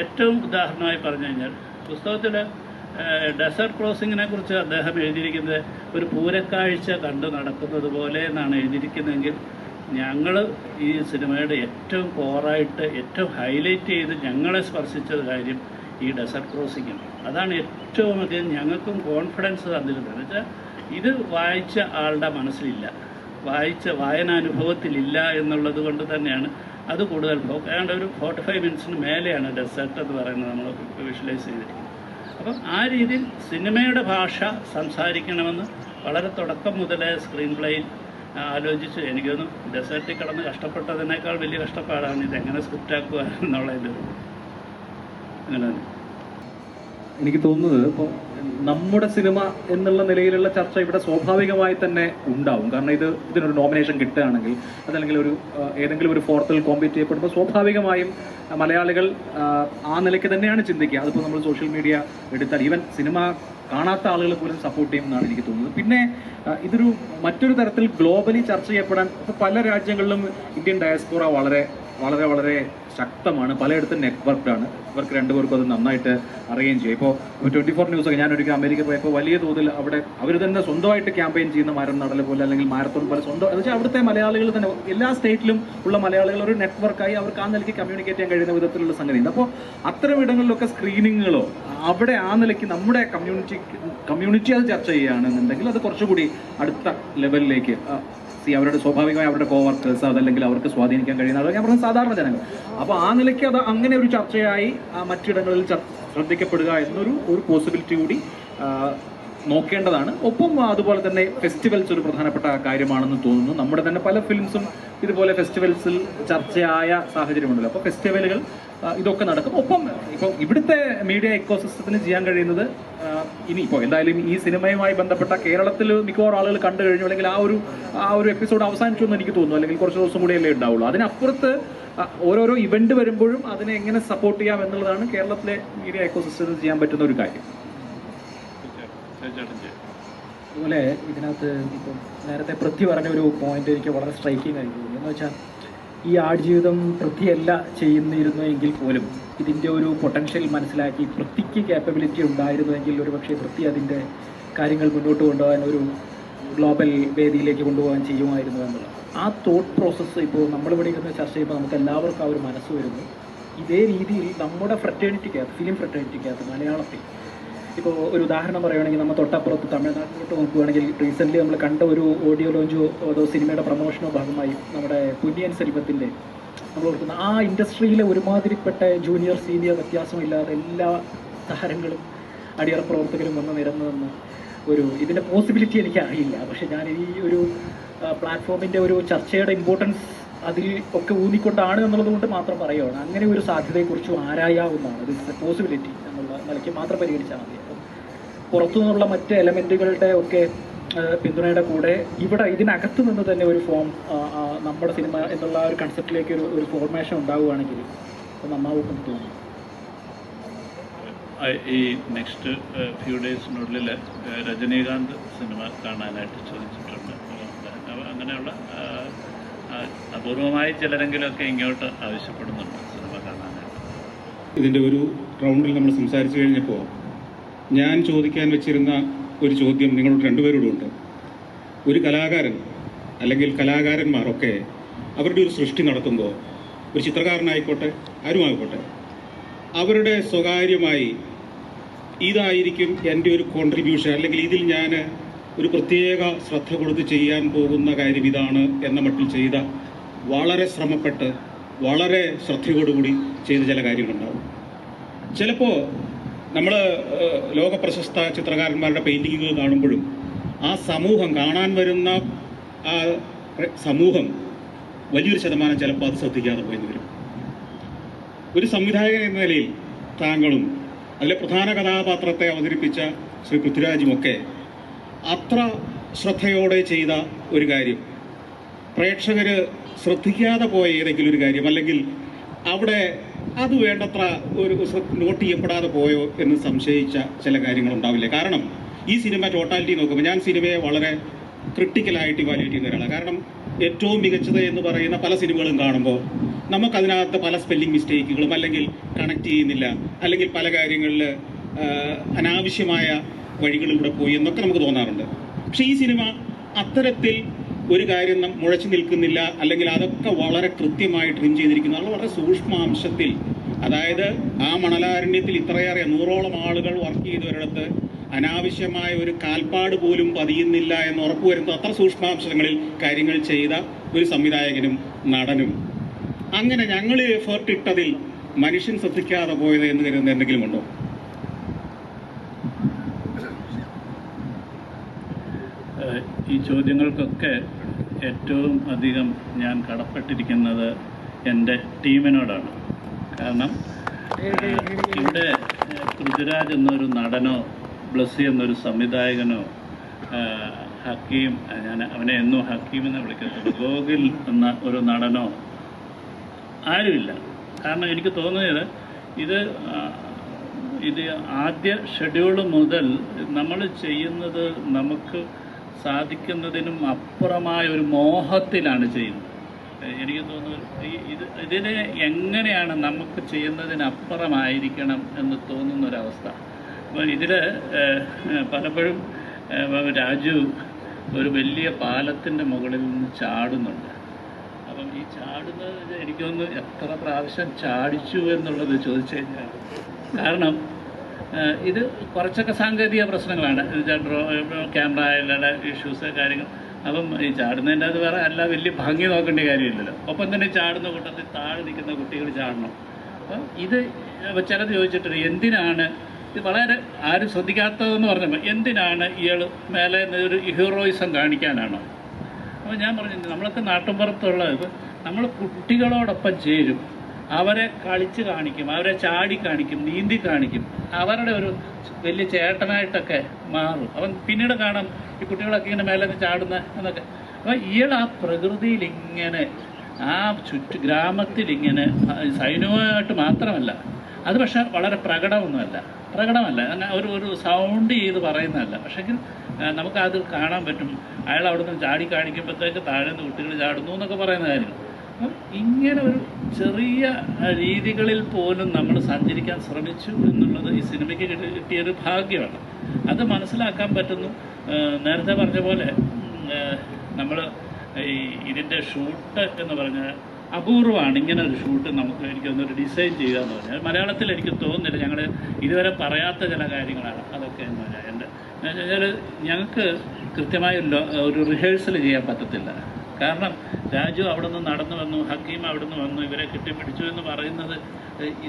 Speaker 5: ഏറ്റവും ഉദാഹരണമായി പറഞ്ഞു കഴിഞ്ഞാൽ പുസ്തകത്തിൽ ഡെസേർട്ട് ക്രോസിങ്ങിനെ കുറിച്ച് അദ്ദേഹം എഴുതിയിരിക്കുന്നത് ഒരു പൂരക്കാഴ്ച കണ്ടു നടക്കുന്നത് പോലെ എന്നാണ് എഴുതിയിരിക്കുന്നതെങ്കിൽ ഞങ്ങൾ ഈ സിനിമയുടെ ഏറ്റവും കോറായിട്ട് ഏറ്റവും ഹൈലൈറ്റ് ചെയ്ത് ഞങ്ങളെ സ്പർശിച്ചത് കാര്യം ഈ ഡെസേർട്ട് ക്രോസിങ്ങാണ്. അതാണ് ഏറ്റവും അധികം ഞങ്ങൾക്കും കോൺഫിഡൻസ് തന്നിരുന്നത്. എന്ന് വെച്ചാൽ ഇത് വായിച്ച ആളുടെ മനസ്സിലില്ല, വായനാനുഭവത്തിലില്ല എന്നുള്ളത് കൊണ്ട് തന്നെയാണ് അത് കൂടുതൽ ഏതാണ്ട് ഒരു 45 മിനിറ്റ്സിന് മേലെയാണ് ഡെസേർട്ട് എന്ന് പറയുന്നത് നമ്മൾ വിഷ്വലൈസ് ചെയ്തിരിക്കുന്നത്. അപ്പം ആ രീതിയിൽ സിനിമയുടെ ഭാഷ സംസാരിക്കണമെന്ന് വളരെ തുടക്കം മുതലേ സ്ക്രീൻ പ്ലേയിൽ ആലോചിച്ച് എനിക്കൊന്നും ഡെസേർട്ടിൽ കിടന്ന് കഷ്ടപ്പെട്ടതിനേക്കാൾ വലിയ കഷ്ടപ്പാടാണ് ഇതെങ്ങനെ സ്ക്രിപ്റ്റാക്കുക എന്നുള്ളതിൻ്റെ. അങ്ങനെ
Speaker 7: എനിക്ക് തോന്നുന്നത് ഇപ്പോൾ നമ്മുടെ സിനിമ എന്നുള്ള നിലയിലുള്ള ചർച്ച ഇവിടെ സ്വാഭാവികമായി തന്നെ ഉണ്ടാവും. കാരണം ഇതിനൊരു നോമിനേഷൻ കിട്ടുകയാണെങ്കിൽ അതല്ലെങ്കിൽ ഏതെങ്കിലും ഒരു ഫോർത്തിൽ കോമ്പീറ്റ് ചെയ്യപ്പെടുമ്പോൾ സ്വാഭാവികമായും മലയാളികൾ ആ നിലയ്ക്ക് തന്നെയാണ് ചിന്തിക്കുക. അതിപ്പോൾ നമ്മൾ സോഷ്യൽ മീഡിയ എടുത്താൽ ഈവൻ സിനിമ കാണാത്ത ആളുകൾ പോലും സപ്പോർട്ട് ചെയ്യുമെന്നാണ് എനിക്ക് തോന്നുന്നത്. പിന്നെ ഇതൊരു മറ്റൊരു തരത്തിൽ ഗ്ലോബലി ചർച്ച ചെയ്യപ്പെടാൻ ഇപ്പോൾ പല രാജ്യങ്ങളിലും ഇന്ത്യൻ ഡയസ്പോറ വളരെ വളരെ വളരെ ശക്തമാണ്, പലയിടത്തും നെറ്റ്വർക്കാണ്. ഇവർക്ക് രണ്ടുപേർക്കും അത് നന്നായിട്ട് അറിയുകയും ചെയ്യും. ഇപ്പോൾ 24 ന്യൂസൊക്കെ ഞാനൊരിക്കൽ അമേരിക്ക പോയപ്പോൾ വലിയ തോതിൽ അവിടെ അവർ തന്നെ സ്വന്തമായിട്ട് ക്യാമ്പയിൻ ചെയ്യുന്ന മരം നടൽ പോലെ അല്ലെങ്കിൽ മാരത്തോൺ പോലെ സ്വന്തം എന്ന് വെച്ചാൽ അവിടുത്തെ മലയാളികൾ തന്നെ എല്ലാ സ്റ്റേറ്റിലും ഉള്ള മലയാളികൾ ഒരു നെറ്റ്വർക്കായി അവർക്ക് ആ നിലയ്ക്ക് കമ്മ്യൂണിക്കേറ്റ് ചെയ്യാൻ കഴിയുന്ന വിധത്തിലുള്ള സംഗതിയുണ്ട്. അപ്പോൾ അത്തരം ഇടങ്ങളിലൊക്കെ സ്ക്രീനിങ്ങുകളോ അവിടെ ആ നിലയ്ക്ക് നമ്മുടെ കമ്മ്യൂണിറ്റി അത് ചർച്ച ചെയ്യുകയാണെന്നുണ്ടെങ്കിൽ അത് കുറച്ചുകൂടി അടുത്ത ലെവലിലേക്ക് അവരുടെ സ്വാഭാവികമായി അവരുടെ കോവർക്കേഴ്സ് അതല്ലെങ്കിൽ അവർക്ക് സ്വാധീനിക്കാൻ കഴിയുന്ന ആളുകൾ, ഞാൻ പറഞ്ഞ സാധാരണ ജനങ്ങൾ. അപ്പോൾ ആ നിലയ്ക്ക് അത് അങ്ങനെ ഒരു ചർച്ചയായി മറ്റിടങ്ങളിൽ ശ്രദ്ധിക്കപ്പെടുക എന്നൊരു പോസിബിലിറ്റി കൂടി നോക്കേണ്ടതാണ്. ഒപ്പം അതുപോലെ തന്നെ ഫെസ്റ്റിവൽസ് ഒരു പ്രധാനപ്പെട്ട കാര്യമാണെന്ന് തോന്നുന്നു. നമ്മുടെ തന്നെ പല ഫിലിംസും ഇതുപോലെ ഫെസ്റ്റിവൽസിൽ ചർച്ചയായ സാഹചര്യമുണ്ടല്ലോ. അപ്പോൾ ഫെസ്റ്റിവലുകൾ ഇതൊക്കെ നടക്കും. ഒപ്പം ഇപ്പോൾ ഇവിടുത്തെ മീഡിയ ഇക്കോസിസ്റ്റത്തിന് ചെയ്യാൻ കഴിയുന്നത് ഇനിയിപ്പോൾ എന്തായാലും ഈ സിനിമയുമായി ബന്ധപ്പെട്ട കേരളത്തിൽ മിക്കവാറും ആളുകൾ കണ്ടു കഴിഞ്ഞു, അല്ലെങ്കിൽ ആ ഒരു എപ്പിസോഡ് അവസാനിച്ചു എന്ന് എനിക്ക് തോന്നുന്നു, അല്ലെങ്കിൽ കുറച്ച് ദിവസം കൂടിയല്ലേ ഉണ്ടാവുള്ളൂ. അതിനപ്പുറത്ത് ഓരോരോ ഇവന്റ് വരുമ്പോഴും അതിനെ എങ്ങനെ സപ്പോർട്ട് ചെയ്യാം എന്നുള്ളതാണ് കേരളത്തിലെ മീഡിയ ഇക്കോസിസ്റ്റത്തിന് ചെയ്യാൻ പറ്റുന്ന ഒരു കാര്യം.
Speaker 8: അതുപോലെ ഇതിനകത്ത് ഇപ്പം നേരത്തെ പൃഥ്വി പറഞ്ഞ ഒരു പോയിന്റ് എനിക്ക് വളരെ സ്ട്രൈക്കിംഗ് ആയി തോന്നി. എന്ന് വെച്ചാൽ ഈ ആടുജീവിതം പൃഥ്വിയല്ല ചെയ്യുന്നിരുന്നു എങ്കിൽ പോലും ഇതിൻ്റെ ഒരു പൊട്ടൻഷ്യൽ മനസ്സിലാക്കി പൃഥ്വിക്ക് ക്യാപ്പബിലിറ്റി ഉണ്ടായിരുന്നുവെങ്കിൽ ഒരു പക്ഷേ പൃഥ്വി അതിൻ്റെ കാര്യങ്ങൾ മുന്നോട്ട് കൊണ്ടുപോകാൻ ഒരു ഗ്ലോബൽ വേദിയിലേക്ക് കൊണ്ടുപോകാൻ ചെയ്യുമായിരുന്നു എന്നുള്ളത് ആ തോട്ട് പ്രോസസ്സ് ഇപ്പോൾ നമ്മളിവിടെ ഇരുന്ന് ചർച്ച ചെയ്യുമ്പോൾ നമുക്ക് എല്ലാവർക്കും ആ ഒരു മനസ്സ് വരുന്നു. ഇതേ രീതിയിൽ നമ്മുടെ ഫ്രറ്റേണിറ്റിക്കകത്ത് ഫിലിം ഫ്രറ്റേണിറ്റിക്കകത്ത് മലയാളത്തിൽ ഇപ്പോൾ ഒരു ഉദാഹരണം പറയുകയാണെങ്കിൽ നമ്മൾ തൊട്ടപ്പുറത്ത് തമിഴ്നാട്ടിലോട്ട് നോക്കുകയാണെങ്കിൽ റീസെൻ്റ്ലി നമ്മൾ കണ്ട ഒരു ഓഡിയോ ലോഞ്ചോ അതോ സിനിമയുടെ പ്രമോഷനോ ഭാഗമായി നമ്മുടെ പുന്നിയൻ സെൽവത്തിൻ്റെ നമ്മൾ ഓർക്കുന്ന ആ ഇൻഡസ്ട്രിയിലെ ഒരുമാതിരിപ്പെട്ട ജൂനിയർ സീനിയർ വ്യത്യാസമില്ലാതെ എല്ലാ താരങ്ങളും അടിയറ പ്രവർത്തകരും വന്ന് നിരന്നു ഇതിൻ്റെ പോസിബിലിറ്റി എനിക്ക് അറിയില്ല. പക്ഷേ ഞാൻ ഈ ഒരു പ്ലാറ്റ്ഫോമിൻ്റെ ഒരു ചർച്ചയുടെ ഇമ്പോർട്ടൻസ് അതിൽ ഒക്കെ ഊന്നിക്കൊണ്ടാണ് എന്നുള്ളത് കൊണ്ട് മാത്രം പറയുകയാണ്. അങ്ങനെ ഒരു സാധ്യതയെക്കുറിച്ചും ആരായാവുന്നതാണ്. ഇത് പോസിബിലിറ്റി എന്നുള്ള നിലയ്ക്ക് മാത്രം പരിഗണിച്ചാൽ മതി. അപ്പം പുറത്തു നിന്നുള്ള മറ്റ് എലമെൻറ്റുകളുടെ ഒക്കെ പിന്തുണയുടെ കൂടെ ഇവിടെ ഇതിനകത്ത് നിന്ന് തന്നെ ഒരു ഫോം നമ്മുടെ സിനിമ എന്നുള്ള ഒരു കൺസെപ്റ്റിലേക്ക് ഒരു ഫോർമേഷൻ ഉണ്ടാവുകയാണെങ്കിൽ അത് നന്നാവുമെന്ന് തോന്നുന്നു.
Speaker 5: ഈ നെക്സ്റ്റ് ഫ്യൂ ഡേയ്സിനുള്ളിൽ രജനീകാന്ത് സിനിമ കാണാനായിട്ട് ചോദിച്ചിട്ടുണ്ട്. അങ്ങനെയുള്ള അപൂർവമായി ചിലരെങ്കിലുമൊക്കെ ഇങ്ങോട്ട് ആവശ്യപ്പെടുന്നുണ്ട് സിനിമ കാണാനായിട്ട്.
Speaker 1: ഇതിൻ്റെ ഒരു റൗണ്ടിൽ നമ്മൾ സംസാരിച്ചു കഴിഞ്ഞപ്പോൾ ഞാൻ ചോദിക്കാൻ വെച്ചിരുന്ന ഒരു ചോദ്യം നിങ്ങളോട് രണ്ടുപേരോടുമുണ്ട്. ഒരു കലാകാരൻ അല്ലെങ്കിൽ കലാകാരന്മാരൊക്കെ അവരുടെ ഒരു സൃഷ്ടി നടത്തുമ്പോൾ, ഒരു ചിത്രകാരനായിക്കോട്ടെ ആരുമായിക്കോട്ടെ, അവരുടെ സ്വകാര്യമായി ഇതായിരിക്കും എൻ്റെ ഒരു കോൺട്രിബ്യൂഷൻ, അല്ലെങ്കിൽ ഇതിൽ ഞാൻ ഒരു പ്രത്യേക ശ്രദ്ധ കൊടുത്ത് ചെയ്യാൻ പോകുന്ന കാര്യം ഇതാണ് എന്ന മട്ടിൽ ചെയ്ത, വളരെ ശ്രമപ്പെട്ട് വളരെ ശ്രദ്ധയോടുകൂടി ചെയ്ത ചില കാര്യങ്ങളുണ്ടാവും. ചിലപ്പോൾ നമ്മൾ ലോകപ്രശസ്ത ചിത്രകാരന്മാരുടെ പെയിൻറ്റിങ്ങുകൾ കാണുമ്പോഴും ആ സമൂഹം, കാണാൻ വരുന്ന ആ സമൂഹം വലിയൊരു ശതമാനം ചിലപ്പോൾ അത് ശ്രദ്ധിക്കാതെ പോയെന്ന് വരും. ഒരു സംവിധായകൻ എന്ന നിലയിൽ താങ്കളും അതിലെ പ്രധാന കഥാപാത്രത്തെ അവതരിപ്പിച്ച ശ്രീ പൃഥ്വിരാജുമൊക്കെ അത്ര ശ്രദ്ധയോടെ ചെയ്ത ഒരു കാര്യം, പ്രേക്ഷകർ ശ്രദ്ധിക്കാതെ പോയ ഏതെങ്കിലും ഒരു കാര്യം, അല്ലെങ്കിൽ അവിടെ അത് വേണ്ടത്ര ഒരു നോട്ട് ചെയ്യപ്പെടാതെ പോയോ എന്ന് സംശയിച്ച ചില കാര്യങ്ങളുണ്ടാവില്ലേ? കാരണം ഈ സിനിമ ടോട്ടാലിറ്റി നോക്കുമ്പോൾ ഞാൻ സിനിമയെ വളരെ ക്രിട്ടിക്കലായിട്ട് ഇവാലുവേറ്റ് ചെയ്യുന്ന ഒരാളാണ്. കാരണം ഏറ്റവും മികച്ചത് എന്ന് പറയുന്ന പല സിനിമകളും കാണുമ്പോൾ നമുക്കതിനകത്ത് പല സ്പെല്ലിംഗ് മിസ്റ്റേക്കുകളും, അല്ലെങ്കിൽ കണക്ട് ചെയ്യുന്നില്ല, അല്ലെങ്കിൽ പല കാര്യങ്ങളിൽ അനാവശ്യമായ വഴികളിലൂടെ പോയി എന്നൊക്കെ നമുക്ക് തോന്നാറുണ്ട്. പക്ഷേ ഈ സിനിമ അത്തരത്തിൽ ഒരു കാര്യം മുഴച്ചു നിൽക്കുന്നില്ല, അല്ലെങ്കിൽ അതൊക്കെ വളരെ കൃത്യമായി ട്രിം ചെയ്തിരിക്കുന്ന വളരെ സൂക്ഷ്മാംശത്തിൽ, അതായത് ആ മണലാരണ്യത്തിൽ ഇത്രയേറെ 100ഓളം ആളുകൾ വർക്ക് ചെയ്തവരിടത്ത് അനാവശ്യമായ ഒരു കാൽപ്പാട് പോലും പതിയുന്നില്ല എന്ന് ഉറപ്പുവരുന്ന അത്ര സൂക്ഷ്മാംശങ്ങളിൽ കാര്യങ്ങൾ ചെയ്ത ഒരു സംവിധായകനും നടനും. അങ്ങനെ ഞങ്ങൾ എഫേർട്ട് ഇട്ടതിൽ മനുഷ്യൻ ശ്രദ്ധിക്കാതെ പോയത് എന്ന് കരുതുന്ന എന്തെങ്കിലും ഉണ്ടോ?
Speaker 5: ഈ ചോദ്യങ്ങൾക്കൊക്കെ ഏറ്റവും അധികം ഞാൻ കടപ്പെട്ടിരിക്കുന്നത് എൻ്റെ ടീമിനോടാണ്. കാരണം ഇവിടെ പൃഥ്വിരാജ് എന്നൊരു നടനോ ബ്ലസ്സി എന്നൊരു സംവിധായകനോ ഹക്കീം, ഞാൻ അവനെ എന്നും ഹക്കീം എന്ന് വിളിക്കത്തുള്ളൂ, ഗോകുൽ എന്ന ഒരു നടനോ ആരുമില്ല. കാരണം എനിക്ക് തോന്നിയത് ഇത് ആദ്യ ഷെഡ്യൂൾ മുതൽ നമ്മൾ ചെയ്യുന്നത് നമുക്ക് സാധിക്കുന്നതിനും അപ്പുറമായ ഒരു മോഹത്തിലാണ് ചെയ്യുന്നത്. എനിക്ക് തോന്നുന്നു ഇതിനെ എങ്ങനെയാണ് നമുക്ക് ചെയ്യുന്നതിനപ്പുറമായിരിക്കണം എന്ന് തോന്നുന്നൊരവസ്ഥ. അപ്പോൾ ഇതിൽ പലപ്പോഴും രാജു ഒരു വലിയ പാലത്തിൻ്റെ മുകളിൽ നിന്ന് ചാടുന്നുണ്ട്. അപ്പം ഈ ചാടുന്നത് എനിക്കൊന്ന് എത്ര പ്രാവശ്യം ചാടിച്ചു എന്നുള്ളത് ചോദിച്ചു കഴിഞ്ഞാൽ, കാരണം ഇത് കുറച്ചൊക്കെ സാങ്കേതിക പ്രശ്നങ്ങളാണ്, ക്യാമറയിലുള്ള ഇഷ്യൂസ് കാര്യങ്ങൾ. അപ്പം ഈ ചാടുന്നതിൻ്റെ അത് വേറെ അല്ല, വലിയ ഭംഗി നോക്കേണ്ട കാര്യമില്ലല്ലോ. ഒപ്പം തന്നെ ചാടുന്ന കൂട്ടത്തിൽ താഴെ നിൽക്കുന്ന കുട്ടികൾ ചാടണം. അപ്പം ഇത് ചിലത് ചോദിച്ചിട്ടുണ്ട്, എന്തിനാണ് ഇത് വളരെ ആരും ശ്രദ്ധിക്കാത്തതെന്ന് പറഞ്ഞപ്പോൾ, എന്തിനാണ് ഇയാൾ മേലെ ഒരു ഹീറോയിസം കാണിക്കാനാണോ? അപ്പോൾ ഞാൻ പറഞ്ഞു, നമ്മളൊക്കെ നാട്ടിൻപുറത്തുള്ള നമ്മൾ കുട്ടികളോടൊപ്പം ചേരും, അവരെ കളിച്ച് കാണിക്കും, അവരെ ചാടി കാണിക്കും, നീന്തി കാണിക്കും, അവരുടെ ഒരു വലിയ ചേട്ടനായിട്ടൊക്കെ മാറും. അവൻ പിന്നീട് കാണാം ഈ കുട്ടികളൊക്കെ ഇങ്ങനെ മേലെ ചാടുന്ന എന്നൊക്കെ. അപ്പോൾ ഇയാൾ ആ പ്രകൃതിയിൽ ഇങ്ങനെ ആ ഗ്രാമത്തിൽ ഇങ്ങനെ സൈന്യമായിട്ട് മാത്രമല്ല, അത് പക്ഷെ വളരെ പ്രകടമല്ല ഒരു സൗണ്ട് ചെയ്ത് പറയുന്നതല്ല. പക്ഷെങ്കിൽ നമുക്കത് കാണാൻ പറ്റും. അയാൾ അവിടെ നിന്ന് ചാടി കാണിക്കുമ്പോഴത്തേക്ക് താഴെ നിന്ന് കുട്ടികൾ ചാടുന്നു എന്നൊക്കെ പറയുന്ന കാര്യങ്ങൾ. അപ്പം ഇങ്ങനെ ഒരു ചെറിയ രീതികളിൽ പോലും നമ്മൾ സഞ്ചരിക്കാൻ ശ്രമിച്ചു എന്നുള്ളത് ഈ സിനിമയ്ക്ക് കിട്ടിയൊരു ഭാഗ്യമാണ്. അത് മനസ്സിലാക്കാൻ പറ്റുന്നു. നേരത്തെ പറഞ്ഞ പോലെ നമ്മൾ ഇതിൻ്റെ ഷൂട്ട് എന്ന് പറഞ്ഞാൽ അപൂർവമാണ്. ഇങ്ങനെ ഒരു ഷൂട്ട് നമുക്ക് എനിക്കൊന്നൊരു ഡിസൈൻ ചെയ്യുക എന്ന് പറഞ്ഞാൽ മലയാളത്തിൽ എനിക്ക് തോന്നുന്നില്ല. ഞങ്ങൾ ഇതുവരെ പറയാത്ത ചില കാര്യങ്ങളാണ് അതൊക്കെ എന്ന് പറഞ്ഞാൽ. എന്ന് വെച്ചാൽ ഞങ്ങൾക്ക് കൃത്യമായ ഒരു റിഹേഴ്സൽ ചെയ്യാൻ പറ്റത്തില്ല. കാരണം രാജു അവിടെ നിന്ന് നടന്നു വന്നു, ഹക്കീം അവിടെ നിന്ന് വന്നു, ഇവരെ കെട്ടിപ്പിടിച്ചു എന്ന് പറയുന്നത്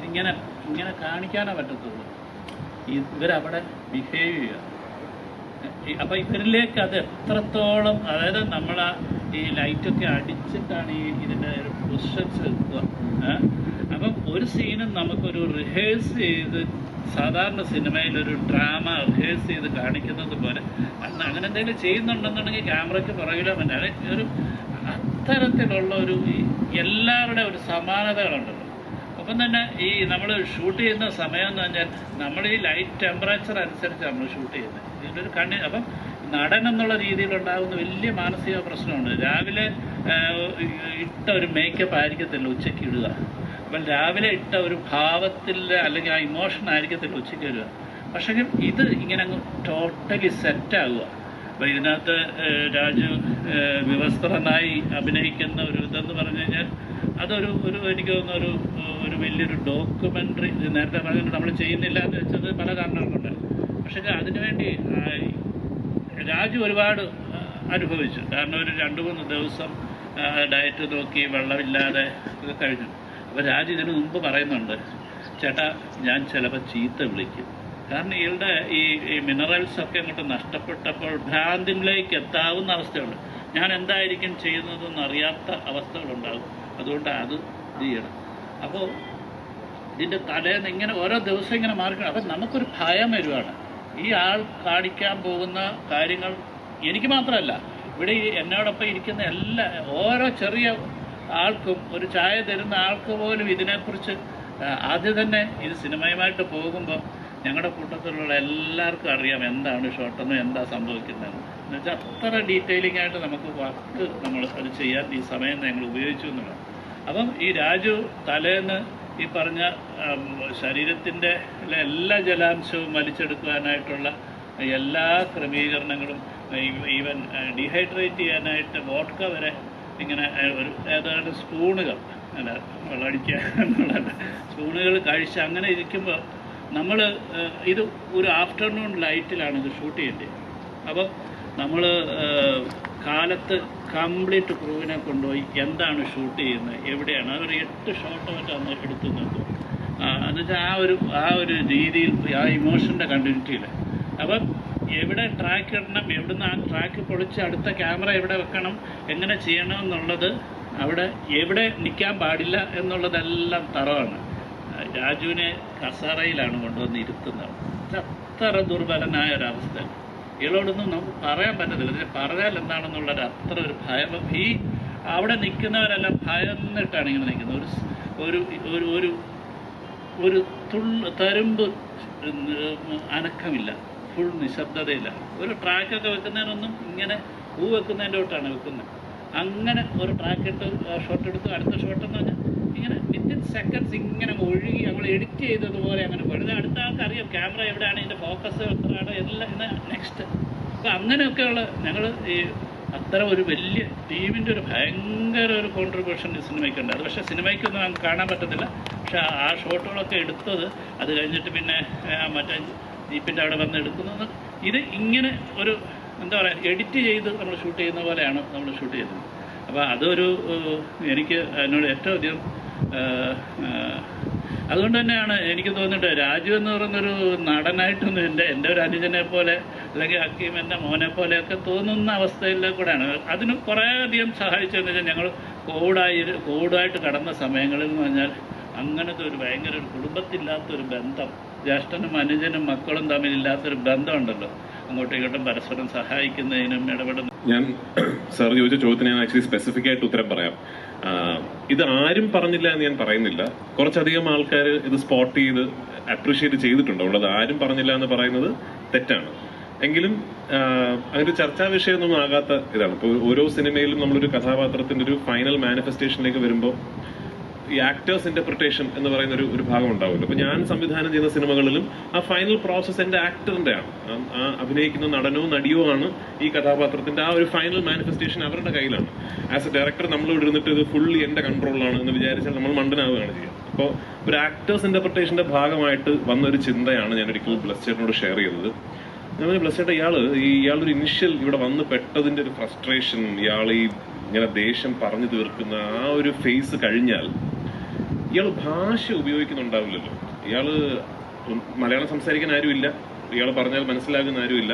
Speaker 5: ഇങ്ങനെ കാണിക്കാനേ പറ്റത്തുള്ളൂ. ഇവരവിടെ ബിഹേവ് ചെയ്യുക. അപ്പം ഇവരിലേക്ക് അത് എത്രത്തോളം, അതായത് നമ്മൾ ഈ ലൈറ്റൊക്കെ അടിച്ചിട്ടാണ് ഇതിൻ്റെ ഒരു പൊസിഷൻസ് എത്തുക. അപ്പം ഒരു സീനും നമുക്കൊരു റിഹേഴ്സ് ചെയ്ത്, സാധാരണ സിനിമയിലൊരു ഡ്രാമ റിഹേഴ്സ് ചെയ്ത് കാണിക്കുന്നത് പോലെ അങ്ങനെ എന്തെങ്കിലും ചെയ്യുന്നുണ്ടെന്നുണ്ടെങ്കിൽ ക്യാമറയ്ക്ക് പുറകിലോ അതെ ഒരു അത്തരത്തിലുള്ള ഒരു എല്ലാവരുടെ ഒരു സമാനതകളുണ്ടല്ലോ. അപ്പം തന്നെ ഈ നമ്മൾ ഷൂട്ട് ചെയ്യുന്ന സമയം എന്ന് പറഞ്ഞാൽ നമ്മൾ ഈ ലൈറ്റ് ടെമ്പറേച്ചർ അനുസരിച്ച് നമ്മൾ ഷൂട്ട് ചെയ്യുന്നത്. ഇതിൻ്റെ ഒരു അപ്പം നടൻ എന്നുള്ള രീതിയിലുണ്ടാകുന്ന വലിയ മാനസിക പ്രശ്നമുണ്ട്. രാവിലെ ഇട്ട ഒരു മേക്കപ്പ് ആയിരിക്കത്തില്ല ഉച്ചയ്ക്ക് ഇടുക. അപ്പം രാവിലെ ഇട്ട ഒരു ഭാവത്തിൽ അല്ലെങ്കിൽ ആ ഇമോഷൻ ആയിരിക്കത്തില്ല ഉച്ചയ്ക്ക് ഇടുക. പക്ഷേ ഇത് ഇങ്ങനെ അങ്ങ് ടോട്ടലി സെറ്റാകുക. അപ്പം ഇതിനകത്ത് രാജു വിവസ്ത്രനായി അഭിനയിക്കുന്ന ഒരു ഇതെന്ന് പറഞ്ഞു കഴിഞ്ഞാൽ അതൊരു എനിക്ക് തോന്നുന്ന ഒരു വലിയൊരു ഡോക്യുമെൻ്ററി. നേരത്തെ പറഞ്ഞിട്ട് നമ്മൾ ചെയ്യുന്നില്ല എന്ന് വെച്ചത് പല കാരണങ്ങളുണ്ട്. പക്ഷേ അതിനുവേണ്ടി രാജു ഒരുപാട് അനുഭവിച്ചു. കാരണം ഒരു 2-3 ദിവസം ഡയറ്റ് നോക്കി വെള്ളമില്ലാതെ ഒക്കെ കഴിഞ്ഞു. അപ്പോൾ രാജു ഇതിനു മുമ്പ് പറയുന്നുണ്ട്, ചേട്ടാ ഞാൻ ചിലപ്പോൾ ചീത്ത വിളിക്കും. കാരണം ഇയാളുടെ ഈ മിനറൽസൊക്കെ അങ്ങോട്ട് നഷ്ടപ്പെട്ടപ്പോൾ ഭ്രാന്തിലേക്ക് എത്താവുന്ന അവസ്ഥയുണ്ട്. ഞാൻ എന്തായിരിക്കും ചെയ്യുന്നതെന്ന് അറിയാത്ത അവസ്ഥകളുണ്ടാകും. അതുകൊണ്ട് അത് ചെയ്യണം. അപ്പോൾ ഇതിൻ്റെ തലേന്ന് ഇങ്ങനെ ഓരോ ദിവസം ഇങ്ങനെ മാറിക്കണം. അപ്പം നമുക്കൊരു ഭയം വരുവാണ്. ഈ ആൾ കാണിക്കാൻ പോകുന്ന കാര്യങ്ങൾ എനിക്ക് മാത്രമല്ല, ഇവിടെ എന്നോടൊപ്പം ഇരിക്കുന്ന ഓരോ ചെറിയ ആൾക്കും, ഒരു ചായ തരുന്ന ആൾക്ക് പോലും ഇതിനെക്കുറിച്ച് ആദ്യം തന്നെ ഇത് സിനിമയുമായിട്ട് പോകുമ്പോൾ ഞങ്ങളുടെ കൂട്ടത്തിലുള്ള എല്ലാവർക്കും അറിയാം എന്താണ് ഷോട്ടെന്നും എന്താ സംഭവിക്കുന്നതെന്ന്. എന്നുവെച്ചാൽ അത്ര ഡീറ്റെയിലിംഗ് ആയിട്ട് നമുക്ക് വർക്ക് നമ്മൾ അത് ചെയ്യാൻ ഈ സമയം ഞങ്ങൾ ഉപയോഗിച്ചു എന്നുള്ളതാണ്. അപ്പം ഈ രാജു തലേന്ന് ഈ പറഞ്ഞ ശരീരത്തിൻ്റെ എല്ലാ ജലാംശവും വലിച്ചെടുക്കുവാനായിട്ടുള്ള എല്ലാ ക്രമീകരണങ്ങളും, ഈവൻ ഡീഹൈഡ്രേറ്റ് ചെയ്യാനായിട്ട് വോഡ്ക വരെ ഇങ്ങനെ ഏതാണ്ട് സ്പൂണുകൾ അല്ല വെള്ളമടിക്കുക എന്നുള്ളത് സ്പൂണുകൾ കഴിച്ച് അങ്ങനെ ഇരിക്കുമ്പോൾ നമ്മൾ ഇത് ഒരു ആഫ്റ്റർനൂൺ ലൈറ്റിലാണ് ഇത് ഷൂട്ട് ചെയ്യേണ്ടത്. അപ്പം നമ്മൾ കാലത്ത് കംപ്ലീറ്റ് ക്രൂവിനെ കൊണ്ടുപോയി എന്താണ് ഷൂട്ട് ചെയ്യുന്നത്, എവിടെയാണ്, അതൊരു 8 ഷോട്ട് മറ്റോ അന്ന് എടുത്തു നിൽക്കും. എന്നുവെച്ചാൽ ആ ഒരു രീതിയിൽ ആ ഇമോഷൻ്റെ കണ്ടിന്യൂറ്റിയിൽ. അപ്പം എവിടെ ട്രാക്ക് ഇടണം, എവിടുന്ന് ആ ട്രാക്ക് പൊളിച്ച് അടുത്ത ക്യാമറ എവിടെ വെക്കണം, എങ്ങനെ ചെയ്യണം എന്നുള്ളത്, അവിടെ എവിടെ നിൽക്കാൻ പാടില്ല എന്നുള്ളതെല്ലാം തറവാണ്. രാജുവിനെ കസേരയിലാണ് കൊണ്ടുവന്ന് ഇരുത്തുന്നത്. അത്ര ദുർബലനായ ഒരവസ്ഥ. ഇയാളോടൊന്നും നമുക്ക് പറയാൻ പറ്റത്തില്ല. പറഞ്ഞാൽ എന്താണെന്നുള്ളത് അത്ര ഒരു ഭയം. ഈ അവിടെ നിൽക്കുന്നവരെല്ലാം ഭയന്നിട്ടാണ് ഇങ്ങനെ നിൽക്കുന്നത്. ഒരു തരുമ്പ് അനക്കമില്ല, ഫുൾ നിശബ്ദതയില്ല. ഒരു ട്രാക്കൊക്കെ വെക്കുന്നതിനൊന്നും ഇങ്ങനെ പൂ വെക്കുന്നതിൻ്റെ തൊട്ടാണ് വെക്കുന്നത്. അങ്ങനെ ഒരു ട്രാക്ക് ഇട്ട് ഷോട്ട് എടുത്തു, അടുത്ത ഷോട്ട് എന്ന് പറഞ്ഞാൽ ഇങ്ങനെ വിത്തിൻ സെക്കൻഡ്സ് ഇങ്ങനെ ഒഴുകി നമ്മൾ എഡിറ്റ് ചെയ്തതുപോലെ അങ്ങനെ പോയി. അടുത്ത ആൾക്ക് അറിയാം ക്യാമറ എവിടെയാണ്, ഇതിൻ്റെ ഫോക്കസ് എത്രയാണ്, എല്ലാം നെക്സ്റ്റ്. അപ്പോൾ അങ്ങനെയൊക്കെയുള്ള ഞങ്ങൾ ഈ അത്തരം ഒരു വലിയ ടീമിൻ്റെ ഒരു ഭയങ്കര ഒരു കോൺട്രിബ്യൂഷൻ ഈ സിനിമയ്ക്കുണ്ട്. അത് പക്ഷേ സിനിമയ്ക്കൊന്നും നമുക്ക് കാണാൻ പറ്റത്തില്ല. പക്ഷേ ആ ഷോട്ടുകളൊക്കെ എടുത്തത് അത് കഴിഞ്ഞിട്ട് പിന്നെ മറ്റേ ജീപ്പിൻ്റെ അവിടെ വന്ന് എടുക്കുന്നത് ഇത് ഇങ്ങനെ ഒരു എന്താ പറയുക എഡിറ്റ് ചെയ്ത് നമ്മൾ ഷൂട്ട് ചെയ്യുന്ന പോലെയാണ് നമ്മൾ ഷൂട്ട് ചെയ്യുന്നത്. അപ്പോൾ അതൊരു എനിക്ക് എന്നോട് ഏറ്റവും അധികം അതുകൊണ്ട് തന്നെയാണ് എനിക്ക് തോന്നിയിട്ട് രാജു എന്ന് പറയുന്നൊരു നടനായിട്ടൊന്നും എൻ്റെ ഒരു അനുജനെ പോലെ അല്ലെങ്കിൽ ഹക്കീം എൻ്റെ മോനെ പോലെയൊക്കെ തോന്നുന്ന അവസ്ഥയിൽ കൂടെയാണ്. അതിന് കുറേയധികം സഹായിച്ചതെന്ന് വെച്ചാൽ ഞങ്ങൾ കോവിഡായിട്ട് കടന്ന സമയങ്ങളിൽ എന്ന് പറഞ്ഞാൽ അങ്ങനത്തെ ഒരു ഭയങ്കര ഒരു കുടുംബത്തില്ലാത്തൊരു ബന്ധം, ജ്യേഷ്ഠനും അനുജനും മക്കളും തമ്മിലില്ലാത്തൊരു ബന്ധമുണ്ടല്ലോ, അങ്ങോട്ടും ഇങ്ങോട്ടും പരസ്പരം സഹായിക്കുന്നതിനും ഇടപെടുന്ന.
Speaker 3: ഞാൻ സാർ ചോദിച്ച ചോദ്യത്തിന് ഞാൻ ആക്ച്വലി സ്പെസിഫിക് ആയിട്ട് ഉത്തരം പറയാം. ഇത് ആരും പറഞ്ഞില്ല എന്ന് ഞാൻ പറയുന്നില്ല. കുറച്ചധികം ആൾക്കാർ ഇത് സ്പോട്ട് ചെയ്ത് അപ്രീഷിയേറ്റ് ചെയ്തിട്ടുണ്ട്. ഉള്ളത് ആരും പറഞ്ഞില്ല എന്ന് പറയുന്നത് തെറ്റാണ്. എങ്കിലും അതൊരു ചർച്ചാ വിഷയമൊന്നും ആകാത്ത ഇതാണ്. ഇപ്പോൾ ഓരോ സിനിമയിലും നമ്മളൊരു കഥാപാത്രത്തിന്റെ ഒരു ഫൈനൽ മാനിഫെസ്റ്റേഷനിലേക്ക് വരുമ്പോൾ ഈ ആക്ടേഴ്സ് ഇന്റർപ്രിട്ടേഷൻ എന്ന് പറയുന്ന ഒരു ഭാഗം ഉണ്ടാവുമല്ലോ. അപ്പൊ ഞാൻ സംവിധാനം ചെയ്യുന്ന സിനിമകളിലും ആ ഫൈനൽ പ്രോസസ് എന്റെ ആക്ടറിന്റെ ആണ്. ആ അഭിനയിക്കുന്ന നടനോ നടിയോ ആണ് ഈ കഥാപാത്രത്തിന്റെ ആ ഒരു ഫൈനൽ മാനിഫെസ്റ്റേഷൻ അവരുടെ കയ്യിലാണ്. ആസ് എ ഡയറക്ടർ നമ്മൾ ഇവിടെ ഇരുന്നിട്ട് ഇത് ഫുള്ളി എന്റെ കൺട്രോളിലാണ് എന്ന് വിചാരിച്ചാൽ നമ്മൾ മണ്ടനാവുകയാണ് ചെയ്യുക. അപ്പോൾ ഒരു ആക്ടേഴ്സ് ഇന്റർപ്രിട്ടേഷന്റെ ഭാഗമായിട്ട് വന്നൊരു ചിന്തയാണ് ഞാൻ ഒരിക്കലും ബ്ലസ് ചേട്ടനോട് ഷെയർ ചെയ്തത്. ഞാൻ ബ്ലസ് ചേട്ടൻ ഇയാളൊരു ഇനിഷ്യൽ ഇവിടെ വന്ന് പെട്ടതിന്റെ ഒരു ഫ്രസ്ട്രേഷൻ, ഇയാൾ ഈ ഇങ്ങനെ ദേഷ്യം പറഞ്ഞു തീർക്കുന്ന ആ ഒരു ഫേസ് കഴിഞ്ഞാൽ ഇയാൾ ഭാഷ ഉപയോഗിക്കുന്നുണ്ടാവില്ലല്ലോ. ഇയാള് മലയാളം സംസാരിക്കാൻ ആരുമില്ല, ഇയാൾ പറഞ്ഞാൽ മനസ്സിലാകുന്ന ആരുമില്ല.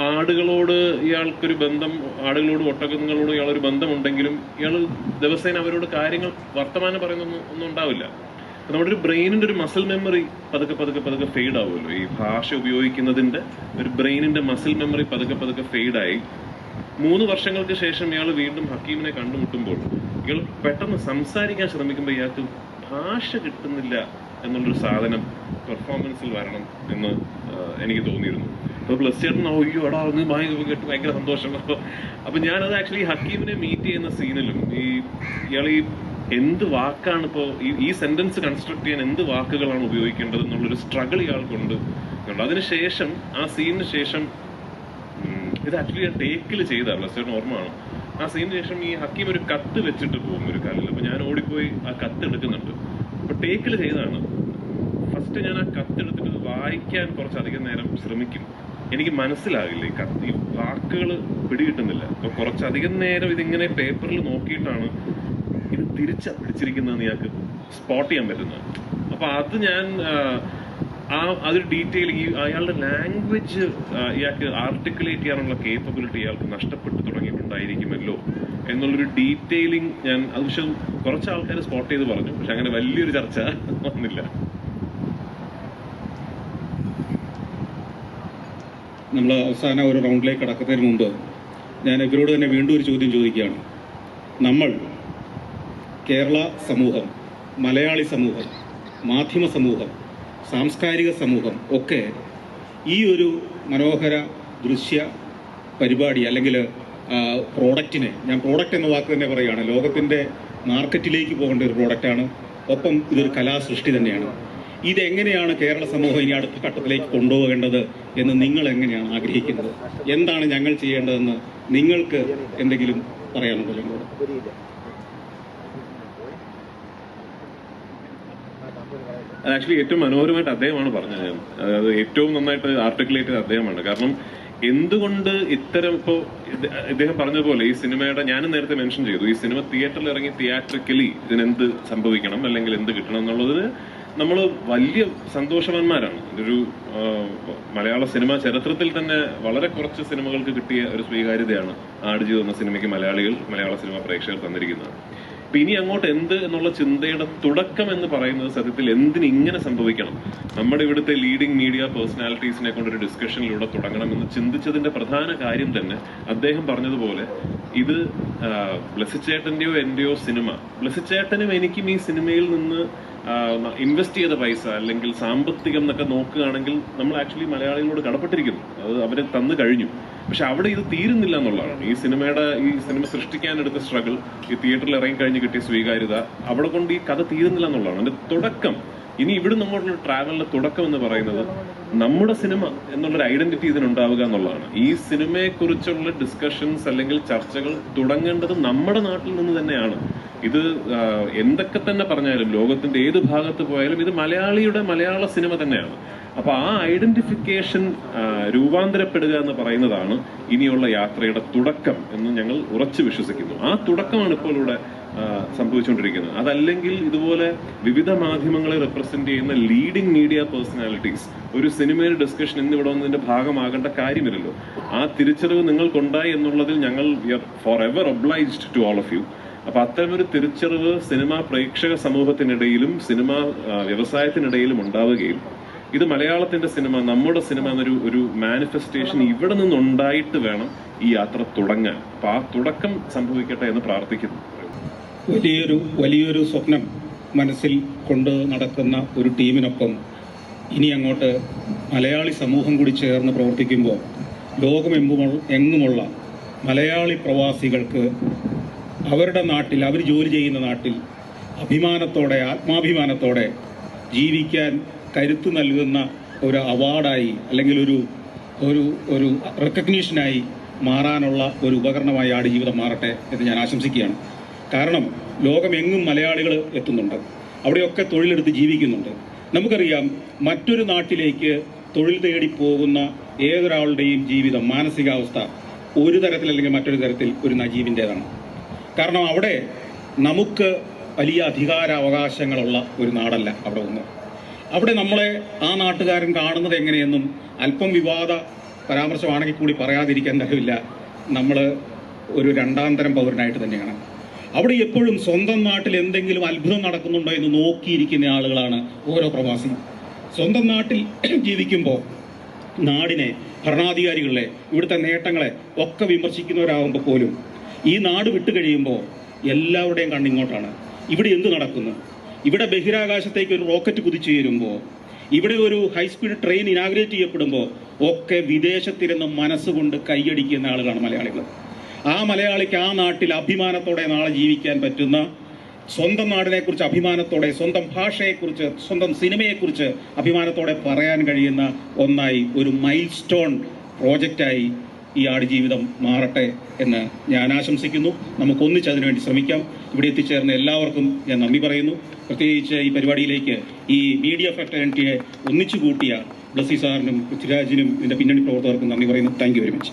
Speaker 3: ആടുകളോട് ഇയാൾക്കൊരു ബന്ധം, ആടുകളോടും ഒട്ടകങ്ങളോടും ഇയാളൊരു ബന്ധമുണ്ടെങ്കിലും ഇയാൾ ദിവസേന അവരോട് കാര്യങ്ങൾ വർത്തമാനം പറയുന്നൊന്നും ഉണ്ടാവില്ല. നമ്മുടെ ഒരു ബ്രെയിനിന്റെ ഒരു മസിൽ മെമ്മറി പതുക്കെ ഫെയ്ഡ് ആവുമല്ലോ. ഈ ഭാഷ ഉപയോഗിക്കുന്നതിന്റെ ഒരു ബ്രെയിനിന്റെ മസിൽ മെമ്മറി പതുക്കെ ഫെയ്ഡായി 3 വർഷങ്ങൾക്ക് ശേഷം ഇയാൾ വീണ്ടും ഹക്കീമിനെ കണ്ടുമുട്ടുമ്പോൾ ഇയാൾ പെട്ടെന്ന് സംസാരിക്കാൻ ശ്രമിക്കുമ്പോൾ ഇയാൾക്ക് ഭാഷ കിട്ടുന്നില്ല എന്നുള്ളൊരു സാധനം പെർഫോമൻസിൽ വരണം എന്ന് എനിക്ക് തോന്നിയിരുന്നു. അപ്പോൾ പ്ലസ് ചേട്ടൻ അയ്യോ എടാ ഒന്ന് കേട്ട് ഭയങ്കര സന്തോഷം. അപ്പോൾ ഞാനത് ആക്ച്വലി ഹക്കീമിനെ മീറ്റ് ചെയ്യുന്ന സീനിലും ഇയാൾ ഈ എന്ത് വാക്കാണ് ഇപ്പോൾ ഈ സെന്റൻസ് കൺസ്ട്രക്ട് ചെയ്യാൻ എന്ത് വാക്കുകളാണ് ഉപയോഗിക്കേണ്ടത് എന്നുള്ളൊരു സ്ട്രഗിൾ ഇയാൾക്കുണ്ട്. അതിനുശേഷം ആ സീനിന് ശേഷം ഇത് ആക്ച്വലി ഞാൻ ടേക്കിൽ ചെയ്ത പ്ലസ് ചേട്ടൻ ഓർമ്മയാണ്. ആ സീനിന് ശേഷം ഈ ഹക്കീം ഒരു കത്ത് വെച്ചിട്ട് പോകും ഒരു കാലിൽ. അപ്പോൾ ഞാൻ ഓടിപ്പോയി ആ കത്ത് എടുക്കുന്നുണ്ട്. അപ്പോൾ ടേക്കിൽ ചെയ്തതാണ്. ഫസ്റ്റ് ഞാൻ ആ കത്ത് എടുത്തിട്ട് വായിക്കാൻ കുറച്ചധികം നേരം ശ്രമിക്കും. എനിക്ക് മനസ്സിലാകില്ല ഈ വാക്കുകൾ പിടികിട്ടുന്നില്ല. അപ്പോൾ കുറച്ചധികം നേരം ഇതിങ്ങനെ പേപ്പറിൽ നോക്കിയിട്ടാണ് ഇത് പിടിച്ചിരിക്കുന്നതെന്ന് ഞങ്ങൾക്ക് സ്പോട്ട് ചെയ്യാൻ പറ്റുന്നത്. അപ്പോൾ അത് ഞാൻ അതൊരു ഡീറ്റെയിലിംഗ് അയാളുടെ ലാംഗ്വേജ് ഇയാൾക്ക് ആർട്ടിക്കുലേറ്റ് ചെയ്യാനുള്ള കേപ്പബിലിറ്റി ഇയാൾക്ക് നഷ്ടപ്പെട്ടു തുടങ്ങിയിട്ടുണ്ടായിരിക്കുമല്ലോ എന്നുള്ളൊരു ഡീറ്റെയിലിംഗ് ഞാൻ അത് പക്ഷെ കുറച്ച് ആൾക്കാർ സ്പോട്ട് ചെയ്ത് പറഞ്ഞു. പക്ഷെ അങ്ങനെ വലിയൊരു ചർച്ച വന്നില്ല.
Speaker 1: നമ്മൾ അവസാന ഒരു റൗണ്ടിലേക്ക് കടക്കുന്നതിന് മുമ്പ് ഞാൻ ഇവരോട് തന്നെ വീണ്ടും ഒരു ചോദ്യം ചോദിക്കുകയാണ്. നമ്മൾ കേരള സമൂഹം, മലയാളി സമൂഹം, മാധ്യമ സമൂഹം, സാംസ്കാരിക സമൂഹം ഒക്കെ ഈ ഒരു മനോഹര ദൃശ്യ പരിപാടി അല്ലെങ്കിൽ പ്രോഡക്റ്റിനെ, ഞാൻ പ്രോഡക്റ്റ് എന്ന വാക്ക് തന്നെ പറയുകയാണ്, ലോകത്തിൻ്റെ മാർക്കറ്റിലേക്ക് പോകേണ്ട ഒരു പ്രോഡക്റ്റാണ്. ഒപ്പം ഇതൊരു കലാസൃഷ്ടി തന്നെയാണ്. ഇതെങ്ങനെയാണ് കേരള സമൂഹം ഇനി അടുത്ത ഘട്ടത്തിലേക്ക് കൊണ്ടുപോകേണ്ടത് എന്ന് നിങ്ങൾ എങ്ങനെയാണ് ആഗ്രഹിക്കുന്നത്? എന്താണ് ഞങ്ങൾ ചെയ്യേണ്ടതെന്ന് നിങ്ങൾക്ക് എന്തെങ്കിലും പറയാനുണ്ടോ ഞങ്ങളോട്?
Speaker 3: ആക്ച്വലി ഏറ്റവും മനോഹരമായിട്ട് അദ്ദേഹമാണ് പറഞ്ഞത്. അതായത് ഏറ്റവും നന്നായിട്ട് ആർട്ടിക്കുലേറ്റ് ചെയ്ത് അദ്ദേഹമാണ്. കാരണം എന്തുകൊണ്ട് ഇത്തരം ഇപ്പോൾ ഇദ്ദേഹം പറഞ്ഞതുപോലെ ഈ സിനിമയുടെ ഞാനും നേരത്തെ മെൻഷൻ ചെയ്തു, ഈ സിനിമ തിയേറ്ററിൽ ഇറങ്ങി തിയേറ്ററിക്കലി ഇതിനെന്ത് സംഭവിക്കണം അല്ലെങ്കിൽ എന്ത് കിട്ടണം എന്നുള്ളതിന് നമ്മൾ വലിയ സന്തോഷവാന്മാരാണ്. ഒരു മലയാള സിനിമാ ചരിത്രത്തിൽ തന്നെ വളരെ കുറച്ച് സിനിമകൾക്ക് കിട്ടിയ ഒരു സ്വീകാര്യതയാണ് ആടുജീവിതം എന്ന സിനിമയ്ക്ക് മലയാള സിനിമ പ്രേക്ഷകർ തന്നിരിക്കുന്നത്. ഇനി അങ്ങോട്ട് എന്ത് എന്നുള്ള ചിന്തയുടെ തുടക്കം എന്ന് പറയുന്നത് സത്യത്തിൽ എന്തിന് ഇങ്ങനെ സംഭവിക്കണം, നമ്മുടെ ഇവിടുത്തെ ലീഡിംഗ് മീഡിയ പേഴ്സണാലിറ്റീസിനെ കൊണ്ടൊരു ഡിസ്കഷനിലൂടെ തുടങ്ങണമെന്ന് ചിന്തിച്ചതിന്റെ പ്രധാന കാര്യം തന്നെ അദ്ദേഹം പറഞ്ഞതുപോലെ ഇത് ബ്ലസ്സിച്ചേട്ടന്റെയോ എന്റെയോ സിനിമ, ബ്ലസ്സിച്ചേട്ടനും എനിക്കും ഈ സിനിമയിൽ നിന്ന് ഇൻവെസ്റ്റ് ചെയ്ത പൈസ അല്ലെങ്കിൽ സാമ്പത്തികം എന്നൊക്കെ നോക്കുകയാണെങ്കിൽ നമ്മൾ ആക്ച്വലി മലയാളികളോട് കടപ്പെട്ടിരിക്കുന്നു. അത് അവരെ തന്നു കഴിഞ്ഞു. പക്ഷെ അവിടെ ഇത് തീരുന്നില്ല എന്നുള്ളതാണ്. ഈ സിനിമ സൃഷ്ടിക്കാനെടുത്ത സ്ട്രഗിൾ, ഈ തിയേറ്ററിൽ ഇറങ്ങി കഴിഞ്ഞ് കിട്ടിയ സ്വീകാര്യത, അവിടെ കൊണ്ട് ഈ കഥ തീരുന്നില്ല എന്നുള്ളതാണ്. അതിന്റെ തുടക്കം, ഇനി ഇവിടെ നമ്മളുടെ ട്രാവലിന്റെ തുടക്കം എന്ന് പറയുന്നത് നമ്മുടെ സിനിമ എന്നുള്ളൊരു ഐഡന്റിറ്റി ഇതിനുണ്ടാവുക എന്നുള്ളതാണ്. ഈ സിനിമയെക്കുറിച്ചുള്ള ഡിസ്കഷൻസ് അല്ലെങ്കിൽ ചർച്ചകൾ തുടങ്ങേണ്ടത് നമ്മുടെ നാട്ടിൽ നിന്ന് തന്നെയാണ്. ഇത് എന്തൊക്കെ തന്നെ പറഞ്ഞാലും ലോകത്തിന്റെ ഏത് ഭാഗത്ത് പോയാലും ഇത് മലയാള സിനിമ തന്നെയാണ്. അപ്പൊ ആ ഐഡന്റിഫിക്കേഷൻ രൂപാന്തരപ്പെടുക എന്ന് പറയുന്നതാണ് ഇനിയുള്ള യാത്രയുടെ തുടക്കം എന്ന് ഞങ്ങൾ ഉറച്ചു വിശ്വസിക്കുന്നു. ആ തുടക്കമാണ് ഇപ്പോൾ ഇവിടെ സംഭവിച്ചുകൊണ്ടിരിക്കുന്നത്. അതല്ലെങ്കിൽ ഇതുപോലെ വിവിധ മാധ്യമങ്ങളെ റെപ്രസെന്റ് ചെയ്യുന്ന ലീഡിംഗ് മീഡിയ പേഴ്സണാലിറ്റീസ് ഒരു സിനിമയുടെ ഡിസ്കഷൻ ഇന്നിവിടെ വന്നതിന്റെ ഭാഗമാകേണ്ട കാര്യമില്ലല്ലോ. ആ തിരിച്ചറിവ് നിങ്ങൾക്കുണ്ടായി എന്നുള്ളതിൽ ഞങ്ങൾ we are forever obliged to all of you. അപ്പൊ അത്തരമൊരു തിരിച്ചറിവ് സിനിമാ പ്രേക്ഷക സമൂഹത്തിനിടയിലും സിനിമാ വ്യവസായത്തിനിടയിലും ഉണ്ടാവുകയും ഇത് മലയാളത്തിന്റെ സിനിമ, നമ്മുടെ സിനിമ എന്നൊരു മാനിഫെസ്റ്റേഷൻ ഇവിടെ നിന്നുണ്ടായിട്ട് വേണം ഈ യാത്ര തുടങ്ങാൻ. അപ്പൊ ആ തുടക്കം സംഭവിക്കട്ടെ എന്ന് പ്രാർത്ഥിക്കുന്നു.
Speaker 1: വലിയൊരു സ്വപ്നം മനസ്സിൽ കൊണ്ട് നടക്കുന്ന ഒരു ടീമിനൊപ്പം ഇനി അങ്ങോട്ട് മലയാളി സമൂഹം കൂടി ചേർന്ന് പ്രവർത്തിക്കുമ്പോൾ ലോകമെങ്ങുമുള്ള മലയാളി പ്രവാസികൾക്ക് അവരുടെ നാട്ടിൽ, അവർ ജോലി ചെയ്യുന്ന നാട്ടിൽ അഭിമാനത്തോടെ, ആത്മാഭിമാനത്തോടെ ജീവിക്കാൻ കരുത്ത് നൽകുന്ന ഒരു അവാർഡായി അല്ലെങ്കിൽ ഒരു റെക്കഗ്നീഷനായി മാറാനുള്ള ഒരു ഉപകരണമായി ആടുജീവിതം മാറട്ടെ എന്ന് ഞാൻ ആശംസിക്കുകയാണ്. കാരണം ലോകമെങ്ങും മലയാളികൾ എത്തുന്നുണ്ട്, അവിടെയൊക്കെ തൊഴിലെടുത്ത് ജീവിക്കുന്നുണ്ട്. നമുക്കറിയാം, മറ്റൊരു നാട്ടിലേക്ക് തൊഴിൽ തേടി പോകുന്ന ഏതൊരാളുടെയും ജീവിതം, മാനസികാവസ്ഥ ഒരു തരത്തിൽ അല്ലെങ്കിൽ മറ്റൊരു തരത്തിൽ ഒരു നജീബിൻ്റെതാണ്. കാരണം അവിടെ നമുക്ക് വലിയ അധികാരാവകാശങ്ങളുള്ള ഒരു നാടല്ല അവിടെ ഒന്ന്. അവിടെ നമ്മളെ ആ നാട്ടുകാരൻ കാണുന്നത് എങ്ങനെയെന്നും അല്പം വിവാദ പരാമർശമാണെങ്കിൽ കൂടി പറയാതിരിക്കാൻ കഴിയില്ല, നമ്മൾ ഒരു രണ്ടാം തരം പൗരനായിട്ട് തന്നെയാണ്. അവിടെ എപ്പോഴും സ്വന്തം നാട്ടിൽ എന്തെങ്കിലും അത്ഭുതം നടക്കുന്നുണ്ടോ എന്ന് നോക്കിയിരിക്കുന്ന ആളുകളാണ് ഓരോ പ്രവാസിയും. സ്വന്തം നാട്ടിൽ ജീവിക്കുമ്പോൾ നാടിനെ, ഭരണാധികാരികളെ, ഇവിടുത്തെ നേട്ടങ്ങളെ ഒക്കെ വിമർശിക്കുന്നവരാകുമ്പോൾ പോലും ഈ നാട് വിട്ടു കഴിയുമ്പോൾ എല്ലാവരുടെയും കണ്ണിങ്ങോട്ടാണ്. ഇവിടെ എന്ത് നടക്കുന്നു? ഇവിടെ ബഹിരാകാശത്തേക്ക് ഒരു റോക്കറ്റ് കുതിച്ചു ചേരുമ്പോൾ ഇവിടെ ഒരു ഹൈസ്പീഡ് ട്രെയിൻ ഇനാഗ്രേറ്റ് ചെയ്യപ്പെടുമ്പോൾ ഒക്കെ വിദേശത്തിരുന്ന് മനസ്സുകൊണ്ട് കൈയടിക്കുന്ന ആളുകളാണ് മലയാളികൾ. ആ മലയാളിക്ക് ആ നാട്ടിൽ അഭിമാനത്തോടെ നാളെ ജീവിക്കാൻ പറ്റുന്ന, സ്വന്തം നാടിനെക്കുറിച്ച് അഭിമാനത്തോടെ, സ്വന്തം ഭാഷയെക്കുറിച്ച്, സ്വന്തം സിനിമയെക്കുറിച്ച് അഭിമാനത്തോടെ പറയാൻ കഴിയുന്ന ഒന്നായി, ഒരു മൈൽ സ്റ്റോൺ പ്രോജക്റ്റായി ഈ ആടുജീവിതം മാറട്ടെ എന്ന് ഞാൻ ആശംസിക്കുന്നു. നമുക്കൊന്നിച്ച് അതിനുവേണ്ടി ശ്രമിക്കാം. ഇവിടെ എത്തിച്ചേർന്ന എല്ലാവർക്കും ഞാൻ നന്ദി പറയുന്നു. പ്രത്യേകിച്ച് ഈ പരിപാടിയിലേക്ക് ഈ മീഡിയ ഫ്രട്ടേണിറ്റിയെ ഒന്നിച്ചു കൂട്ടിയ ബ്ലസ്സി സാറിനും പൃഥ്വിരാജിനും ഇതിൻ്റെ പിന്നണി പ്രവർത്തകർക്കും നന്ദി പറയുന്നു. Thank you very much.